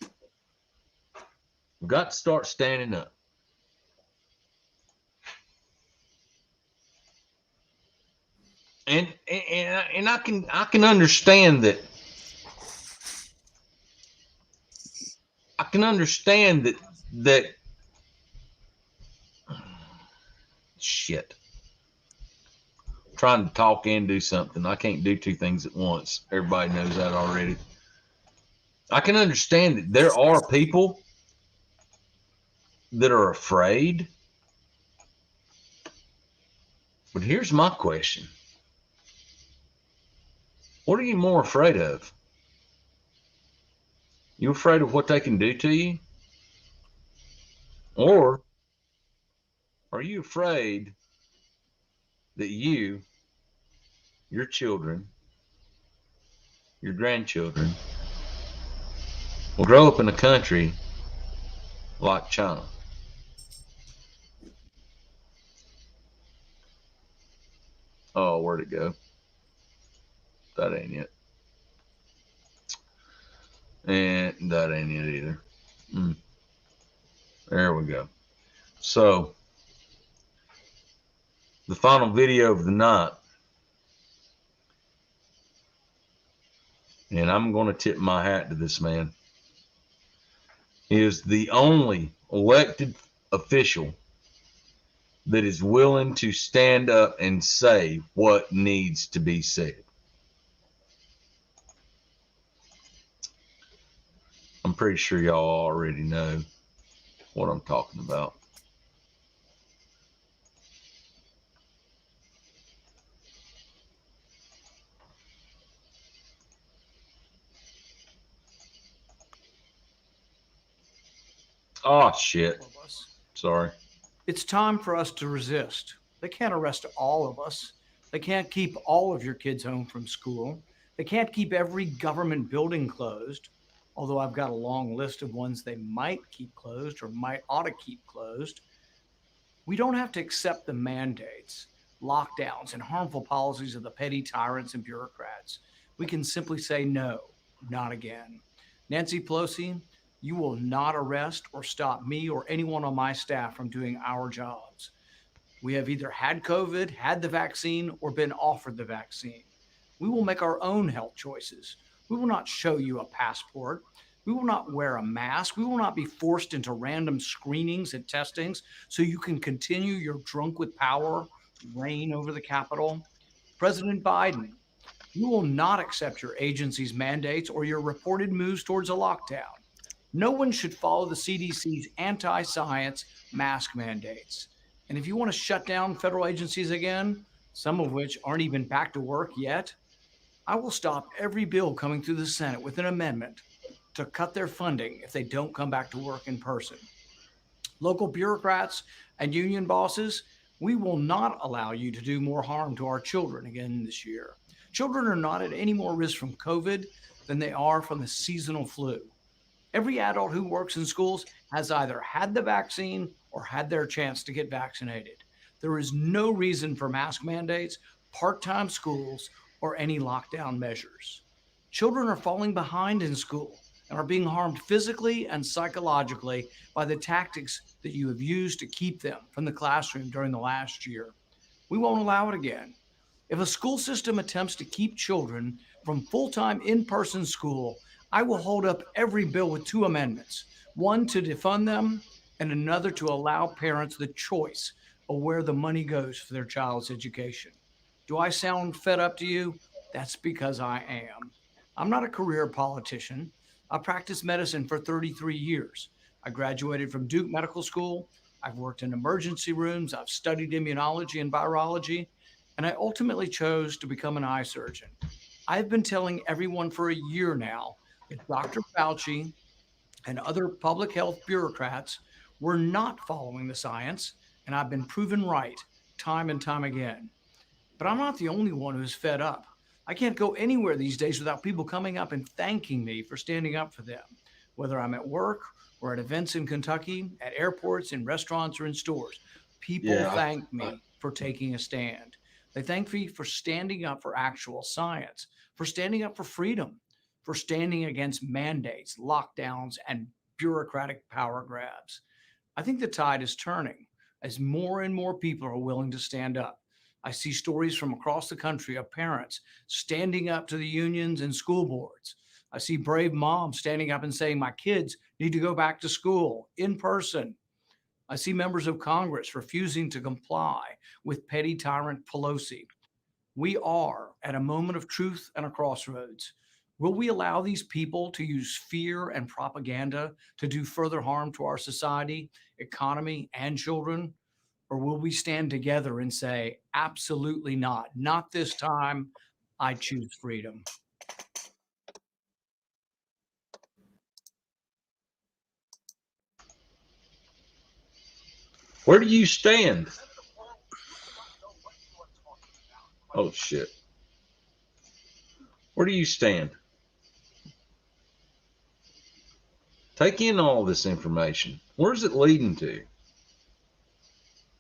Speaker 4: We got to start standing up. And I can understand that. I can understand that shit. I'm trying to talk and do something. I can't do two things at once. Everybody knows that already. I can understand that there are people that are afraid. But here's my question. What are you more afraid of? You afraid of what they can do to you? Or Are you afraid that you, your children, your grandchildren will grow up in a country like China? Oh, where'd it go? That ain't it. And that ain't it either. There we go. So, the final video of the night, and I'm going to tip my hat to this man, is the only elected official that is willing to stand up and say what needs to be said. I'm pretty sure y'all already know what I'm talking about. Oh, shit. Sorry.
Speaker 5: It's time for us to resist. They can't arrest all of us. They can't keep all of your kids home from school. They can't keep every government building closed, although I've got a long list of ones they might keep closed or might ought to keep closed. We don't have to accept the mandates, lockdowns, and harmful policies of the petty tyrants and bureaucrats. We can simply say no, not again. Nancy Pelosi, you will not arrest or stop me or anyone on my staff from doing our jobs. We have either had COVID, had the vaccine, or been offered the vaccine. We will make our own health choices. We will not show you a passport. We will not wear a mask. We will not be forced into random screenings and testings so you can continue your drunk with power reign over the Capitol. President Biden, you will not accept your agency's mandates or your reported moves towards a lockdown. No one should follow the CDC's anti-science mask mandates. And if you want to shut down federal agencies again, some of which aren't even back to work yet, I will stop every bill coming through the Senate with an amendment to cut their funding if they don't come back to work in person. Local bureaucrats and union bosses, we will not allow you to do more harm to our children again this year. Children are not at any more risk from COVID than they are from the seasonal flu. Every adult who works in schools has either had the vaccine or had their chance to get vaccinated. There is no reason for mask mandates, part-time schools, or any lockdown measures. Children are falling behind in school and are being harmed physically and psychologically by the tactics that you have used to keep them from the classroom during the last year. We won't allow it again. If a school system attempts to keep children from full-time in-person school, I will hold up every bill with two amendments, one to defund them and another to allow parents the choice of where the money goes for their child's education. Do I sound fed up to you? That's because I am. I'm not a career politician. I practiced medicine for 33 years. I graduated from Duke Medical School. I've worked in emergency rooms. I've studied immunology and virology, and I ultimately chose to become an eye surgeon. I've been telling everyone for a year now that Dr. Fauci and other public health bureaucrats were not following the science, and I've been proven right time and time again. But I'm not the only one who's fed up. I can't go anywhere these days without people coming up and thanking me for standing up for them, whether I'm at work or at events in Kentucky, at airports, in restaurants, or in stores. People thank me for taking a stand. They thank me for standing up for actual science, for standing up for freedom, for standing against mandates, lockdowns, and bureaucratic power grabs. I think the tide is turning as more and more people are willing to stand up. I see stories from across the country of parents standing up to the unions and school boards. I see brave moms standing up and saying, my kids need to go back to school in person. I see members of Congress refusing to comply with petty tyrant Pelosi. We are at a moment of truth and a crossroads. Will we allow these people to use fear and propaganda to do further harm to our society, economy, and children? Or will we stand together and say, absolutely not, not this time, I choose freedom?
Speaker 4: Where do you stand? Oh, shit. Where do you stand? Take in all this information. Where's it leading to?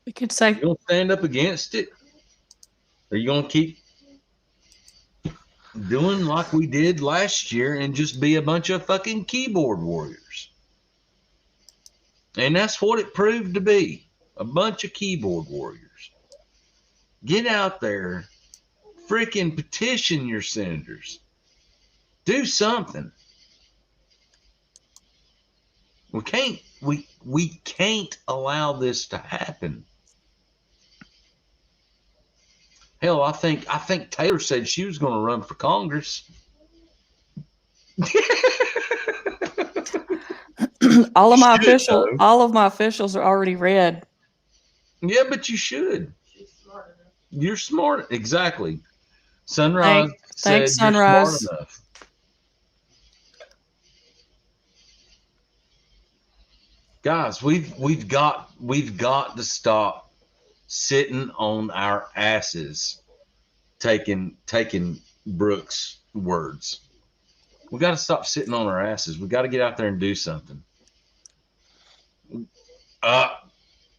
Speaker 3: We could say,
Speaker 4: you going to stand up against it? Or you going to keep doing like we did last year and just be a bunch of fucking keyboard warriors? And that's what it proved to be. A bunch of keyboard warriors. Get out there, freaking petition your senators. Do something. We can't allow this to happen. Hell, I think Taylor said she was going to run for Congress.
Speaker 3: all of my officials are already red.
Speaker 4: Yeah, but you should. You're smart. Exactly. Sunrise said
Speaker 3: Thanks,
Speaker 4: you're
Speaker 3: Sunrise.
Speaker 4: smart enough. Guys, we've got to stop sitting on our asses taking Brooks' words. We got to stop sitting on our asses. We got to get out there and do something.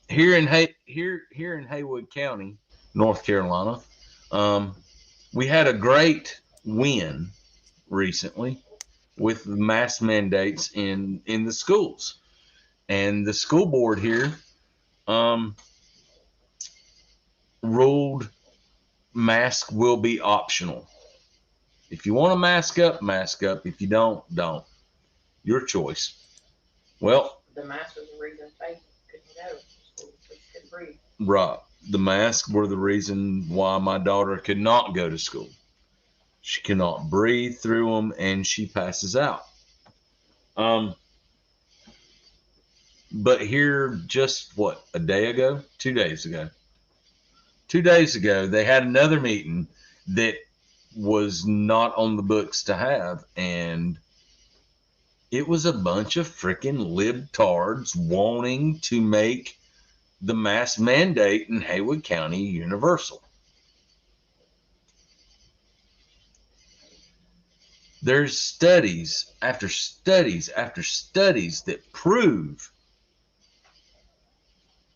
Speaker 4: Here in Haywood County, North Carolina, we had a great win recently with the mask mandates in the schools. And the school board here ruled mask will be optional. If you want to mask up, mask up. If you don't, don't. Your choice. Well,
Speaker 1: The mask was the reason they couldn't go. They couldn't breathe.
Speaker 4: right. The masks were the reason why my daughter could not go to school. She cannot breathe through them and she passes out. But here, just what, a day ago, 2 days ago, 2 days ago, they had another meeting that was not on the books to have. And it was a bunch of freaking libtards wanting to make the mask mandate in Haywood County universal. There's studies after studies after studies that prove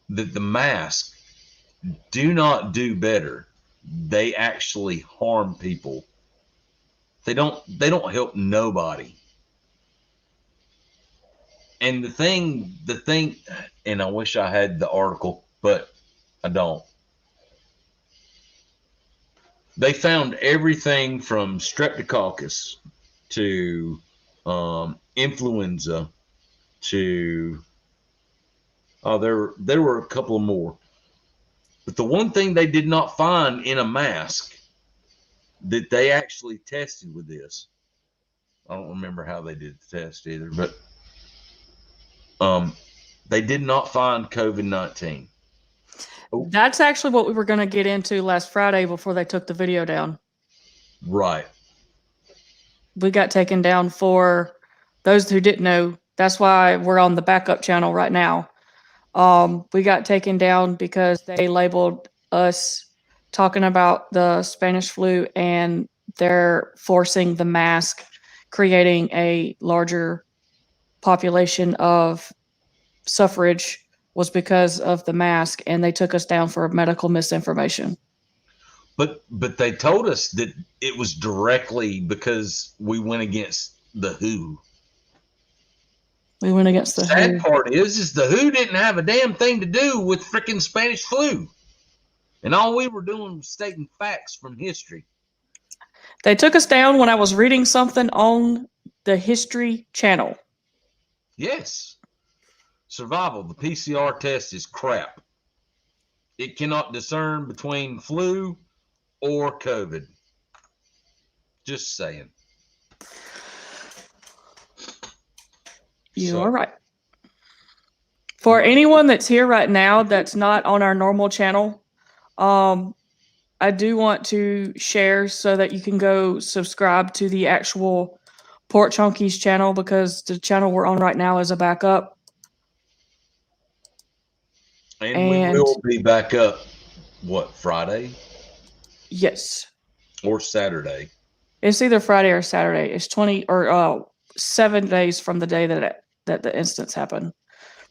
Speaker 4: that the masks do not do better. They actually harm people. They don't help nobody. And the thing, and I wish I had the article, but I don't. They found everything from streptococcus to influenza to there were a couple more. But the one thing they did not find in a mask that they actually tested with this, I don't remember how they did the test either, but they did not find COVID-19.
Speaker 3: That's actually what we were going to get into last Friday before they took the video down.
Speaker 4: Right.
Speaker 3: We got taken down for those who didn't know. That's why we're on the backup channel right now. We got taken down because they labeled us talking about the Spanish flu and they're forcing the mask, creating a larger population of suffrage was because of the mask, and they took us down for medical misinformation.
Speaker 4: But they told us that it was directly because we went against the WHO.
Speaker 3: We went against the
Speaker 4: Sad
Speaker 3: WHO.
Speaker 4: part is the WHO didn't have a damn thing to do with freaking Spanish flu. And all we were doing was stating facts from history.
Speaker 3: They took us down when I was reading something on the History Channel.
Speaker 4: Yes. Survival, the PCR test is crap. It cannot discern between flu or COVID. Just saying.
Speaker 3: You are right. For anyone that's here right now that's not on our normal channel, I do want to share so that you can go subscribe to the actual Port Chunkies channel, because the channel we're on right now is a backup.
Speaker 4: And we will be back up, what, Friday
Speaker 3: Yes,
Speaker 4: or Saturday?
Speaker 3: it's either Friday or Saturday. It's 7 days from the day that the instance happened.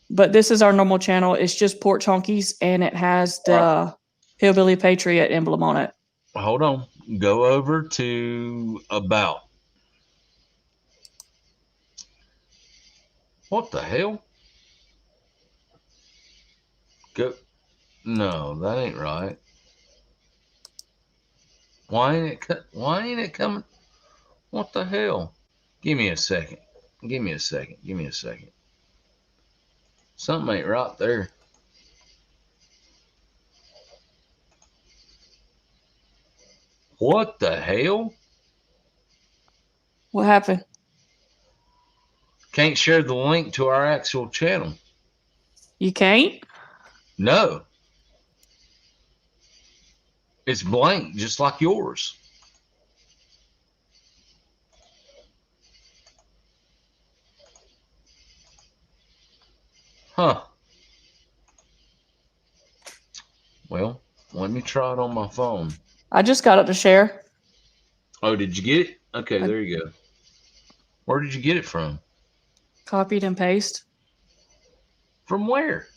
Speaker 3: But this is our normal channel. It's just Porch Honkies, and it has the Hillbilly Patriot emblem on it.
Speaker 4: Hold on. Go over to About. What the hell? Go. No, that ain't right. Why ain't it coming? What the hell? Give me a second. Give me a second. Give me a second. Something ain't right there. What the hell?
Speaker 3: What happened?
Speaker 4: Can't share the link to our actual channel.
Speaker 3: You can't?
Speaker 4: No. It's blank, just like yours. Huh. Well, let me try it on my phone.
Speaker 3: I just got it to share.
Speaker 4: Oh, did you get it? Okay, there you go. Where did you get it from?
Speaker 3: Copied and paste.
Speaker 4: From where?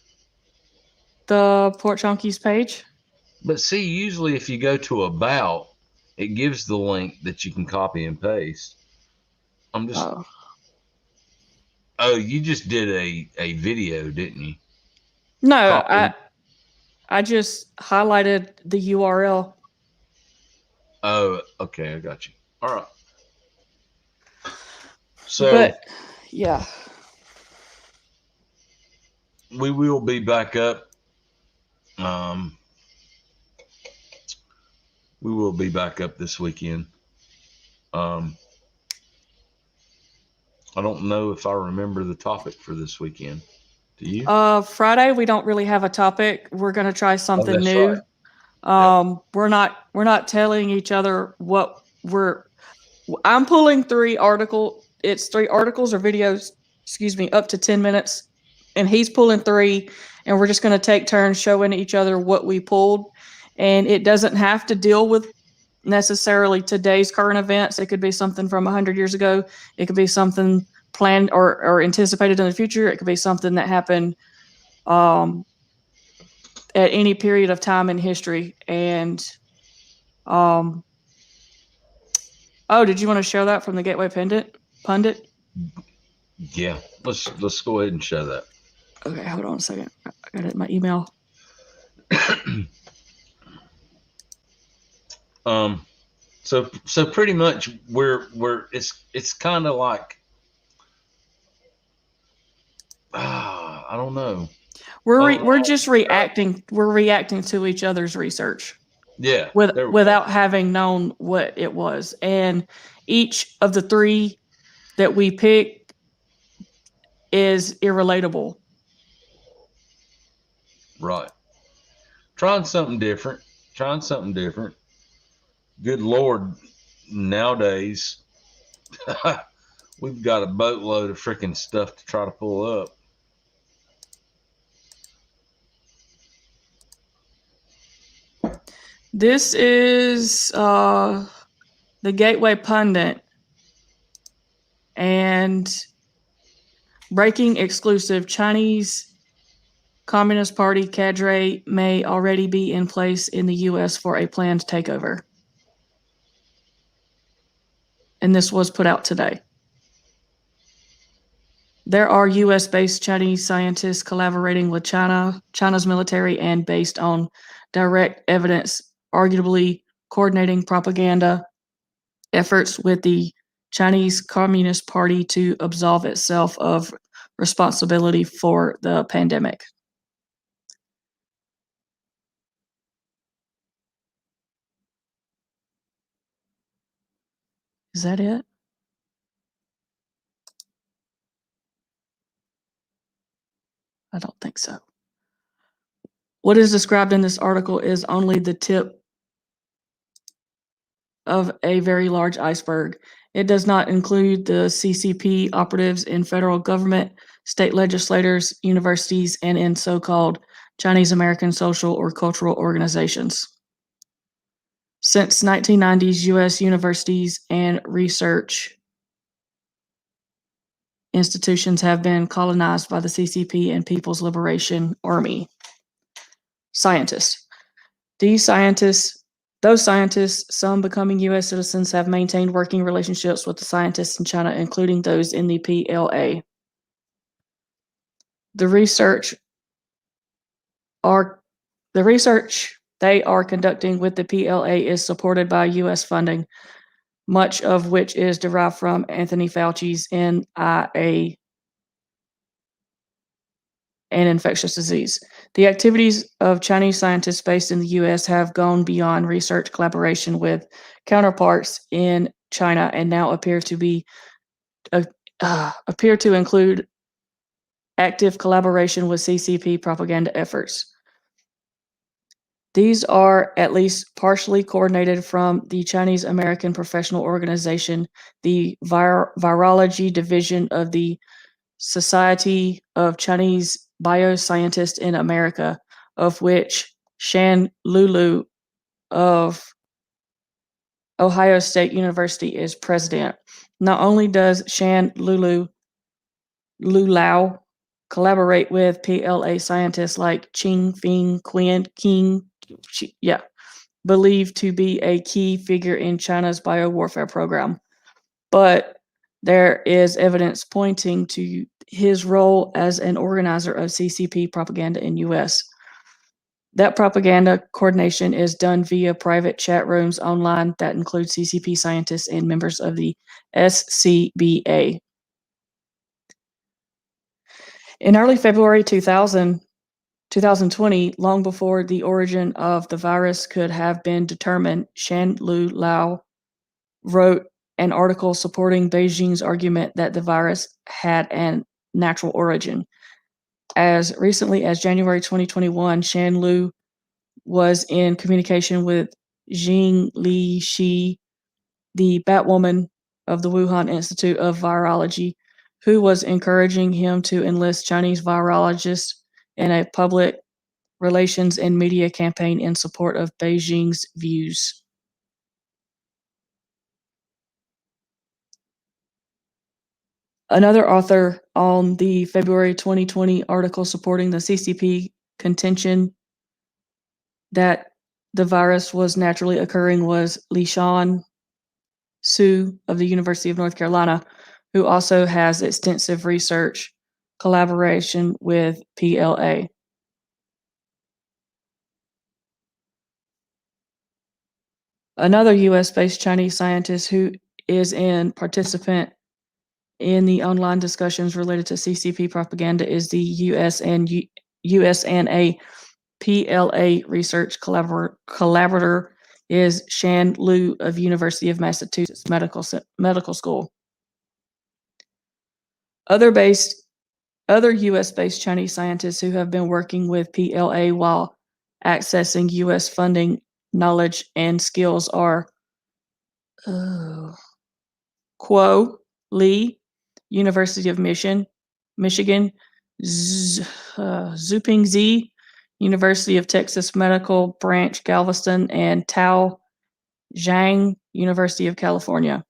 Speaker 3: The Porch Honkies page.
Speaker 4: But see, usually if you go to About, it gives the link that you can copy and paste. I'm just... Oh, you just did a video, didn't you?
Speaker 3: No, I just highlighted the URL.
Speaker 4: Oh, okay, I got you. All right. So,
Speaker 3: but yeah,
Speaker 4: we will be back up. We will be back up this weekend. I don't know if I remember the topic for this weekend. Do you?
Speaker 3: Friday we don't really have a topic. We're gonna try something
Speaker 4: that's
Speaker 3: new.
Speaker 4: right.
Speaker 3: We're not telling each other what I'm pulling 3 articles. It's 3 articles or videos, up to 10 minutes. And he's pulling 3, and we're just going to take turns showing each other what we pulled. And it doesn't have to deal with necessarily today's current events. It could be something from 100 years ago. It could be something planned or anticipated in the future. It could be something that happened at any period of time in history. And oh, did you want to show that from the Gateway Pundit?
Speaker 4: Yeah, let's go ahead and show that.
Speaker 3: Okay, hold on a second. I got it in my email.
Speaker 4: So pretty much it's kind of like I don't know.
Speaker 3: We're just reacting. We're reacting to each other's research.
Speaker 4: Yeah.
Speaker 3: Without having known what it was, and each of the 3 that we picked is irrelatable.
Speaker 4: Right. Trying something different. Good Lord, nowadays we've got a boatload of freaking stuff to try to pull up.
Speaker 3: This is the Gateway Pundit, and breaking exclusive: Chinese Communist Party cadre may already be in place in the U.S. for a planned takeover. And this was put out today. There are U.S.-based Chinese scientists collaborating with China's military, and based on direct evidence, arguably coordinating propaganda efforts with the Chinese Communist Party to absolve itself of responsibility for the pandemic. Is that it? I don't think so. What is described in this article is only the tip of a very large iceberg. It does not include the CCP operatives in federal government, state legislators, universities, and in so-called Chinese American social or cultural organizations. Since 1990s, U.S. universities and research institutions have been colonized by the CCP and People's Liberation Army. Scientists. Those scientists, some becoming U.S. citizens, have maintained working relationships with the scientists in China, including those in the PLA. The research they are conducting with the PLA is supported by U.S. funding, much of which is derived from Anthony Fauci's NIA and infectious disease. The activities of Chinese scientists based in the U.S. have gone beyond research collaboration with counterparts in China and now appear to include active collaboration with CCP propaganda efforts. These are at least partially coordinated from the Chinese American Professional Organization, the Virology Division of the Society of Chinese Bioscientists in America, of which Shan Lulu of Ohio State University is president. Not only does Shan Lulu collaborate with PLA scientists like Qing Fing King, believed to be a key figure in China's biowarfare program, but there is evidence pointing to his role as an organizer of CCP propaganda in U.S. That propaganda coordination is done via private chat rooms online that include CCP scientists and members of the SCBA. In early February 2020, long before the origin of the virus could have been determined, Shan Lao wrote an article supporting Beijing's argument that the virus had a natural origin. As recently as January 2021, Shan Lu was in communication with Jing Li Shi, the Batwoman of the Wuhan Institute of Virology, who was encouraging him to enlist Chinese virologists in a public relations and media campaign in support of Beijing's views. Another author on the February 2020 article supporting the CCP contention that the virus was naturally occurring was Lishan Su of the University of North Carolina, who also has extensive research collaboration with PLA. Another US-based Chinese scientist who is a participant in the online discussions related to CCP propaganda is the USNA PLA research collaborator is Shan Lu of University of Massachusetts Medical School. Other US-based Chinese scientists who have been working with PLA while accessing US funding, knowledge, and skills are Kuo Li, University of Michigan, Zuping Zi, University of Texas Medical Branch Galveston, and Tao Zhang, University of California.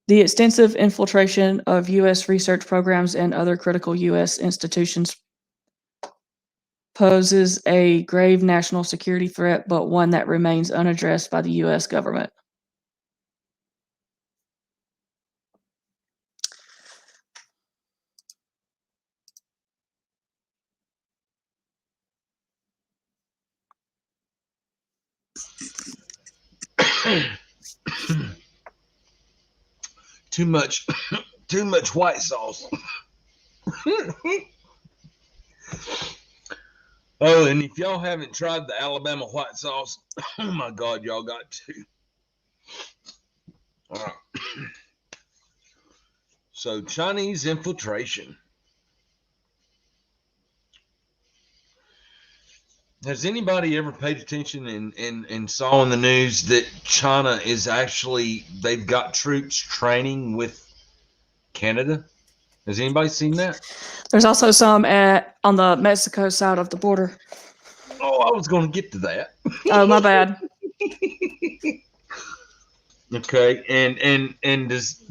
Speaker 3: The extensive infiltration of U.S. research programs and other critical U.S. institutions poses a grave national security threat, but one that remains unaddressed by the U.S. government.
Speaker 4: Too much white sauce. Oh, and if y'all haven't tried the Alabama white sauce, oh my God, y'all got to. All right. So Chinese infiltration. Has anybody ever paid attention and saw in the news that China is actually, they've got troops training with Canada? Has anybody seen that?
Speaker 3: There's also some on the Mexico side of the border.
Speaker 4: Oh, I was going to get to that.
Speaker 3: Oh, my bad.
Speaker 4: Okay, and does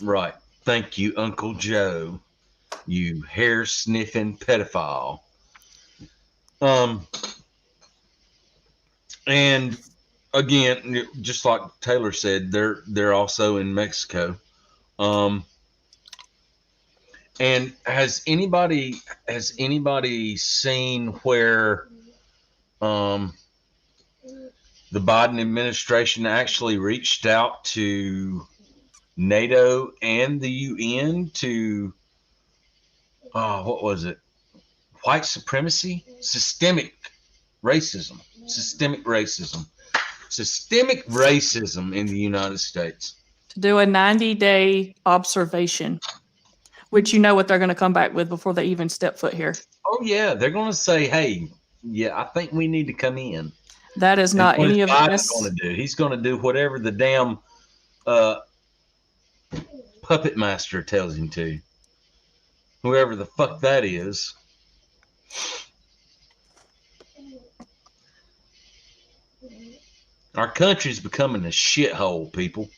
Speaker 4: right. Thank you, Uncle Joe, you hair sniffing pedophile. And again, just like Taylor said, they're also in Mexico. And has anybody seen where the Biden administration actually reached out to NATO and the UN to what was it? White supremacy? Systemic racism in the United States.
Speaker 3: To do a 90-day observation, which you know what they're going to come back with before they even step foot here.
Speaker 4: Oh yeah, they're going to say, "Hey, yeah, I think we need to come in."
Speaker 3: That is not any of
Speaker 4: Biden's going to do. He's going to do whatever the damn puppet master tells him to. Whoever the fuck that is. Our country's becoming a shithole, people.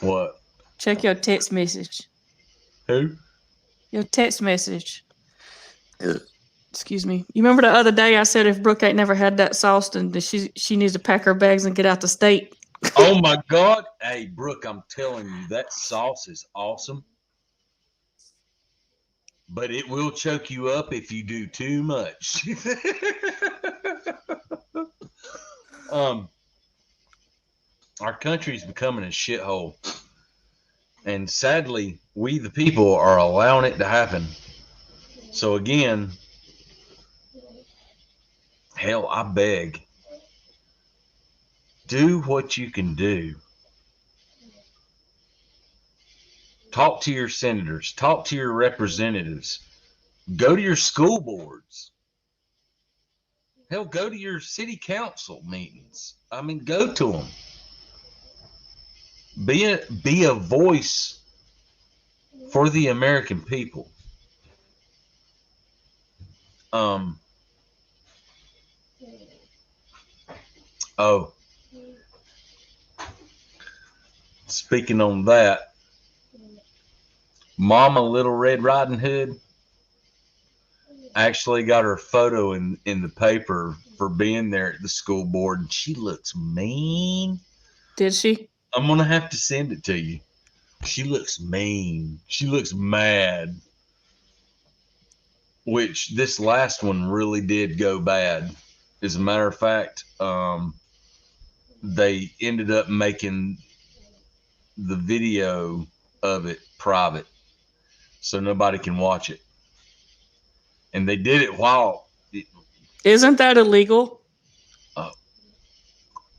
Speaker 4: What?
Speaker 3: Check your text message.
Speaker 4: Who?
Speaker 3: Your text message. Excuse me. You remember the other day I said if Brooke ain't never had that sauce, then she needs to pack her bags and get out the state.
Speaker 4: Oh my God. Hey, Brooke, I'm telling you, that sauce is awesome. But it will choke you up if you do too much. Our country's becoming a shithole. And sadly, we the people are allowing it to happen. So again, hell, I beg, do what you can do. Talk to your senators, talk to your representatives, go to your school boards. Hell, go to your city council meetings. I mean, go to them. Be a voice for the American people. Oh, speaking on that, Mama Little Red Riding Hood actually got her photo in the paper for being there at the school board, and she looks mean.
Speaker 3: Did she?
Speaker 4: I'm gonna have to send it to you. She looks mean. She looks mad. Which this last one really did go bad. As a matter of fact, they ended up making the video of it private, so nobody can watch it. And they did it while.
Speaker 3: Isn't that illegal?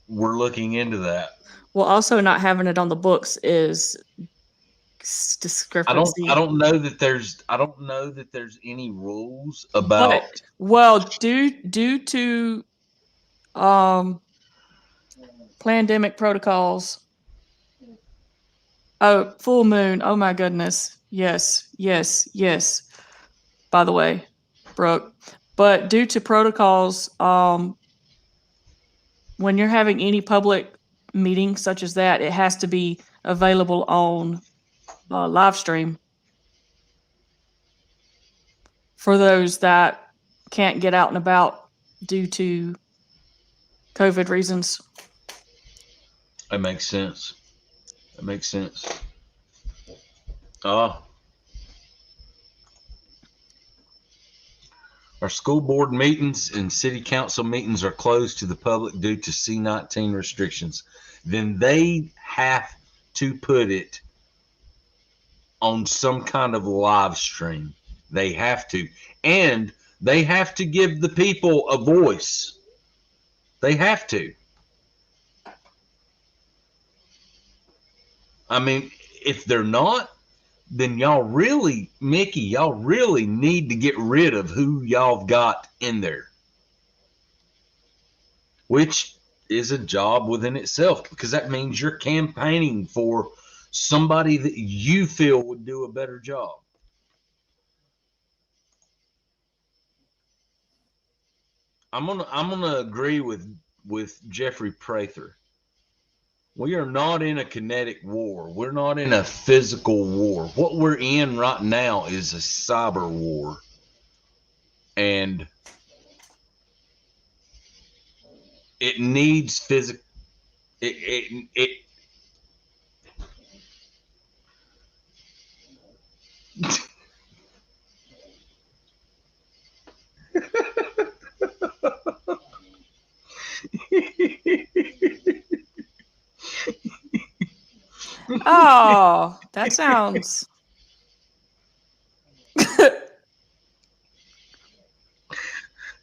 Speaker 4: We're looking into that.
Speaker 3: Well, also not having it on the books is discrepancy.
Speaker 4: I don't know that there's any rules about.
Speaker 3: Well, due to pandemic protocols. Oh, full moon. Oh my goodness. Yes. By the way, Brooke. But due to protocols, when you're having any public meeting such as that, it has to be available on live stream for those that can't get out and about due to COVID reasons.
Speaker 4: That makes sense. Our school board meetings and city council meetings are closed to the public due to C-19 restrictions. Then they have to put it on some kind of live stream. They have to. And they have to give the people a voice. They have to. I mean, if they're not, then y'all really need to get rid of who y'all got in there. which is a job within itself, because that means you're campaigning for somebody that you feel would do a better job. I'm gonna agree with Jeffrey Prather. We are not in a kinetic war. We're not in a physical war. What we're in right now is a cyber war. And it needs physical. It
Speaker 3: Oh, that sounds.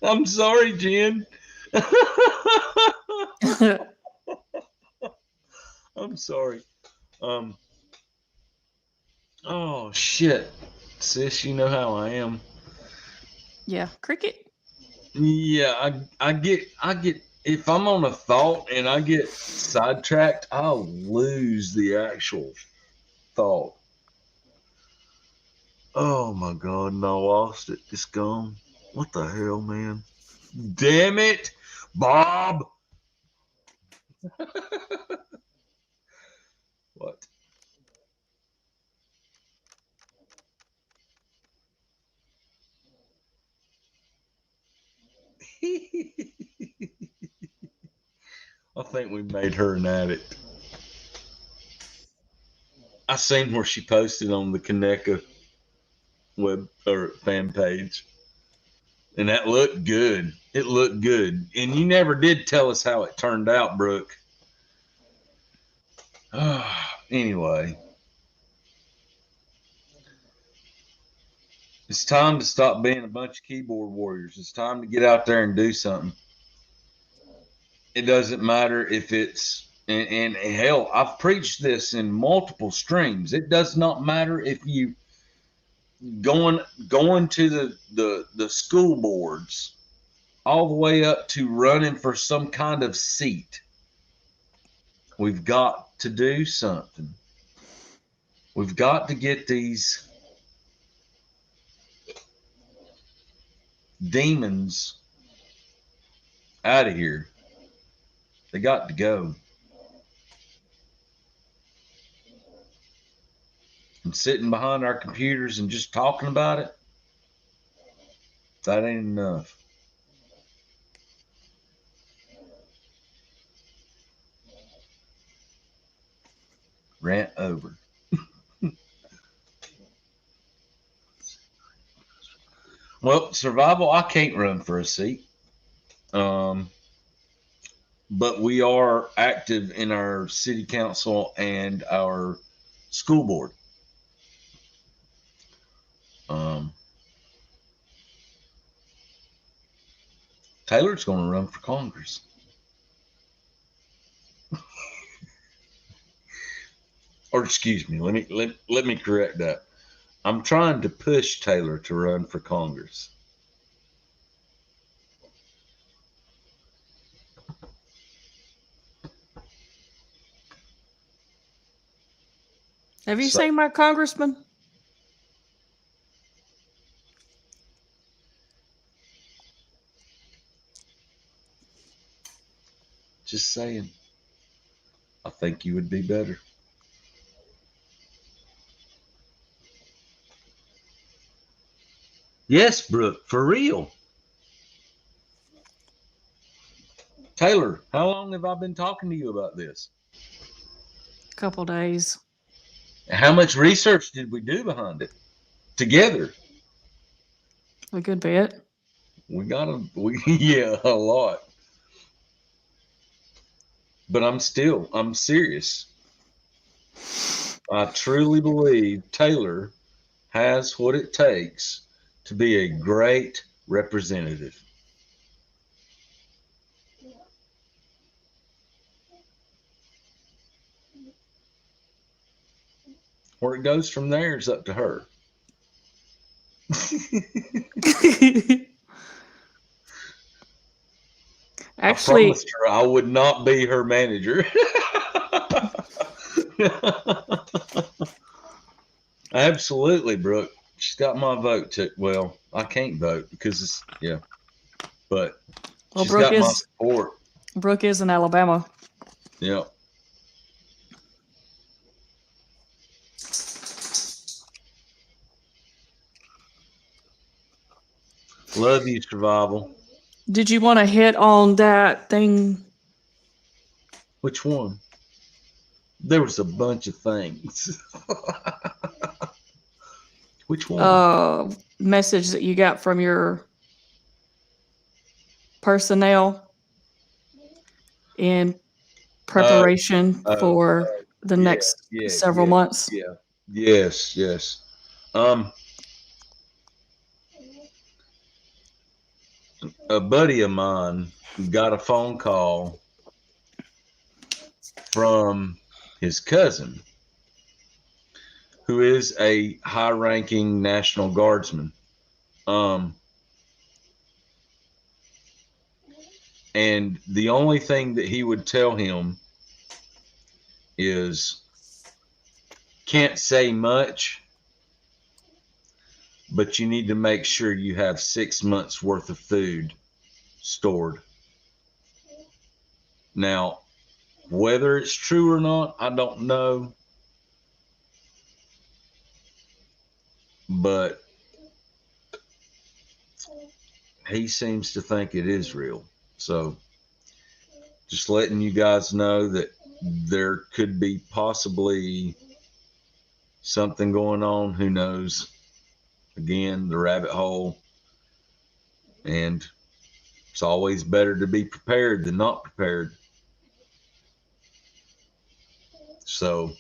Speaker 4: I'm sorry, Jen. I'm sorry. Oh shit, sis, you know how I am.
Speaker 3: Yeah, cricket.
Speaker 4: Yeah, I get if I'm on a thought and I get sidetracked, I'll lose the actual thought. Oh my God, and I lost it. It's gone. What the hell, man? Damn it, Bob. What? I think we made her an addict. I seen where she posted on the Kaneka web or fan page, and that looked good. It looked good, and you never did tell us how it turned out, Brooke. Anyway, it's time to stop being a bunch of keyboard warriors. It's time to get out there and do something. It doesn't matter if it's and hell, I've preached this in multiple streams. It does not matter if you going to the school boards all the way up to running for some kind of seat. We've got to do something. We've got to get these demons out of here. They got to go. And sitting behind our computers and just talking about it, that ain't enough. Rant over. Well, survival, I can't run for a seat. But we are active in our city council and our school board. Taylor's going to run for Congress. Or excuse me, let me correct that. I'm trying to push Taylor to run for Congress.
Speaker 3: Have you seen my congressman?
Speaker 4: Just saying. I think you would be better. Yes, Brooke, for real. Taylor, how long have I been talking to you about this?
Speaker 3: A couple days.
Speaker 4: How much research did we do behind it together?
Speaker 3: A good bit.
Speaker 4: Yeah, a lot. But I'm serious. I truly believe Taylor has what it takes to be a great representative. Where it goes from there is up to her.
Speaker 3: Actually,
Speaker 4: I promised her I would not be her manager. Absolutely, Brooke. She's got my vote. Well, I can't vote because it's but
Speaker 3: well,
Speaker 4: she's got my support.
Speaker 3: Brooke is in Alabama.
Speaker 4: Yeah. Love you, Survival.
Speaker 3: Did you want to hit on that thing?
Speaker 4: Which one? There was a bunch of things. Which one?
Speaker 3: Message that you got from your personnel in preparation for the next several months.
Speaker 4: Yeah. Yes. A buddy of mine got a phone call from his cousin, who is a high-ranking National Guardsman. And the only thing that he would tell him is, can't say much, but you need to make sure you have 6 months worth of food stored. Now, whether it's true or not, I don't know. But he seems to think it is real. So just letting you guys know that there could be possibly something going on. Who knows? Again, the rabbit hole. And it's always better to be prepared than not prepared. So,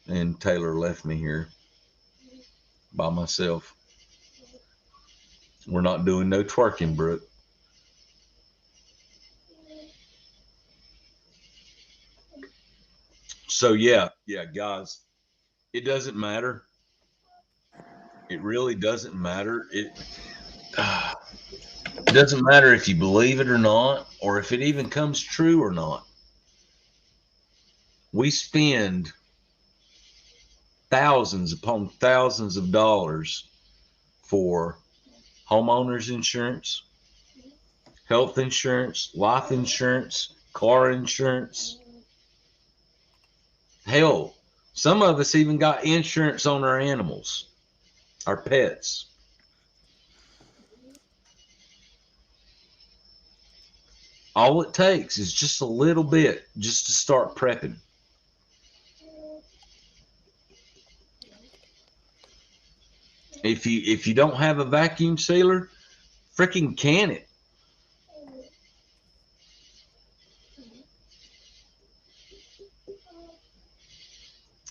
Speaker 4: and Taylor left me here by myself. We're not doing no twerking, Brooke. So yeah, guys, it doesn't matter. It really doesn't matter. It doesn't matter if you believe it or not, or if it even comes true or not. We spend thousands upon thousands of dollars for homeowners insurance, health insurance, life insurance, car insurance. Hell, some of us even got insurance on our animals, our pets. All it takes is just a little bit just to start prepping. If you don't have a vacuum sealer, freaking can it.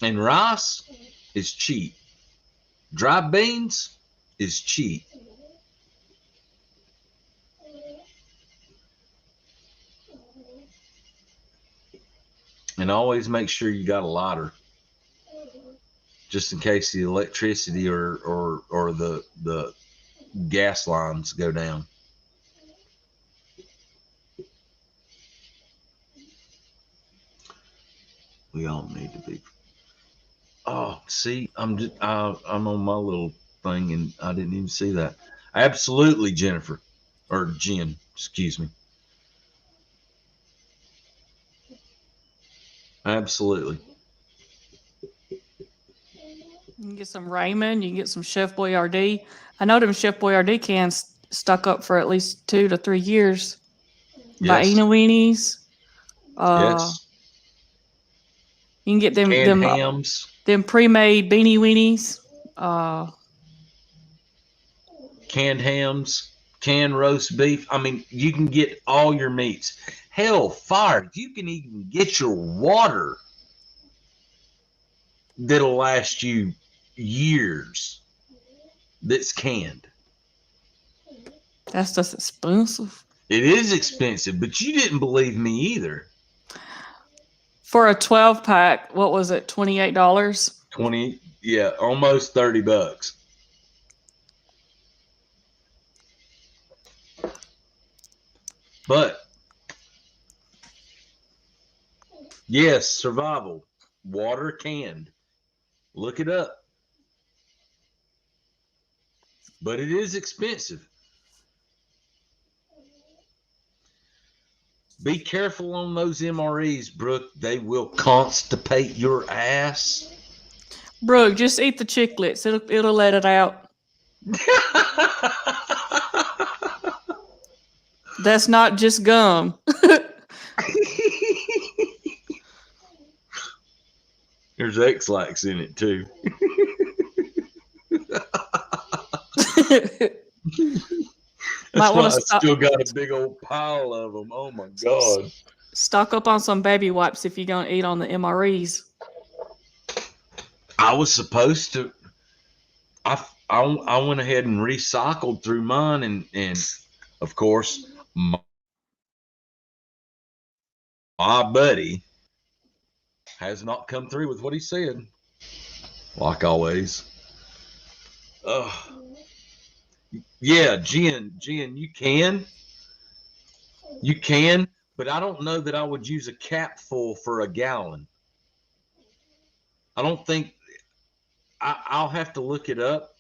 Speaker 4: And rice is cheap. Dry beans is cheap. And always make sure you got a lighter, just in case the electricity or the gas lines go down. We all need to be. Oh, see, I'm on my little thing and I didn't even see that. Absolutely, Jennifer, or Jen, excuse me. Absolutely.
Speaker 3: You can get some ramen. You can get some Chef Boyardee. I know them Chef Boyardee cans stuck up for at least 2 to 3 years.
Speaker 4: Yes.
Speaker 3: Vienna weenies.
Speaker 4: Yes.
Speaker 3: You can get them
Speaker 4: Canned hams.
Speaker 3: Them pre-made beanie weenies.
Speaker 4: Canned hams, canned roast beef. I mean, you can get all your meats. Hell, fire. You can even get your water that'll last you years that's canned.
Speaker 3: That's just expensive.
Speaker 4: It is expensive, but you didn't believe me either.
Speaker 3: For a 12-pack, what was it, $28?
Speaker 4: 20, yeah, almost $30. But yes, survival, water canned. Look it up. But it is expensive. Be careful on those MREs, Brooke. They will constipate your ass.
Speaker 3: Bro, just eat the chiclets. It'll let it out. That's not just gum.
Speaker 4: There's X-Lax in it too. That's why I still got a big old pile of them. Oh my God.
Speaker 3: Stock up on some baby wipes if you're going to eat on the MREs.
Speaker 4: I was supposed to. I went ahead and recycled through mine, and of course, my buddy has not come through with what he said. Like always. Yeah, Jen, you can, but I don't know that I would use a capful for a gallon. I don't think. I'll have to look it up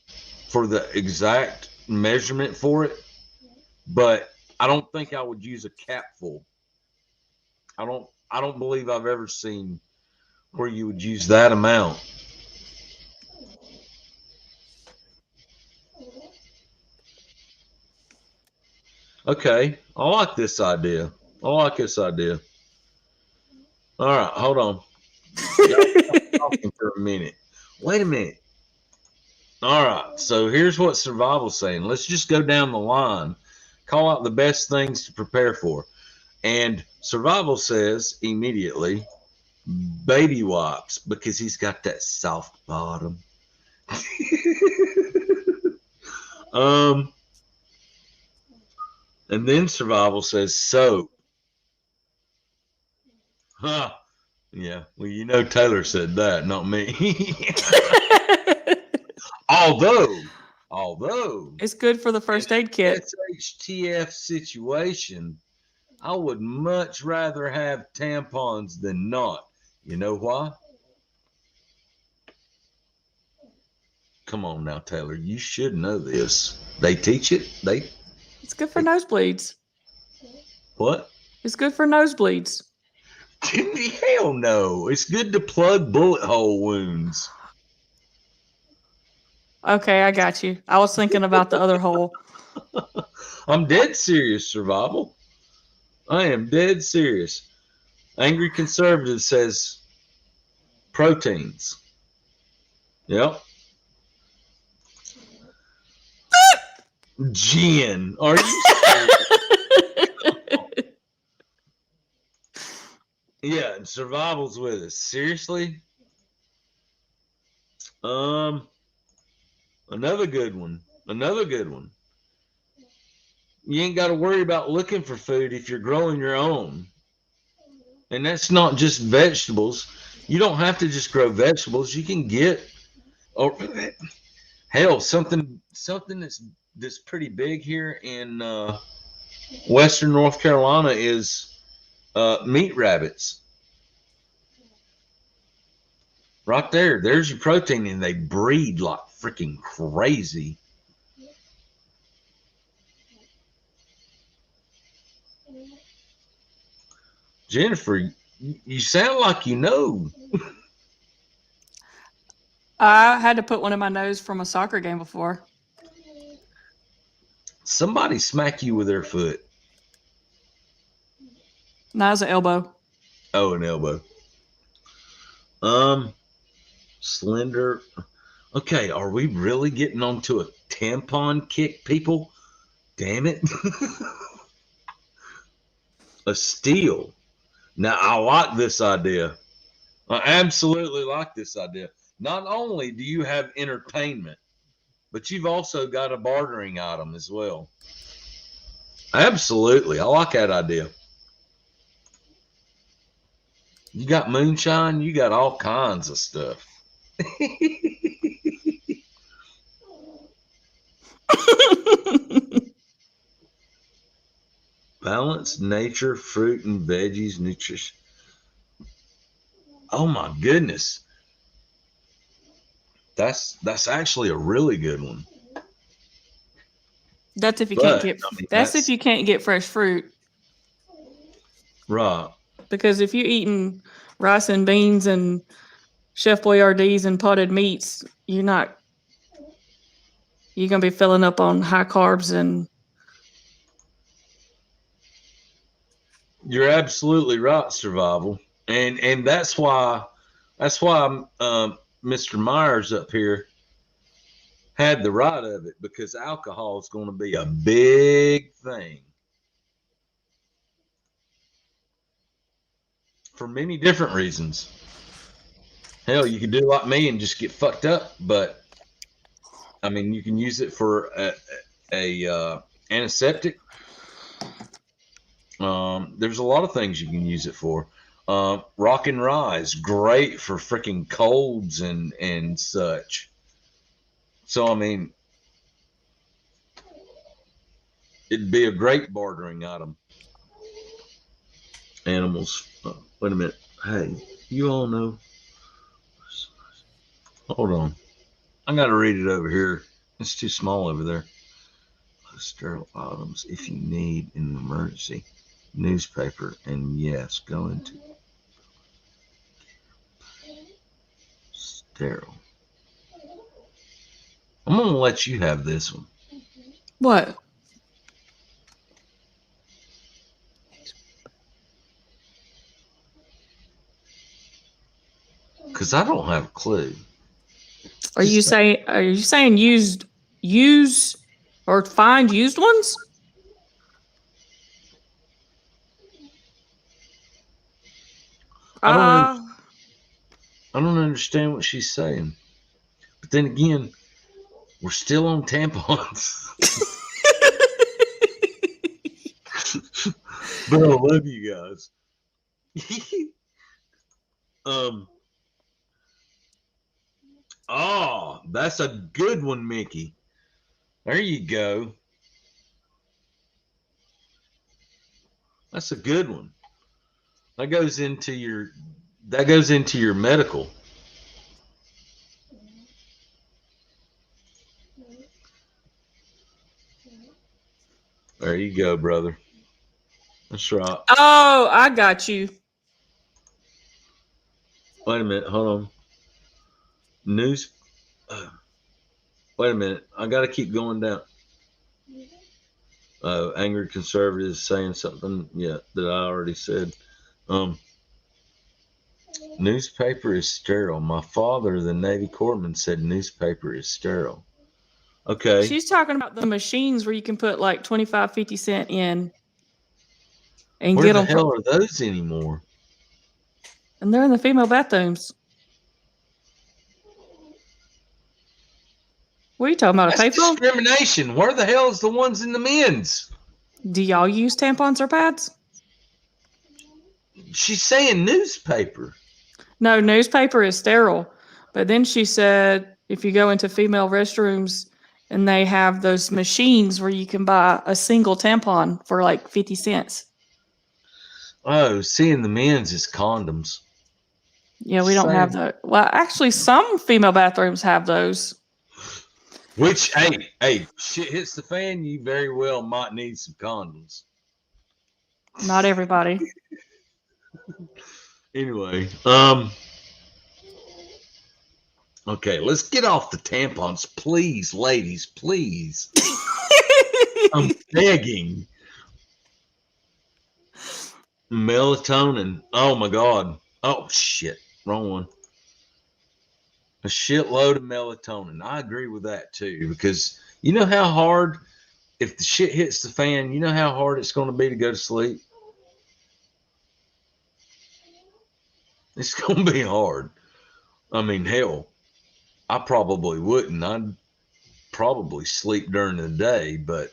Speaker 4: for the exact measurement for it, but I don't think I would use a capful. I don't believe I've ever seen where you would use that amount. Okay, I like this idea. All right, hold on. Talking for a minute. Wait a minute. All right, so here's what Survival's saying. Let's just go down the line. Call out the best things to prepare for. And Survival says immediately, baby wipes, because he's got that soft bottom. And then Survival says soap. Huh. Yeah, well, you know Taylor said that, not me. Although
Speaker 3: it's good for the first aid kit.
Speaker 4: SHTF situation, I would much rather have tampons than not. You know why? Come on now, Taylor. You should know this. They teach it.
Speaker 3: It's good for nosebleeds.
Speaker 4: What?
Speaker 3: It's good for nosebleeds.
Speaker 4: Hell no. It's good to plug bullet hole wounds.
Speaker 3: Okay, I got you. I was thinking about the other hole.
Speaker 4: I'm dead serious, Survival. I am dead serious. Angry Conservative says proteins. Yep. Jen, are you serious? Yeah, and Survival's with us. Seriously? Another good one. You ain't got to worry about looking for food if you're growing your own. And that's not just vegetables. You don't have to just grow vegetables. You can get, or hell, something that's pretty big here in Western North Carolina is meat rabbits. Right there. There's your protein, and they breed like freaking crazy. Jennifer, you sound like you know.
Speaker 3: I had to put one in my nose from a soccer game before.
Speaker 4: Somebody smack you with their foot.
Speaker 3: No, it was an elbow.
Speaker 4: Oh, an elbow. Slender. Okay, are we really getting onto a tampon kick, people? Damn it. A steal. Now, I like this idea. I absolutely like this idea. Not only do you have entertainment, but you've also got a bartering item as well. Absolutely. I like that idea. You got moonshine, you got all kinds of stuff. Balanced nature, fruit and veggies, nutrition. Oh my goodness. That's actually a really good one.
Speaker 3: That's if you
Speaker 4: But,
Speaker 3: can't get.
Speaker 4: I mean,
Speaker 3: That's if you can't get fresh fruit.
Speaker 4: Right.
Speaker 3: Because if you're eating rice and beans and Chef Boyardee's and potted meats, you're gonna be filling up on high carbs and.
Speaker 4: You're absolutely right, Survival, and that's why Mr. Myers up here had the right of it, because alcohol is going to be a big thing for many different reasons. Hell, you could do like me and just get fucked up, but I mean, you can use it for a antiseptic. There's a lot of things you can use it for. Rock and Rye is great for freaking colds and such. So, I mean, it'd be a great bartering item. Animals. Wait a minute. Hey, you all know. Hold on. I got to read it over here. It's too small over there. Sterile items if you need in an emergency. Newspaper, and yes, go into sterile. I'm going to let you have this one.
Speaker 3: What?
Speaker 4: Because I don't have a clue.
Speaker 3: Are you saying use or find used ones?
Speaker 4: I don't understand what she's saying. But then again, we're still on tampons. But I love you guys. Oh, that's a good one, Mickey. There you go. That's a good one. That goes into your medical. There you go, brother. That's right.
Speaker 3: Oh, I got you.
Speaker 4: Wait a minute. Hold on. Wait a minute. I got to keep going down. Angry conservatives saying something, that I already said. Newspaper is sterile. My father, the Navy corpsman, said newspaper is sterile. Okay.
Speaker 3: She's talking about the machines where you can put like 25, 50 cent in and
Speaker 4: Where
Speaker 3: get
Speaker 4: the
Speaker 3: them.
Speaker 4: hell are those anymore?
Speaker 3: And they're in the female bathrooms. What are you talking about?
Speaker 4: That's
Speaker 3: A payphone?
Speaker 4: discrimination. Where the hell is the ones in the men's?
Speaker 3: Do y'all use tampons or pads?
Speaker 4: She's saying newspaper.
Speaker 3: No, newspaper is sterile. But then she said if you go into female restrooms and they have those machines where you can buy a single tampon for like 50 cents.
Speaker 4: Oh, seeing the men's is condoms.
Speaker 3: Yeah, we don't have that. Well, actually, some female bathrooms have those.
Speaker 4: Which, hey, shit hits the fan, you very well might need some condoms.
Speaker 3: Not everybody.
Speaker 4: Anyway, okay, let's get off the tampons, please, ladies, please. I'm begging. Melatonin. Oh my God. Oh shit. Wrong one. A shitload of melatonin. I agree with that too, because you know how hard, if the shit hits the fan, you know how hard it's going to be to go to sleep. It's going to be hard. I mean, hell, I probably wouldn't. I'd probably sleep during the day, but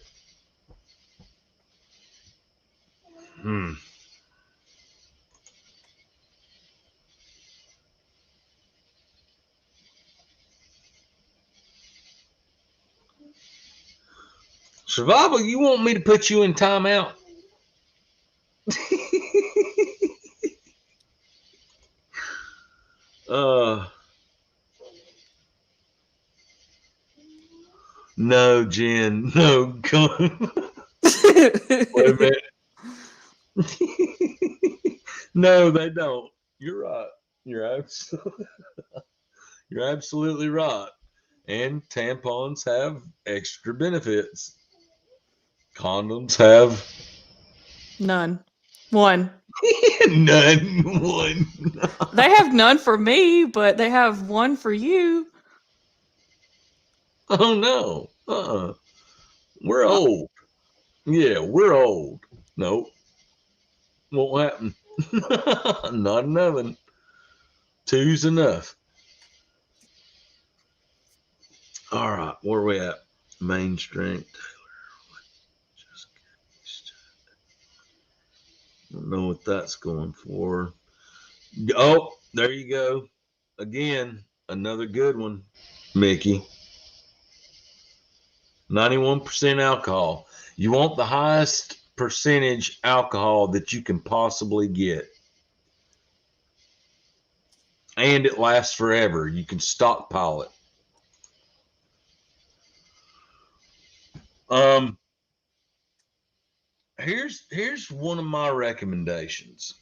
Speaker 4: Survival, you want me to put you in timeout? No, Jen. No. Wait a minute. No, they don't. You're right. You're absolutely right. And tampons have extra benefits. Condoms have
Speaker 3: None. One.
Speaker 4: none. One.
Speaker 3: They have none for me, but they have one for you.
Speaker 4: Oh no. We're old. Yeah, we're old. Nope. Won't happen. Not enough. Two's enough. All right, where are we at? Main strength. Don't know what that's going for. Oh, there you go. Again, another good one, Mickey. 91% alcohol. You want the highest percentage alcohol that you can possibly get. And it lasts forever. You can stockpile it. Here's one of my recommendations.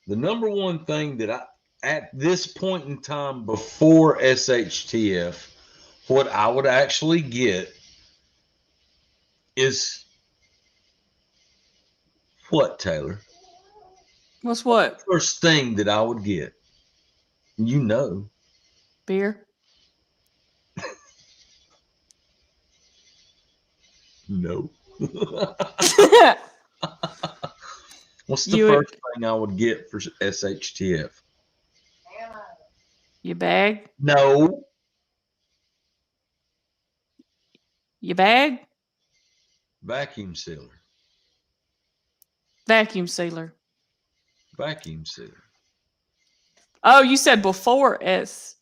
Speaker 4: The number one thing that at this point in time before SHTF, what I would actually get is what, Taylor?
Speaker 3: What's what?
Speaker 4: First thing that I would get. You know.
Speaker 3: Beer.
Speaker 4: No. What's the first thing I would get for SHTF?
Speaker 3: Your bag?
Speaker 4: No.
Speaker 3: Your bag?
Speaker 4: Vacuum sealer.
Speaker 3: Vacuum sealer.
Speaker 4: Vacuum sealer.
Speaker 3: Oh, you said before
Speaker 4: Before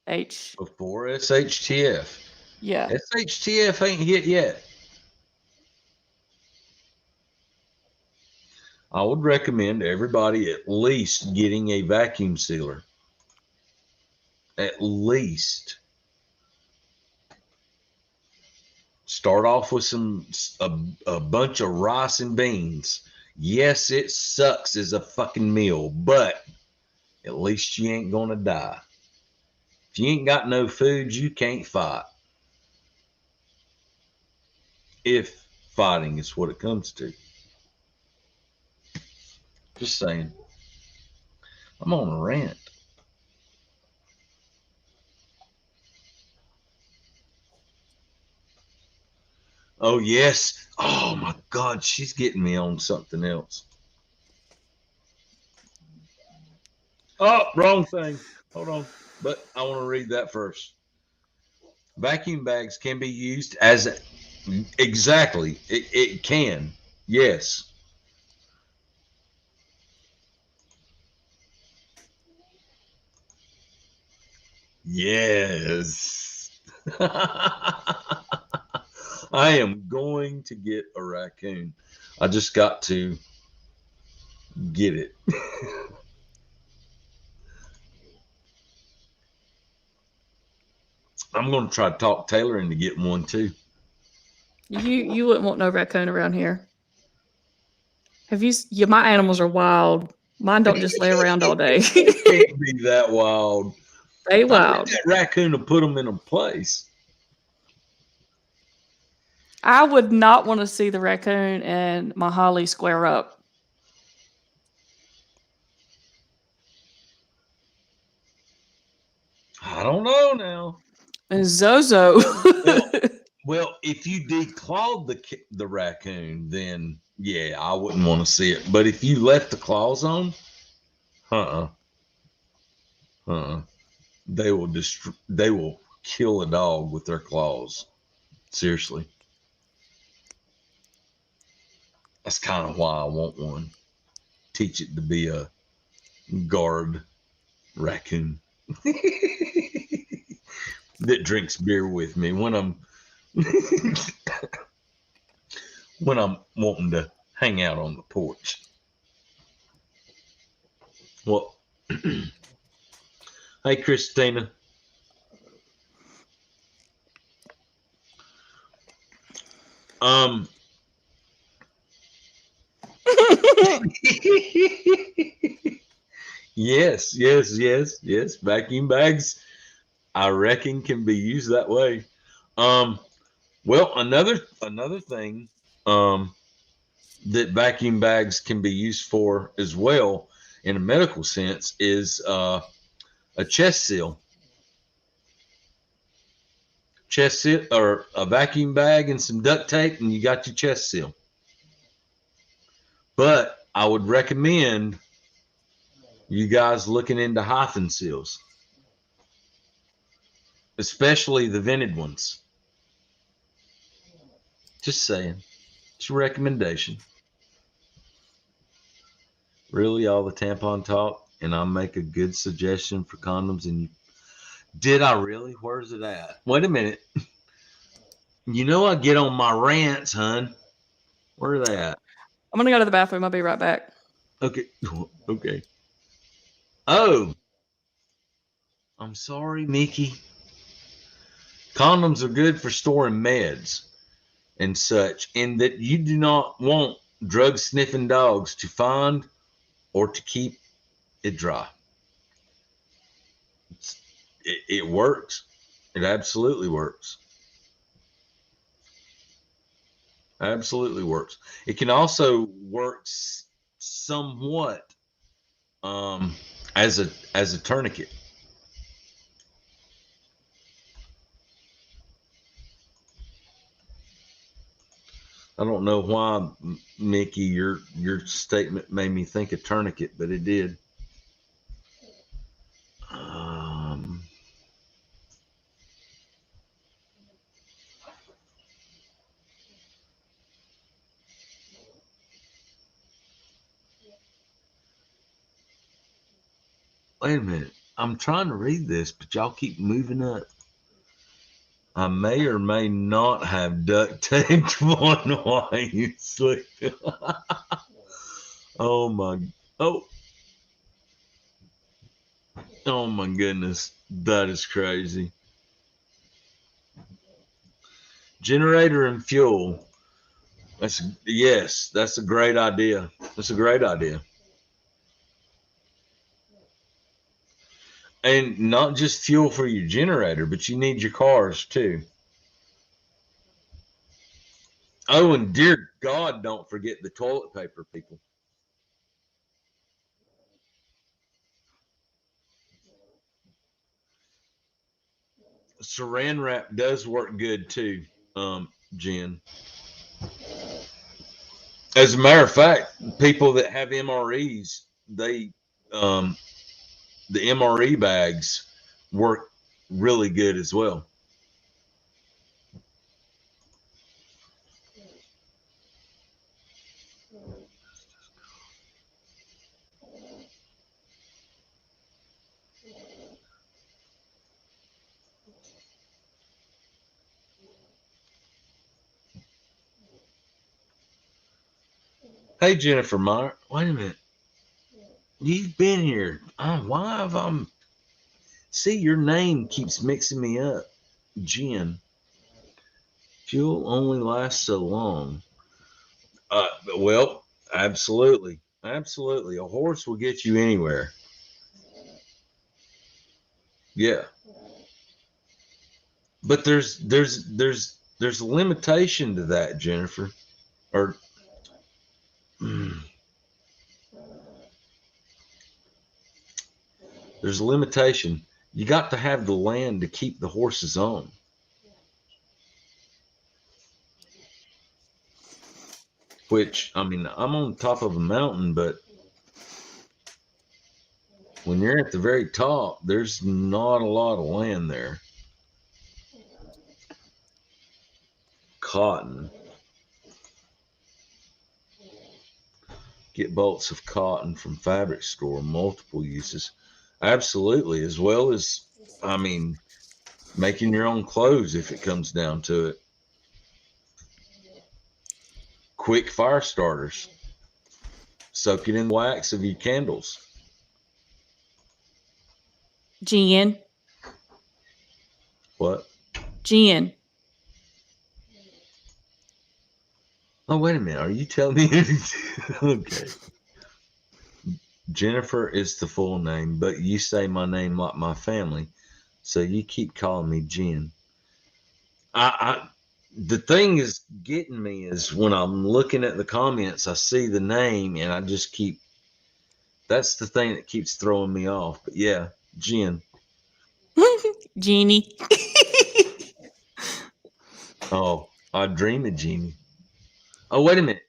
Speaker 4: SHTF.
Speaker 3: Yeah.
Speaker 4: SHTF ain't hit yet. I would recommend everybody at least getting a vacuum sealer. At least. Start off with a bunch of rice and beans. Yes, it sucks as a fucking meal, but at least you ain't gonna die. If you ain't got no food, you can't fight. If fighting is what it comes to. Just saying. I'm on a rant. Oh, yes. Oh, my God. She's getting me on something else. Oh, wrong thing. Hold on. But I want to read that first. Vacuum bags can be used as exactly. It can. Yes. Yes. I am going to get a raccoon. I just got to get it. I'm going to try to talk Taylor into getting one too.
Speaker 3: You wouldn't want no raccoon around here. My animals are wild. Mine don't just lay around all day.
Speaker 4: It can't be that wild.
Speaker 3: They wild.
Speaker 4: That raccoon to put them in a place.
Speaker 3: I would not want to see the raccoon and my Holly square up.
Speaker 4: I don't know now.
Speaker 3: And Zozo.
Speaker 4: Well, if you declawed the raccoon, then yeah, I wouldn't want to see it. But if you left the claws on, they will kill a dog with their claws. Seriously. That's kind of why I want one. Teach it to be a guard raccoon that drinks beer with me when I'm wanting to hang out on the porch. Well, Hey, Christina. Yes. Vacuum bags, I reckon, can be used that way. Well, another thing that vacuum bags can be used for as well, in a medical sense, is a chest seal. Chest seal, or a vacuum bag and some duct tape, and you got your chest seal. But I would recommend you guys looking into hyphen seals, especially the vented ones. Just saying. It's a recommendation. Really, all the tampon talk, and I'll make a good suggestion for condoms. And did I really? Where's it at? Wait a minute. You know I get on my rants, hun. Where are they at?
Speaker 3: I'm gonna go to the bathroom. I'll be right back.
Speaker 4: Okay. Okay. Oh. I'm sorry, Mickey. Condoms are good for storing meds and such, and that you do not want drug sniffing dogs to find or to keep it dry. It works. It absolutely works. Absolutely works. It can also work somewhat as a tourniquet. I don't know why, Mickey, your statement made me think of tourniquet, but it did. Wait a minute. I'm trying to read this, but y'all keep moving up. I may or may not have duct taped one while you sleep. Oh my goodness. That is crazy. Generator and fuel. That's a great idea. That's a great idea. And not just fuel for your generator, but you need your cars too. Oh, and dear God, don't forget the toilet paper, people. Saran wrap does work good too, Jen. As a matter of fact, people that have MREs, the MRE bags work really good as well. Hey, Jennifer Meyer, wait a minute. You've been here. Why have I? See, your name keeps mixing me up. Jen. Fuel only lasts so long. Well, absolutely. Absolutely. A horse will get you anywhere. Yeah. But there's a limitation to that, Jennifer. Or there's a limitation. You got to have the land to keep the horses on. Which, I mean, I'm on top of a mountain, but when you're at the very top, there's not a lot of land there. Cotton. Get bolts of cotton from fabric store, multiple uses. Absolutely, as well as, I mean, making your own clothes if it comes down to it. Quick fire starters. Soak it in wax of your candles.
Speaker 3: Jen.
Speaker 4: What?
Speaker 3: Jen.
Speaker 4: Oh, wait a minute. Are you telling me? Okay. Jennifer is the full name, but you say my name like my family, so you keep calling me Jen. The thing is getting me is when I'm looking at the comments, I see the name and I just keep, that's the thing that keeps throwing me off. But yeah, Jen.
Speaker 3: Jeannie.
Speaker 4: Oh, I dream of Jeannie. Oh, wait a minute.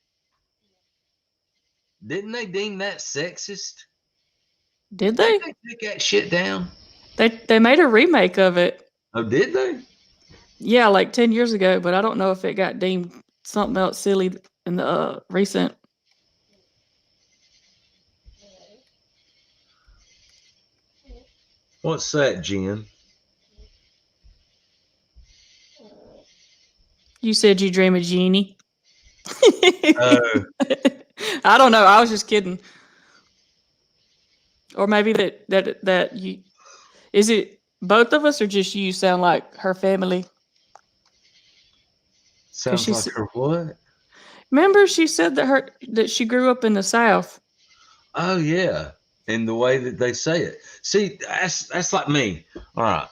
Speaker 4: Didn't they deem that sexist?
Speaker 3: Did they?
Speaker 4: Didn't they take that shit down?
Speaker 3: They made a remake of it.
Speaker 4: Oh, did they?
Speaker 3: Yeah, like 10 years ago, but I don't know if it got deemed something else silly in the recent.
Speaker 4: What's that, Jen?
Speaker 3: You said you dream of Jeannie.
Speaker 4: Oh.
Speaker 3: I don't know. I was just kidding. Or maybe that you, is it both of us or just you sound like her family?
Speaker 4: Sounds like her what?
Speaker 3: Remember she said that she grew up in the South.
Speaker 4: Oh yeah, and the way that they say it. See, that's like me. All right,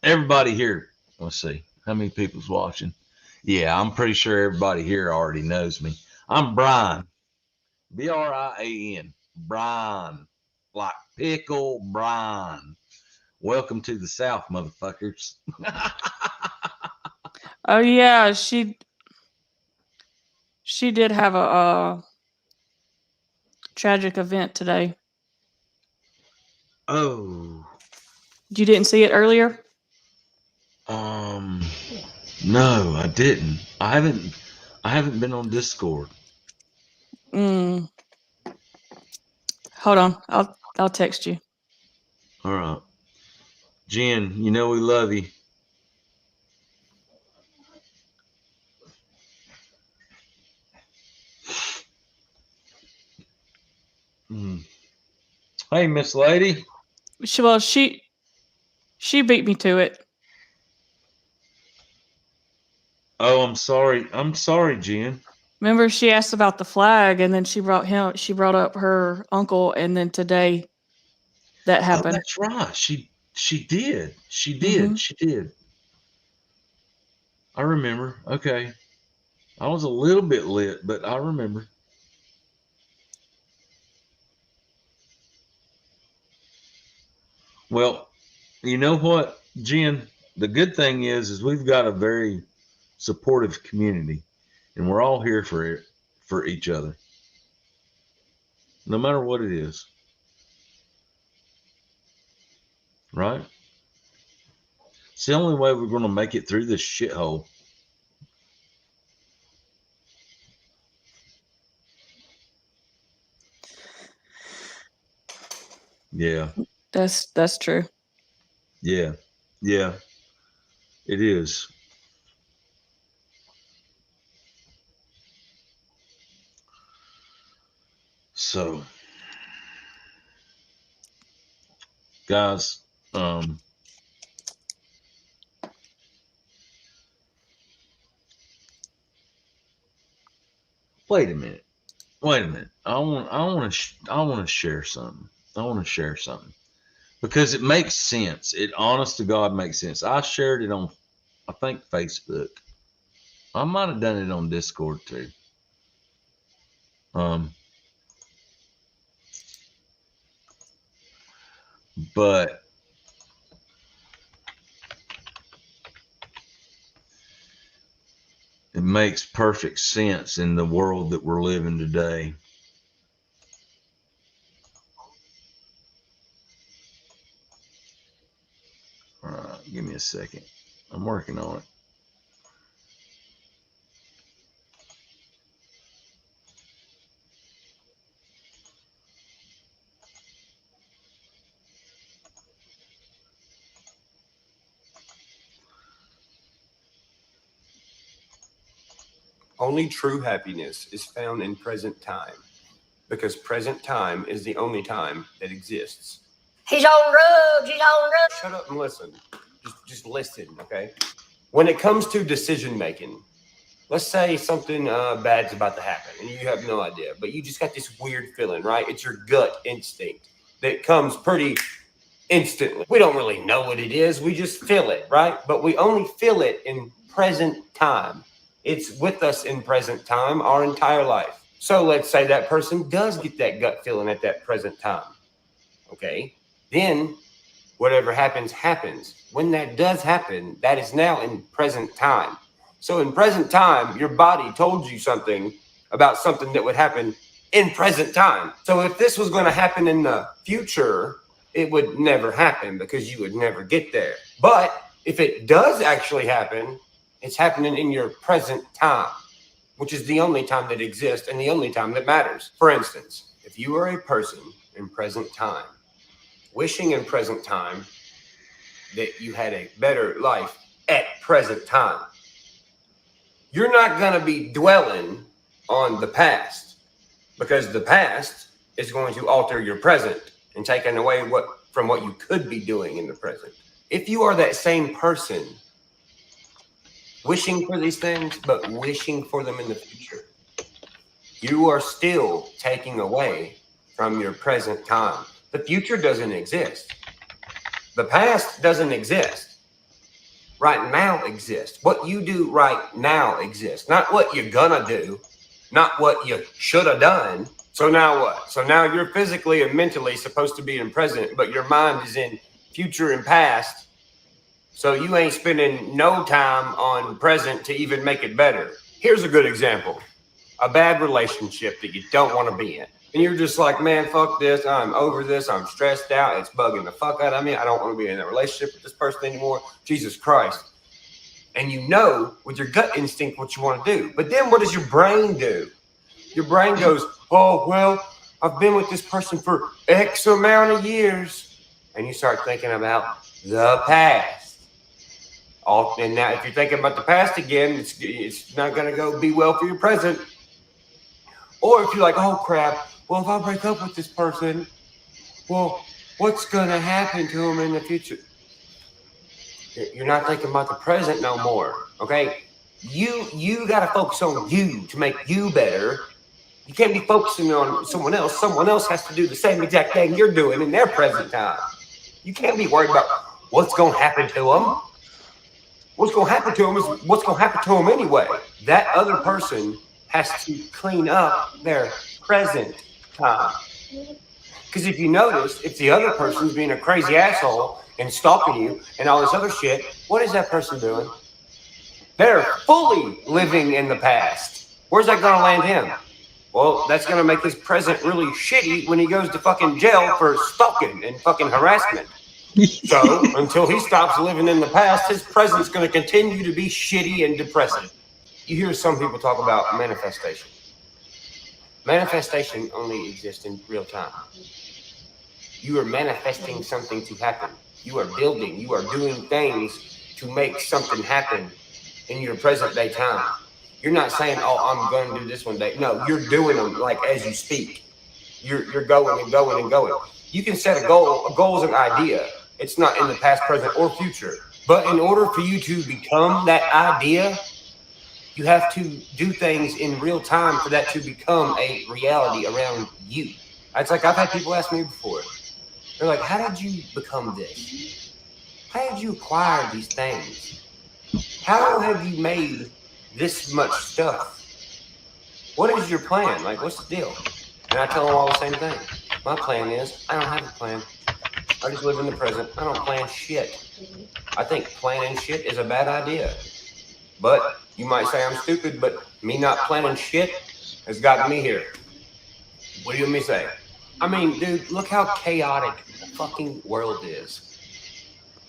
Speaker 4: everybody here. Let's see how many people's watching. Yeah, I'm pretty sure everybody here already knows me. I'm Brian, Brian, Brian, like pickle Brian. Welcome to the South, motherfuckers.
Speaker 3: Oh yeah, she did have a tragic event today.
Speaker 4: Oh.
Speaker 3: You didn't see it earlier?
Speaker 4: No, I didn't. I haven't been on Discord.
Speaker 3: Hold on, I'll text you.
Speaker 4: All right. Jen, you know we love you. Hey, Miss Lady.
Speaker 3: She beat me to it.
Speaker 4: Oh, I'm sorry. I'm sorry, Jen.
Speaker 3: Remember she asked about the flag and then she brought up her uncle and then today that happened.
Speaker 4: Oh, that's right. She did. She did. She did. I remember. Okay. I was a little bit lit, but I remember. Well, you know what, Jen? The good thing is we've got a very supportive community, and we're all here for each other, no matter what it is. Right? It's the only way we're going to make it through this shithole. Yeah.
Speaker 3: That's true.
Speaker 4: Yeah. Yeah. It is. So, guys, wait a minute. I want to share something. I want to share something because it makes sense. It, honest to God, makes sense. I shared it on, I think, Facebook. I might have done it on Discord too. But it makes perfect sense in the world that we're living today. All right, give me a second. I'm working on it.
Speaker 7: Only true happiness is found in present time, because present time is the only time that exists.
Speaker 8: He's on drugs. He's on drugs.
Speaker 7: Shut up and listen. Just listen, okay? When it comes to decision making, let's say something bad's about to happen and you have no idea, but you just got this weird feeling, right? It's your gut instinct that comes pretty instantly. We don't really know what it is. We just feel it, right? But we only feel it in present time. It's with us in present time our entire life. So let's say that person does get that gut feeling at that present time. Okay. Then whatever happens, happens. When that does happen, that is now in present time. So in present time, your body told you something about something that would happen in present time. So if this was going to happen in the future, it would never happen because you would never get there. But if it does actually happen, it's happening in your present time, which is the only time that exists and the only time that matters. For instance, if you are a person in present time, wishing in present time that you had a better life at present time, you're not going to be dwelling on the past because the past is going to alter your present and taking away from what you could be doing in the present. If you are that same person wishing for these things, but wishing for them in the future, you are still taking away from your present time. The future doesn't exist. The past doesn't exist. Right now exists. What you do right now exists. Not what you're gonna do, not what you should have done. So now what? So now you're physically and mentally supposed to be in present, but your mind is in future and past. So you ain't spending no time on present to even make it better. Here's a good example. A bad relationship that you don't want to be in. And you're just like, man, fuck this. I'm over this. I'm stressed out. It's bugging the fuck out of me. I don't want to be in a relationship with this person anymore. Jesus Christ. And you know with your gut instinct what you want to do. But then what does your brain do? Your brain goes, oh, well, I've been with this person for X amount of years. And you start thinking about the past. And now if you're thinking about the past again, it's not going to go be well for your present. Or if you're like, oh, crap. Well, if I break up with this person, well, what's going to happen to him in the future? You're not thinking about the present no more, okay? You got to focus on you to make you better. You can't be focusing on someone else. Someone else has to do the same exact thing you're doing in their present time. You can't be worried about what's going to happen to them. What's going to happen to them is what's going to happen to them anyway. That other person has to clean up their present time. Because if you notice, if the other person's being a crazy asshole and stalking you and all this other shit, what is that person doing? They're fully living in the past. Where's that going to land him? Well, that's going to make his present really shitty when he goes to fucking jail for stalking and fucking harassment. So until he stops living in the past, his present's going to continue to be shitty and depressing. You hear some people talk about manifestation. Manifestation only exists in real time. You are manifesting something to happen. You are building, you are doing things to make something happen in your present day time. You're not saying, oh, I'm going to do this one day. No, you're doing them like as you speak. You're going and going and going. You can set a goal. A goal is an idea. It's not in the past, present, or future. But in order for you to become that idea, you have to do things in real time for that to become a reality around you. It's like I've had people ask me before. They're like, how did you become this? How did you acquire these things? How have you made this much stuff? What is your plan? Like, what's the deal? And I tell them all the same thing. My plan is, I don't have a plan. I just live in the present. I don't plan shit. I think planning shit is a bad idea. But you might say I'm stupid, but me not planning shit has gotten me here. What do you want me to say? I mean, dude, look how chaotic the fucking world is.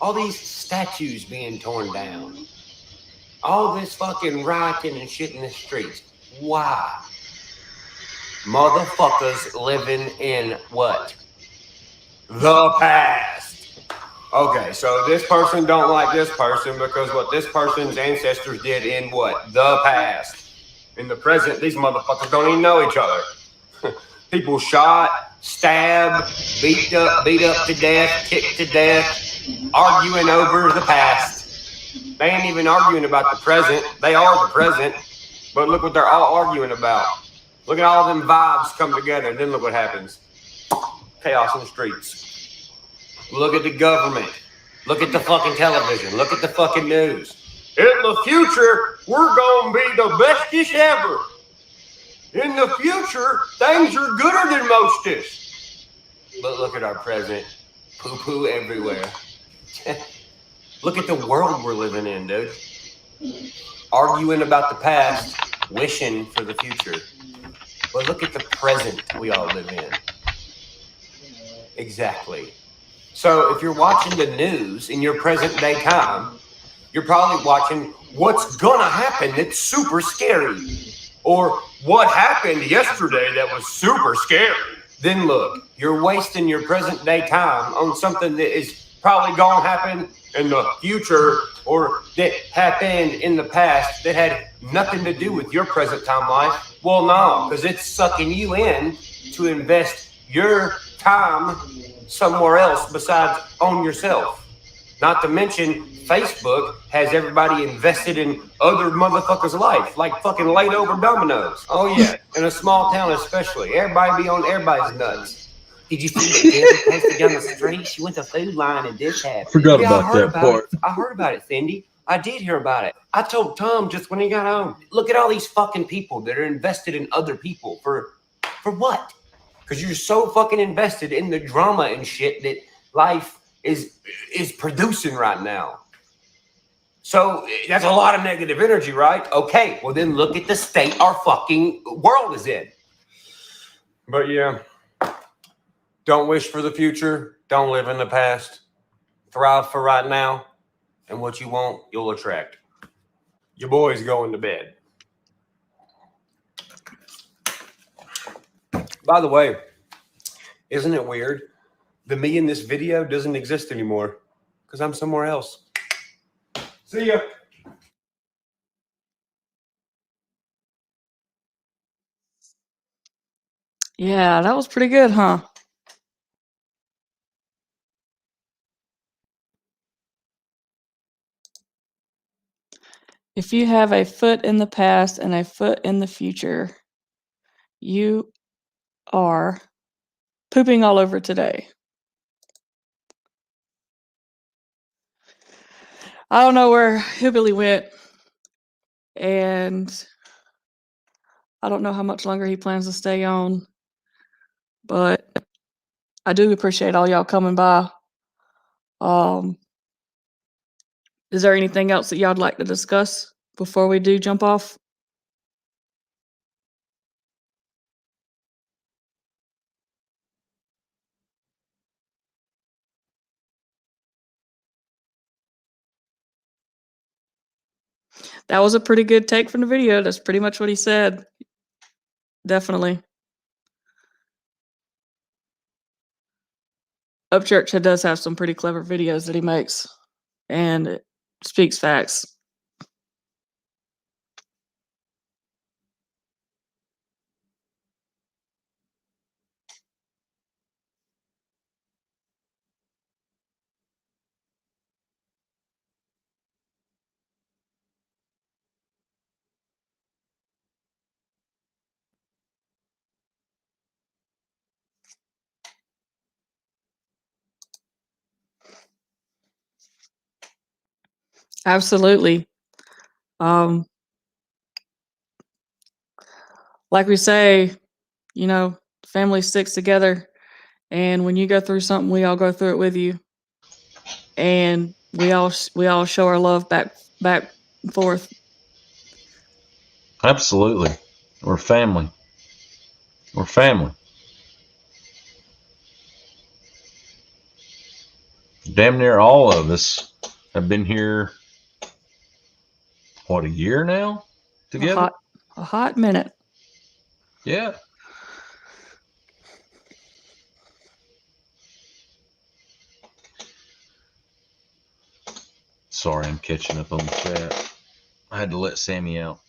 Speaker 7: All these statues being torn down. All this fucking rioting and shit in the streets. Why? Motherfuckers living in what? The past. Okay, so this person don't like this person because what this person's ancestors did in what? The past. In the present, these motherfuckers don't even know each other. People shot, stabbed, beat up to death, kicked to death, arguing over the past. They ain't even arguing about the present. They are the present. But look what they're all arguing about. Look at all them vibes come together, and then look what happens. Chaos in the streets. Look at the government. Look at the fucking television. Look at the fucking news. In the future, we're going to be the bestest ever. In the future, things are gooder than mostest. But look at our present. Poo-poo everywhere. Look at the world we're living in, dude. Arguing about the past, wishing for the future. But look at the present we all live in. Exactly. So if you're watching the news in your present day time, you're probably watching what's gonna happen that's super scary. Or what happened yesterday that was super scary. Then look, you're wasting your present day time on something that is probably gonna happen in the future or that happened in the past that had nothing to do with your present time life. Well, no, because it's sucking you in to invest your time somewhere else besides on yourself. Not to mention, Facebook has everybody invested in other motherfuckers' life, like fucking laid over dominoes. Oh yeah, in a small town especially. Everybody be on everybody's nuts. Did you see the kid posted down the street? She went to Food Line and this happened.
Speaker 4: Forgot about that part.
Speaker 7: I heard about it, Cindy. I did hear about it. I told Tom just when he got home. Look at all these fucking people that are invested in other people for what? Because you're so fucking invested in the drama and shit that life is producing right now. So that's a lot of negative energy, right? Okay, well then look at the state our fucking world is in. But yeah, don't wish for the future. Don't live in the past. Thrive for right now. And what you want, you'll attract. Your boy's going to bed. By the way, isn't it weird? The me in this video doesn't exist anymore because I'm somewhere else. See ya.
Speaker 3: Yeah, that was pretty good, huh? If you have a foot in the past and a foot in the future, you are pooping all over today. I don't know where Hillbilly went, and I don't know how much longer he plans to stay on, but I do appreciate all y'all coming by. Is there anything else that y'all would like to discuss before we do jump off? That was a pretty good take from the video. That's pretty much what he said. Definitely. Upchurch does have some pretty clever videos that he makes, and it speaks facts. Absolutely. Like we say, you know, family sticks together, and when you go through something, we all go through it with you, and we all show our love back and forth.
Speaker 4: Absolutely. We're family. We're family. Damn near all of us have been here, what, a year now together?
Speaker 3: A hot minute.
Speaker 4: Yeah. Sorry, I'm catching up on the chat. I had to let Sammy out.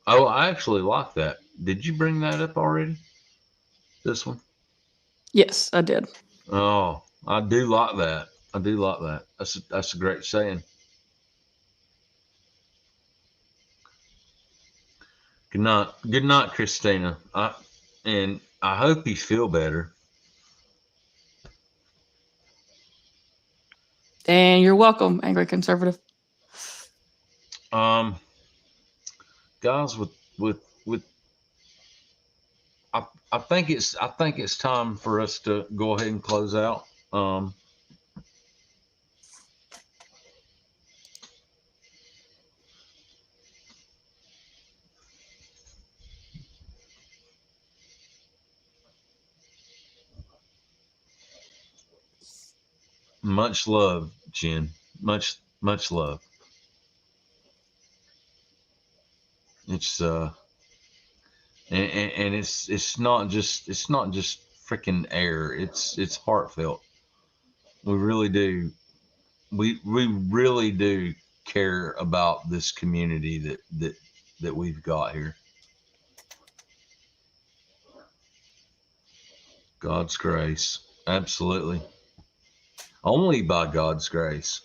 Speaker 4: Oh, I actually like that. Did you bring that up already? This one?
Speaker 3: Yes, I did.
Speaker 4: Oh, I do like that. I do like that. That's a great saying. Good night, Christina. And I hope you feel better.
Speaker 3: And you're welcome, Angry Conservative.
Speaker 4: Guys, with I think it's time for us to go ahead and close out. Much love, Jen. Much love. It's and it's not just freaking air. It's heartfelt. We really do. We really do care about this community that we've got here. God's grace, absolutely. Only by God's grace.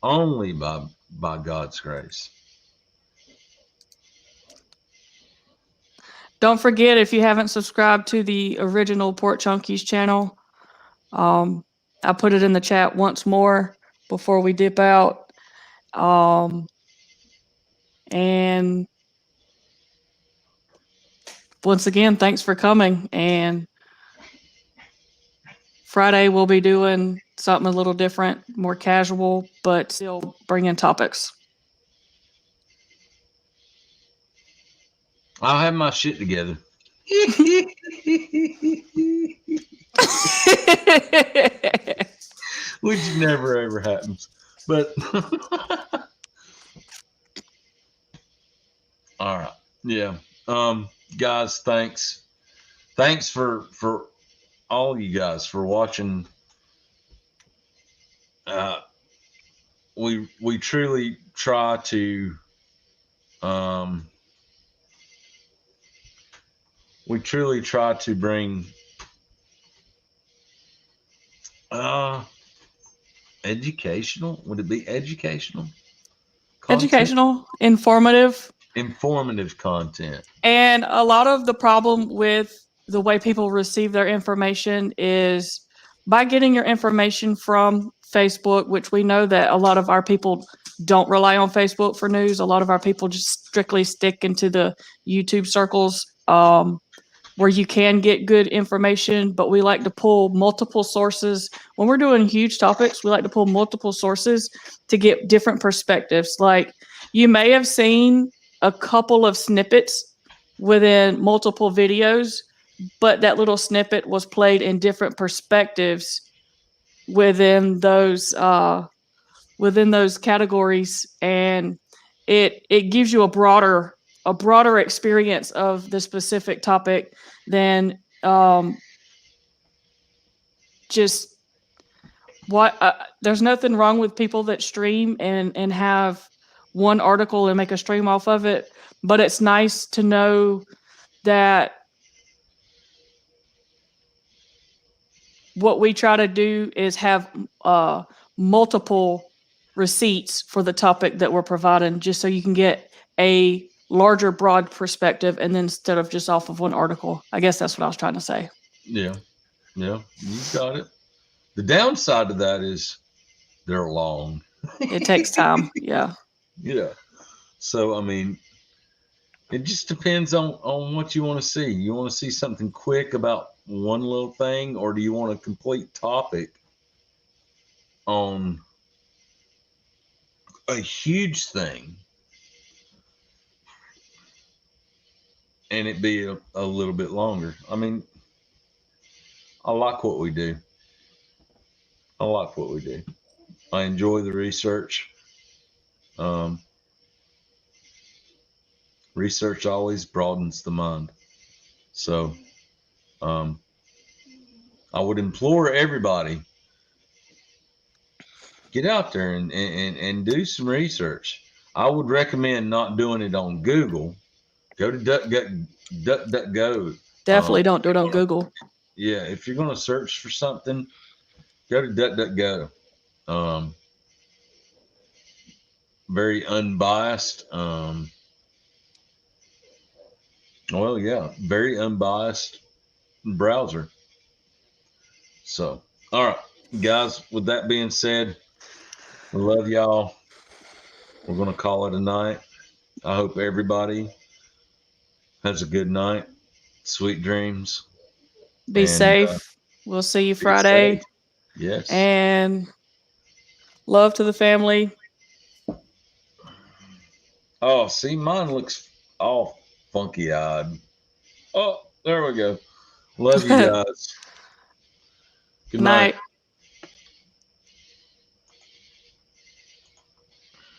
Speaker 4: Only by God's grace.
Speaker 3: Don't forget, if you haven't subscribed to the original Port Chunkies channel, I put it in the chat once more before we dip out. And once again, thanks for coming. And Friday we'll be doing something a little different, more casual, but still bringing topics.
Speaker 4: I'll have my shit together. Which never ever happens. But all right. Yeah. Guys, thanks. Thanks for all you guys for watching. We truly try to bring educational. Would it be educational? Content?
Speaker 3: Educational, informative
Speaker 4: Content.
Speaker 3: And a lot of the problem with the way people receive their information is by getting your information from Facebook, which we know that a lot of our people don't rely on Facebook for news. A lot of our people just strictly stick into the YouTube circles where you can get good information, but we like to pull multiple sources. When we're doing huge topics, we like to pull multiple sources to get different perspectives. Like you may have seen a couple of snippets within multiple videos, but that little snippet was played in different perspectives within those categories, and it gives you a broader experience of the specific topic than just what. There's nothing wrong with people that stream and have one article and make a stream off of it, but it's nice to know that what we try to do is have multiple receipts for the topic that we're providing, just so you can get a larger, broad perspective, and then instead of just off of one article. I guess that's what I was trying to say.
Speaker 4: Yeah, you got it. The downside of that is they're long.
Speaker 3: It takes time. Yeah.
Speaker 4: Yeah. So, I mean, it just depends on what you want to see. You want to see something quick about one little thing, or do you want a complete topic on a huge thing and it be a little bit longer? I mean, I like what we do. I enjoy the research. Research always broadens the mind. So I would implore everybody, get out there and do some research. I would recommend not doing it on Google. Go to DuckDuckGo.
Speaker 3: Definitely don't do it on Google.
Speaker 4: Yeah, if you're going to search for something, go to DuckDuckGo. Very unbiased. Very unbiased browser. So, all right, guys, with that being said, we love y'all. We're going to call it a night. I hope everybody has a good night. Sweet dreams.
Speaker 3: Be safe. We'll see you Friday.
Speaker 4: Safe. Yes.
Speaker 3: And love to the family.
Speaker 4: Oh, see, mine looks all funky-eyed. Oh, there we go. Love you guys. Good night.